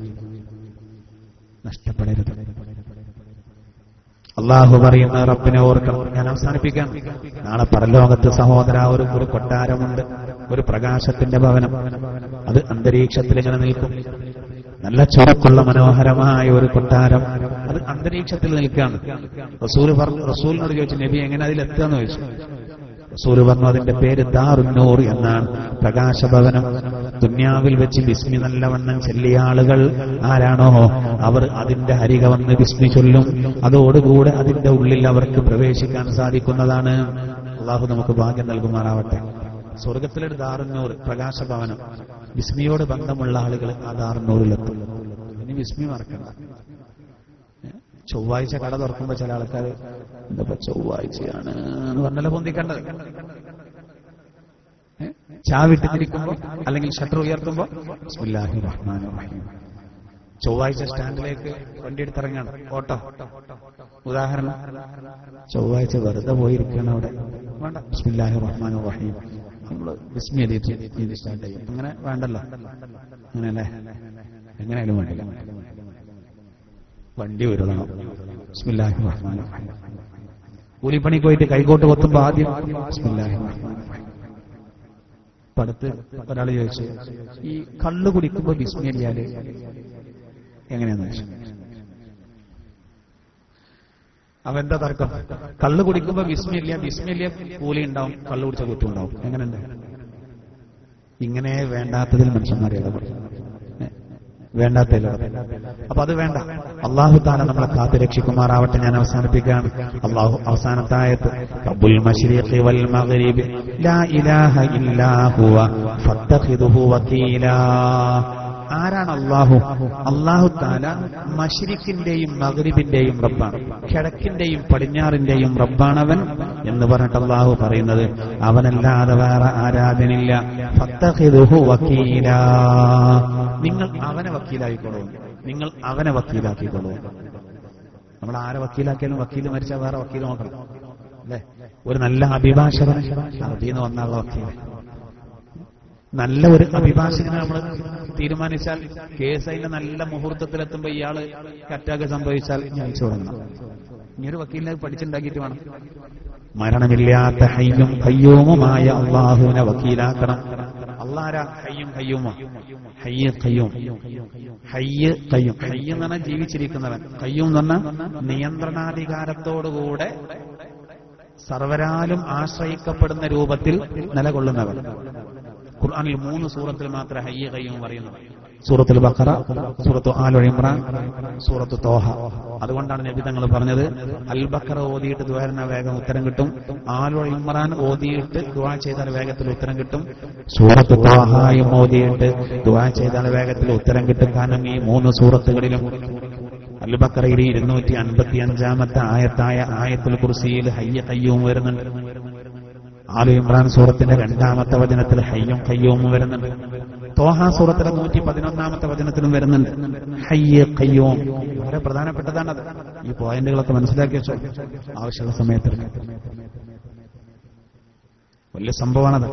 Speaker 1: നഷ്ടപ്പെടരുത്. അള്ളാഹു പറയുന്ന റബ്ബിനെ ഓർക്കണം. ഞാൻ അവസാനിപ്പിക്കാം. നാളെ പരലോകത്ത് സഹോദര ഒരു കൊട്ടാരമുണ്ട്, ഒരു പ്രകാശത്തിന്റെ ഭവനം. അത് അന്തരീക്ഷത്തിൽ ഇങ്ങനെ നിൽക്കും. നല്ല ചുവക്കുള്ള മനോഹരമായ ഒരു കൊട്ടാരം, അത് അന്തരീക്ഷത്തിൽ നിൽക്കുകയാണ്. റസൂലിനോട് ചോദിച്ചു, നബി എങ്ങനെ അതിലെത്തുകയെന്ന് ചോദിച്ചു. റസൂൽ പറഞ്ഞു, അതിന്റെ പേര് ദാറുന്നൂർ എന്നാണ്, പ്രകാശഭവനം. ദുന്യാവിൽ വെച്ച് ബിസ്മി നല്ലവണ്ണം ചെല്ലിയ ആളുകൾ ആരാണോ അവർ അതിന്റെ അരിക വന്ന് ബിസ്മി ചൊല്ലും. അതോടുകൂടെ അതിന്റെ ഉള്ളിൽ അവർക്ക് പ്രവേശിക്കാൻ സാധിക്കുന്നതാണ്. അള്ളാഹു നമുക്ക് ഭാഗ്യം നൽകുമാറാവട്ടെ. സ്വർഗത്തിലൊരു ദാറുന്നൂർ പ്രകാശഭവനം. ബിസ്മിയോട് ബന്ധമുള്ള ആളുകൾ ആ ദാറുന്നൂറിലെത്തും. ഇനി ബിസ്മി മറക്കണ്ട. ചൊവ്വാഴ്ച കട തുറക്കുമ്പോ ചില ആൾക്കാർ എന്താ ചൊവ്വാഴ്ചയാണ് എന്ന് പറഞ്ഞാൽ പൊന്തിക്കേണ്ടത്. ചാവിട്ട് തിരിക്കുമ്പോ അല്ലെങ്കിൽ ഷട്ടർ ഉയർത്തുമ്പോ ബിസ്മില്ലാഹിർ റഹ്മാനിർ റഹീം. ചൊവ്വാഴ്ച സ്റ്റാൻഡിലേക്ക് വണ്ടി എടുത്തിറങ്ങാണ്, ഓട്ടോ. ഉദാഹരണം, ചൊവ്വാഴ്ച വെറുതെ പോയിരിക്കണം അവിടെ, വേണ്ട, ബിസ്മില്ലാഹിർ റഹ്മാനിർ റഹീം നമ്മൾ ബിസ്മി എഴുതിയിട്ട് സ്റ്റാർട്ട് ചെയ്യും. അങ്ങനെ വേണ്ടല്ലോ, അങ്ങനെയല്ലേ? എങ്ങനെയായാലും വേണ്ടില്ല, വണ്ടി ഉരുളണം. ബിസ്മില്ലാഹിർ റഹ്മാനിർ റഹീം. കൂലിപ്പണിക്ക് പോയിട്ട് കൈകോട്ട് കൊത്തുമ്പോ ആദ്യം ബിസ്മില്ലാഹിർ റഹ്മാനിർ റഹീം. പടുത്ത് ഒരാൾ ചോദിച്ചു, ഈ കള്ളു കുടിക്കുമ്പോ ബിസ്മി അല്ലാതെ എങ്ങനെയാന്ന് ചോദിച്ചു. അവന്റെ തർക്കം, കള്ളു കുടിക്കുമ്പോ ബിസ്മില്ല കൂലി ഉണ്ടാവും, കള്ളു കുടിച്ച കുറ്റം ഉണ്ടാവും. എങ്ങനെയുണ്ട്? ഇങ്ങനെ വേണ്ടാത്തതിൽ മനുഷ്യന്മാരെ വേണ്ടാത്തതിൽ. അപ്പൊ അത് വേണ്ട. അള്ളാഹു തആല നമ്മളെ കാത്തു രക്ഷിക്കുമാറാവട്ടെ. ഞാൻ അവസാനിപ്പിക്കുകയാണ്. അള്ളാഹു അവസാനത്തെ ആയത്ത്, റബ്ബുൽ മശ്രിഖി വൽ മഗ്രിബി ലാ ഇലാഹ ഇല്ലാ ഹുവ ഫത്തഖിദുഹു വകീലാ. ആരാണ് അള്ളാഹു? അള്ളാഹു തആല മശ്രിഖിന്റെയും മഗ്രിബിന്റെയും റബ്ബാണ്, കിഴക്കിന്റെയും പടിഞ്ഞാറിന്റെയും റബ്ബാണവൻ എന്ന് പറഞ്ഞിട്ട് അള്ളാഹു പറയുന്നത് അവനല്ലാതെ വേറെ ആരാധനില്ല. ഫത്തഖിദുഹു വകീലാ. നിങ്ങൾ അവനെ വക്കീലായിക്കൊള്ളൂ, നിങ്ങൾ അവനെ വക്കീലാക്കിക്കൊള്ളൂ. നമ്മൾ ആരെ വക്കീലാക്കിയാലും വക്കീൽ മരിച്ചാൽ വേറെ വക്കീൽ നോക്കണം, അല്ലേ? ഒരു നല്ല അഭിഭാഷകൻ അറബിന്ന് വന്നുള്ള വക്കീൽ, നല്ല ഒരു അഭിഭാഷകനെ നമ്മൾ തീരുമാനിച്ചാൽ കേസ് അതിന്റെ നല്ല മുഹൂർത്തത്തിലെത്തുമ്പോ ഇയാള് അറ്റാക്ക് സംഭവിച്ചാൽ അയച്ചു തുടങ്ങണം. ഇനിയൊരു വക്കീലിനെ പഠിച്ചുണ്ടാക്കിയിട്ട് വേണം. മരണമില്ലാത്ത ഹയ്യും ഖയ്യൂമുമായ അള്ളാഹുവിനെ വക്കീലാക്കണം. അള്ളാരാ? ഹയ്യും ഖയ്യൂമോ? ഹയ്യ് ഖയ്യൂം. ഹയ്യ് ഖയ്യൂം. ഹയ്യ് എന്ന് പറഞ്ഞാൽ ജീവിച്ചിരിക്കുന്നവൻ, ഖയ്യൂം എന്ന് പറഞ്ഞാൽ നിയന്ത്രണാധികാരത്തോടുകൂടെ സർവരാലും ആശ്രയിക്കപ്പെടുന്ന രൂപത്തിൽ നിലകൊള്ളുന്നവൻ. ഖുർആനിൽ 3 സൂറത്തിൽ മാത്രമേ ഹയ്യ് ഖയ്യൂം പറയുന്നു. സൂറത്തുൽ ബഖറ, സൂറത്തു ആൽ ഇംറാൻ, സൂറത്തു തോഹ. അതുകൊണ്ടാണ് നബി തങ്ങൾ പറഞ്ഞത് അൽ ബഖറ ഓതിയിട്ട് ദുആ ചെയ്താൽ വേഗം ഉത്തരം കിട്ടും, ആൽ ഇംറാൻ ഓതിയിട്ട് ദുആ ചെയ്താൽ വേഗത്തിൽ ഉത്തരം കിട്ടും, സൂറത്തു തോഹയും ഓതിയിട്ട് ദുആ ചെയ്താൽ വേഗത്തിൽ ഉത്തരം കിട്ടും. കാരണം ഈ 3 സൂറത്തുകളിലും അൽ ബഖറയിൽ 255-ാമത്തെ ആയത്തായ ആയത്തുൽ കുർസിയിൽ ഹയ്യ ഖയ്യൂം വരുന്നുണ്ട്. ആൽ ഇംറാൻ സൂറത്തിന്റെ 2-ാമത്തെ വചനത്തിൽ ഹയ്യും ഖയ്യൂമും വരുന്നുണ്ട്. തോഹ സൂറത്തിലെ 111-ാമത്തെ വചനത്തിലും വരുന്നുണ്ട് ഹയ്യ ഖയ്യൂം. വളരെ പ്രധാനപ്പെട്ടതാണത്. ഈ പോയിന്റുകളൊക്കെ മനസ്സിലാക്കി വെച്ചോ, ആവശ്യമുള്ള സമയത്ത്. വലിയ സംഭവമാണത്.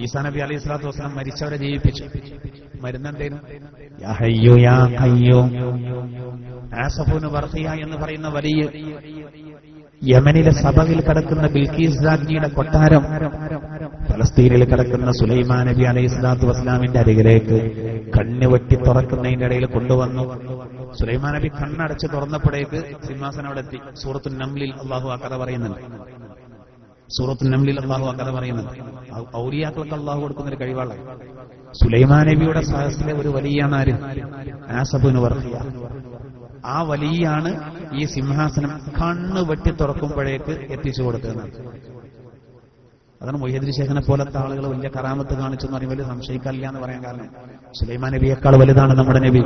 Speaker 1: ഈസാ നബി അലൈഹി സ്വലാത്തു വസ്സലാം മരിച്ചവരെ ജീവിപ്പിച്ചു. മരുന്നെന്തേനും യാ ഹയ്യു യാ ഖയ്യൂം. ആസഫുൻ ബർഖിയ എന്ന് പറയുന്ന വലിയ യമനിലെ സബയിൽ കിടക്കുന്ന ബിൽക്കീസ് രാജ്ഞിയുടെ കൊട്ടാരം ഫലസ്തീനിൽ കിടക്കുന്ന സുലൈമാൻ നബി അലൈഹി സ്വലാത്തു വസ്സലാമിന്റെ അരികിലേക്ക് കണ്ണ് വെട്ടി തുറക്കുന്നതിന്റെ ഇടയിൽ കൊണ്ടുവന്നു. സുലൈമാൻ നബി കണ്ണടച്ച് തുറന്നപ്പോഴേക്ക് സിംഹാസനം അവിടെ എത്തി. സൂറത്തുൽ നംലിൽ അള്ളാഹു ആ കഥ പറയുന്നുണ്ട്. സൂറത്തുൽ നംലിൽ അള്ളാഹു ആ കഥ പറയുന്നുണ്ട്. ഔലിയാക്കൾക്ക് അള്ളാഹു കൊടുക്കുന്നൊരു കഴിവാണ്. സുലൈമാൻ നബിയുടെ സഹസിലെ ഒരു വലിയാണ് ആര്? ആസഫുൻ ബർഖിയ. ആ വലിയാണ് ഈ സിംഹാസനം കണ്ണ് വെട്ടി തുറക്കുമ്പോഴേക്ക് എത്തിച്ചു കൊടുത്തതെന്നാണ്. അതാണ് മുഹ്യിദ്ദീൻ ശൈഖിനെ പോലത്തെ ആളുകൾ വലിയ കറാമത്ത് കാണിച്ചു എന്ന് പറയുമ്പോൾ സംശയിക്കാനില്ല എന്ന് പറയാൻ കാരണം സുലൈമാൻ നബിയേക്കാൾ വലുതാണ് നമ്മുടെ നബി.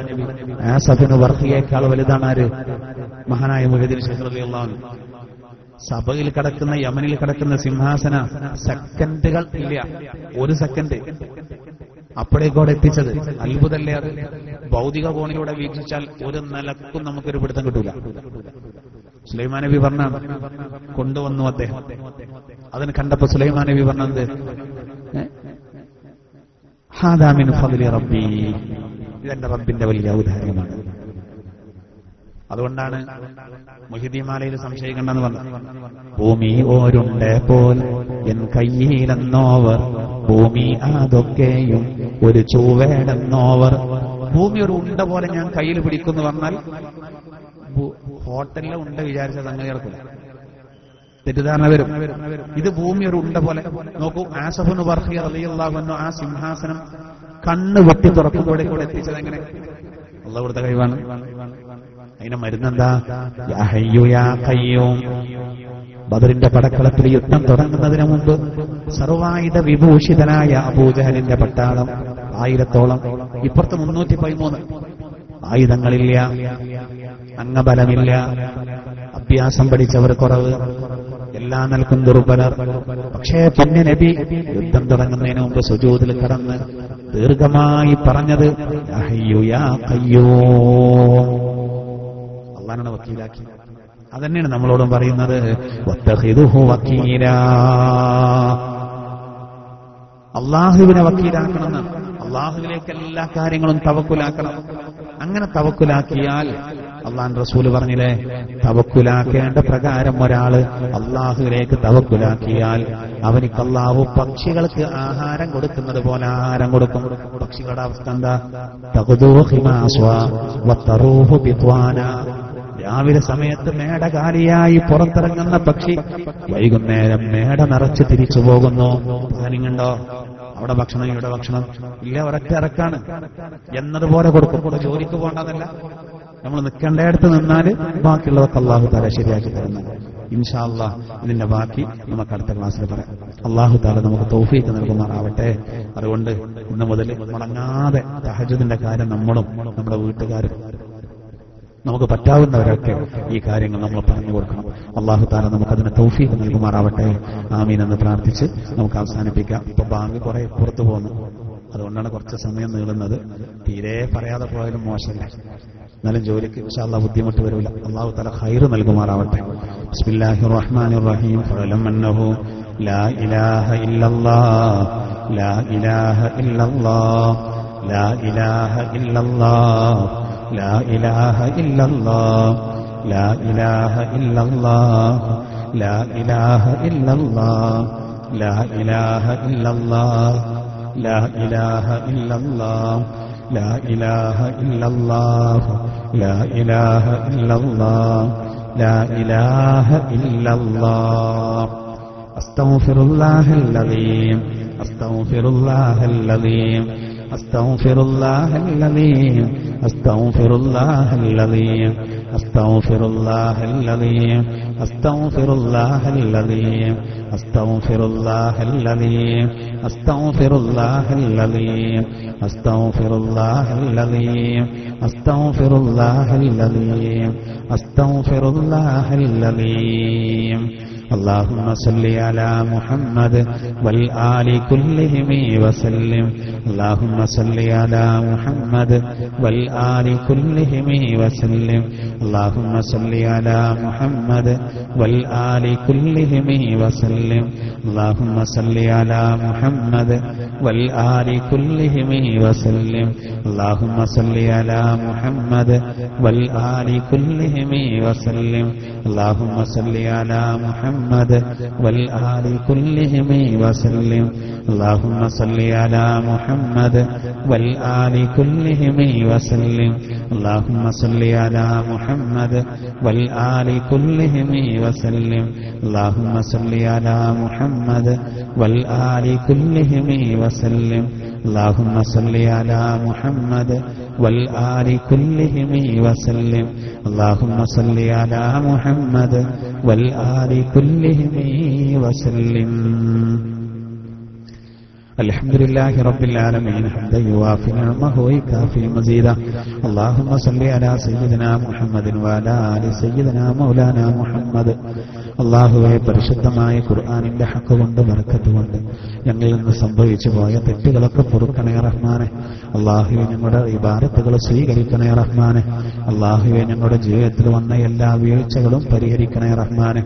Speaker 1: ആസഫുൻ ബർഖിയേക്കാൾ വലുതാണ് ആര്? മഹാനായ മുഹ്യിദ്ദീൻ ശൈഖ് റളിയല്ലാഹു അൻഹു. സബയിൽ കിടക്കുന്ന യമനിൽ കിടക്കുന്ന സിംഹാസന സെക്കൻഡുകൾ ഇല്ല, 1 സെക്കൻഡ് അപ്പോഴേക്കോടെ എത്തിച്ചത്. അത്ഭുതമല്ലേ അത്? ഭൗതിക കോണിലൂടെ വീക്ഷിച്ചാൽ ഒരു നിലക്കും നമുക്കൊരു പിടുത്തം കിട്ടൂല. സുലൈമാൻ നബി പറഞ്ഞാണ് കൊണ്ടുവന്നു അദ്ദേഹം. അതിന് കണ്ടപ്പോ സുലൈമാൻ നബി പറഞ്ഞത് ഹാദാ മിൻ ഫദ്ലി റബ്ബി, ഇതെന്റെ റബ്ബിന്റെ വലിയ ഔദാര്യമാണ്. അതുകൊണ്ടാണ് മുഹ്യിദ്ദീൻ മാലയിൽ സംശയിക്കണ്ടെന്ന് പറഞ്ഞത്. ഭൂമി ഓരുണ്ടെ പോൽ എൻ കയ്യിലെന്നോവർ, ഭൂമി അതൊക്കെയും ഒരു ചൂവേടെന്നോവർ. ഭൂമി ഒരു ഉണ്ട പോലെ ഞാൻ കയ്യിൽ പിടിക്കുന്നു പറഞ്ഞാൽ ഹോട്ടലിലെ ഉണ്ട വിചാരിച്ച സംഗതി നടക്കില്ല, തെറ്റിദ്ധാരണ വരും. ഇത് ഭൂമി ഒരു ഉണ്ട പോലെ. നോക്കൂ, ആസഫുൻ ബർഖിയ റളിയല്ലാഹു അൻഹു ആ സിംഹാസനം കണ്ണ് വെട്ടി തുറക്കുമ്പോഴേക്കൂടെ എത്തിച്ചത് എങ്ങനെ? അല്ലാഹു കൊടുത്ത കഴിവാണ്. അതിന്റെ മരുന്നെന്താ? യാ ഹയ്യു യാ ഖയ്യൂം. ബദറിന്റെ പടക്കളത്തിൽ യുദ്ധം തുടങ്ങുന്നതിന് മുമ്പ് സർവായുധ വിഭൂഷിതനായ അബൂജഹലിന്റെ പട്ടാളം 1000-ഓളം, ഇപ്പുറത്ത് 313. ആയുധങ്ങളില്ല, അംഗബലമില്ല, അഭ്യാസം പഠിച്ചവർ കുറവ്, എല്ലാ നിലക്കും ദുർബലർ. പക്ഷേ പിന്നെ നബി യുദ്ധം തുടങ്ങുന്നതിന് മുമ്പ് സുജൂദിൽ കടന്ന് ദീർഘമായി പറഞ്ഞത് യാ ഹയ്യു യാ ഖയ്യൂം. അല്ലാഹുവിനെ വക്കീലാക്കി. അതന്നെയാണ് നമ്മളോടും പറയുന്നത് വത്തഖിദുഹു വക്കീലാ. അള്ളാഹുവിനെ വക്കീലാക്കണം. അള്ളാഹുവിലേക്ക് എല്ലാ കാര്യങ്ങളും തവക്കുലാക്കണം. അങ്ങനെ തവക്കുലാക്കിയാൽ അള്ളാഹുവിന്റെ റസൂല് പറഞ്ഞില്ലേ, തവക്കുലാക്കേണ്ട പ്രകാരം ഒരാള് അള്ളാഹുവിലേക്ക് തവക്കുലാക്കിയാൽ അവനിക്ക് അള്ളാഹു പക്ഷികൾക്ക് ആഹാരം കൊടുക്കുന്നത് പോലെ ആഹാരം കൊടുക്കും. പക്ഷികളുടെ അവസ്ഥ എന്താ? തഖ്ദൂ ഖിമാസ്വ വതറൂഹു ബിത്വാന. രാവിലെ സമയത്ത് മേട കാലിയായി പുറത്തിറങ്ങുന്ന പക്ഷി വൈകുന്നേരം മേട നിറച്ച് തിരിച്ചു പോകുന്നു. പ്ലാനിങ്ങുണ്ടോ? അവിടെ ഭക്ഷണം ഇവിടെ ഭക്ഷണം ഇല്ല, ഒരൊറ്റ ഇറക്കാണ് എന്നതുപോലെ കൊടുക്കും. കൂടെ ജോലിക്ക് പോകേണ്ടതല്ല, നമ്മൾ നിൽക്കേണ്ടയിടത്ത് നിന്നാല് ബാക്കിയുള്ളതൊക്കെ അള്ളാഹു താല ശരിയാക്കി തരുന്നത്. ഇൻഷാ അല്ലാഹ് ഇതിന്റെ ബാക്കി നമുക്ക് അടുത്ത ക്ലാസ്സിൽ പറയാം. അള്ളാഹു താല നമുക്ക് തൗഫീഖ് നൽകുമാറാവട്ടെ. അതുകൊണ്ട് ഇന്ന് മുതൽ മുടങ്ങാതെ തഹജ്ജുദിന്റെ കാര്യം നമ്മളും നമ്മുടെ വീട്ടുകാരും നമുക്ക് പറ്റാവുന്നവരൊക്കെ ഈ കാര്യങ്ങൾ നമ്മൾ പറഞ്ഞു കൊടുക്കണം. അള്ളാഹു താല നമുക്കതിന് തൗഫീഖ് നൽകുമാറാവട്ടെ. ആമീൻ എന്ന് പ്രാർത്ഥിച്ച് നമുക്ക് അവസാനിപ്പിക്കാം. ഇപ്പൊ ബാങ്ക് കുറെ പുറത്തു പോകുന്നു, അതുകൊണ്ടാണ് കുറച്ച് സമയം നീളുന്നത്. തീരെ പറയാതെ പോയാലും മോശമില്ല, എന്നാലും ജോലിക്ക് ഇൻഷാ അല്ലാഹ് ബുദ്ധിമുട്ട് വരില്ല. അള്ളാഹു താല ഖൈർ നൽകുമാറാവട്ടെ. ബിസ്മില്ലാഹിർ റഹ്മാനിർ റഹീം. ഫഅലം അന്നഹു ലാ ഇലാഹ ഇല്ലല്ലാഹ് ലാ ഇലാഹ ഇല്ലല്ലാഹ് ലാ ഇലാഹ ഇല്ലല്ലാഹ് لا إله إلا الله لا إله إلا الله لا إله إلا الله لا إله إلا الله لا إله إلا الله لا إله إلا الله لا إله إلا الله لا إله إلا الله أستغفر الله العظيم أستغفر الله العظيم അസ്തഗ്ഫിറുല്ലാഹല്ലദീം അസ്തഗ്ഫിറുല്ലാഹല്ലദീം അസ്തഗ്ഫിറുല്ലാഹല്ലദീം അസ്തഗ്ഫിറുല്ലാഹല്ലദീം അസ്തഗ്ഫിറുല്ലാഹല്ലദീം അസ്തഗ്ഫിറുല്ലാഹല്ലദീം അസ്തഗ്ഫിറുല്ലാഹല്ലദീം അസ്തഗ്ഫിറുല്ലാഹല്ലദീം അസ്തഗ്ഫിറുല്ലാഹല്ലദീം اللهم صل على محمد والآل كلهم وسلم اللهم صل على محمد والآل كلهم وسلم اللهم صل على محمد والآل كلهم وسلم اللهم صل على محمد والآل كلهم وسلم اللهم صل على محمد والآل كلهم وسلم اللهم صل على محمد والآل كلهم وسلم اللهم صل على محمد والآل كلهم وسلم اللهم صل على محمد والآل كلهم وسلم اللهم صل على محمد والآل كلهم وسلم اللهم صل على محمد والآل كلهم وسلم اللهم صل على محمد والآل كلهم وسلم الحمد لله رب العالمين حمدا يوافي نعمه ويكافي مزيدا اللهم صل على سيدنا محمد وعلى آل سيدنا مولانا محمد അല്ലാഹുവേ പരിശുദ്ധമായ ഖുർആനിന്റെ ഹക്ക് കൊണ്ട് ബർക്കത്ത് കൊണ്ട് ഞങ്ങളിൽ നിന്ന് സംഭവിച്ചു പോയ തെറ്റുകളൊക്കെ പൊറുക്കണേ റഹ്മാനെ. അല്ലാഹുവേ ഞങ്ങളുടെ ഇബാദത്തുകൾ സ്വീകരിക്കണേ റഹ്മാനെ. അല്ലാഹുവേ ഞങ്ങളുടെ ജീവിതത്തിൽ വന്ന എല്ലാ വീഴ്ചകളും പരിഹരിക്കണേ റഹ്മാനെ.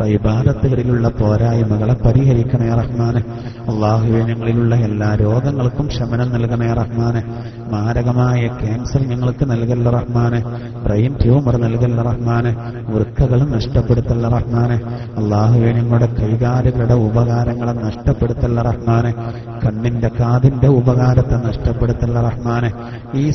Speaker 1: ഇബാദത്തുകളിലുള്ള പോരായ്മകളെ പരിഹരിക്കണേ റഹ്മാനെ. അല്ലാഹുവേ ഞങ്ങളിലുള്ള എല്ലാ രോഗങ്ങൾക്കും ശമനം നൽകണേ റഹ്മാനെ. മാരകമായ ക്യാൻസർ ഞങ്ങൾക്ക് നൽകല്ല റഹ്മാനെ. ബ്രെയിൻ ട്യൂമർ നൽകല്ല റഹ്മാനെ. വൃക്കകൾ നഷ്ടപ്പെടുത്തല്ല റഹ്മാനെ. അല്ലാഹുവേ ഞങ്ങളുടെ കൈകാലുകളുടെ ഉപകാരങ്ങളെ നഷ്ടപ്പെടുത്തല്ല റഹ്മാനെ. കണ്ണിന്റെ കാതിന്റെ ഉപകാരത്തെ നഷ്ടപ്പെടുത്തല്ല റഹ്മാനെ. ഈ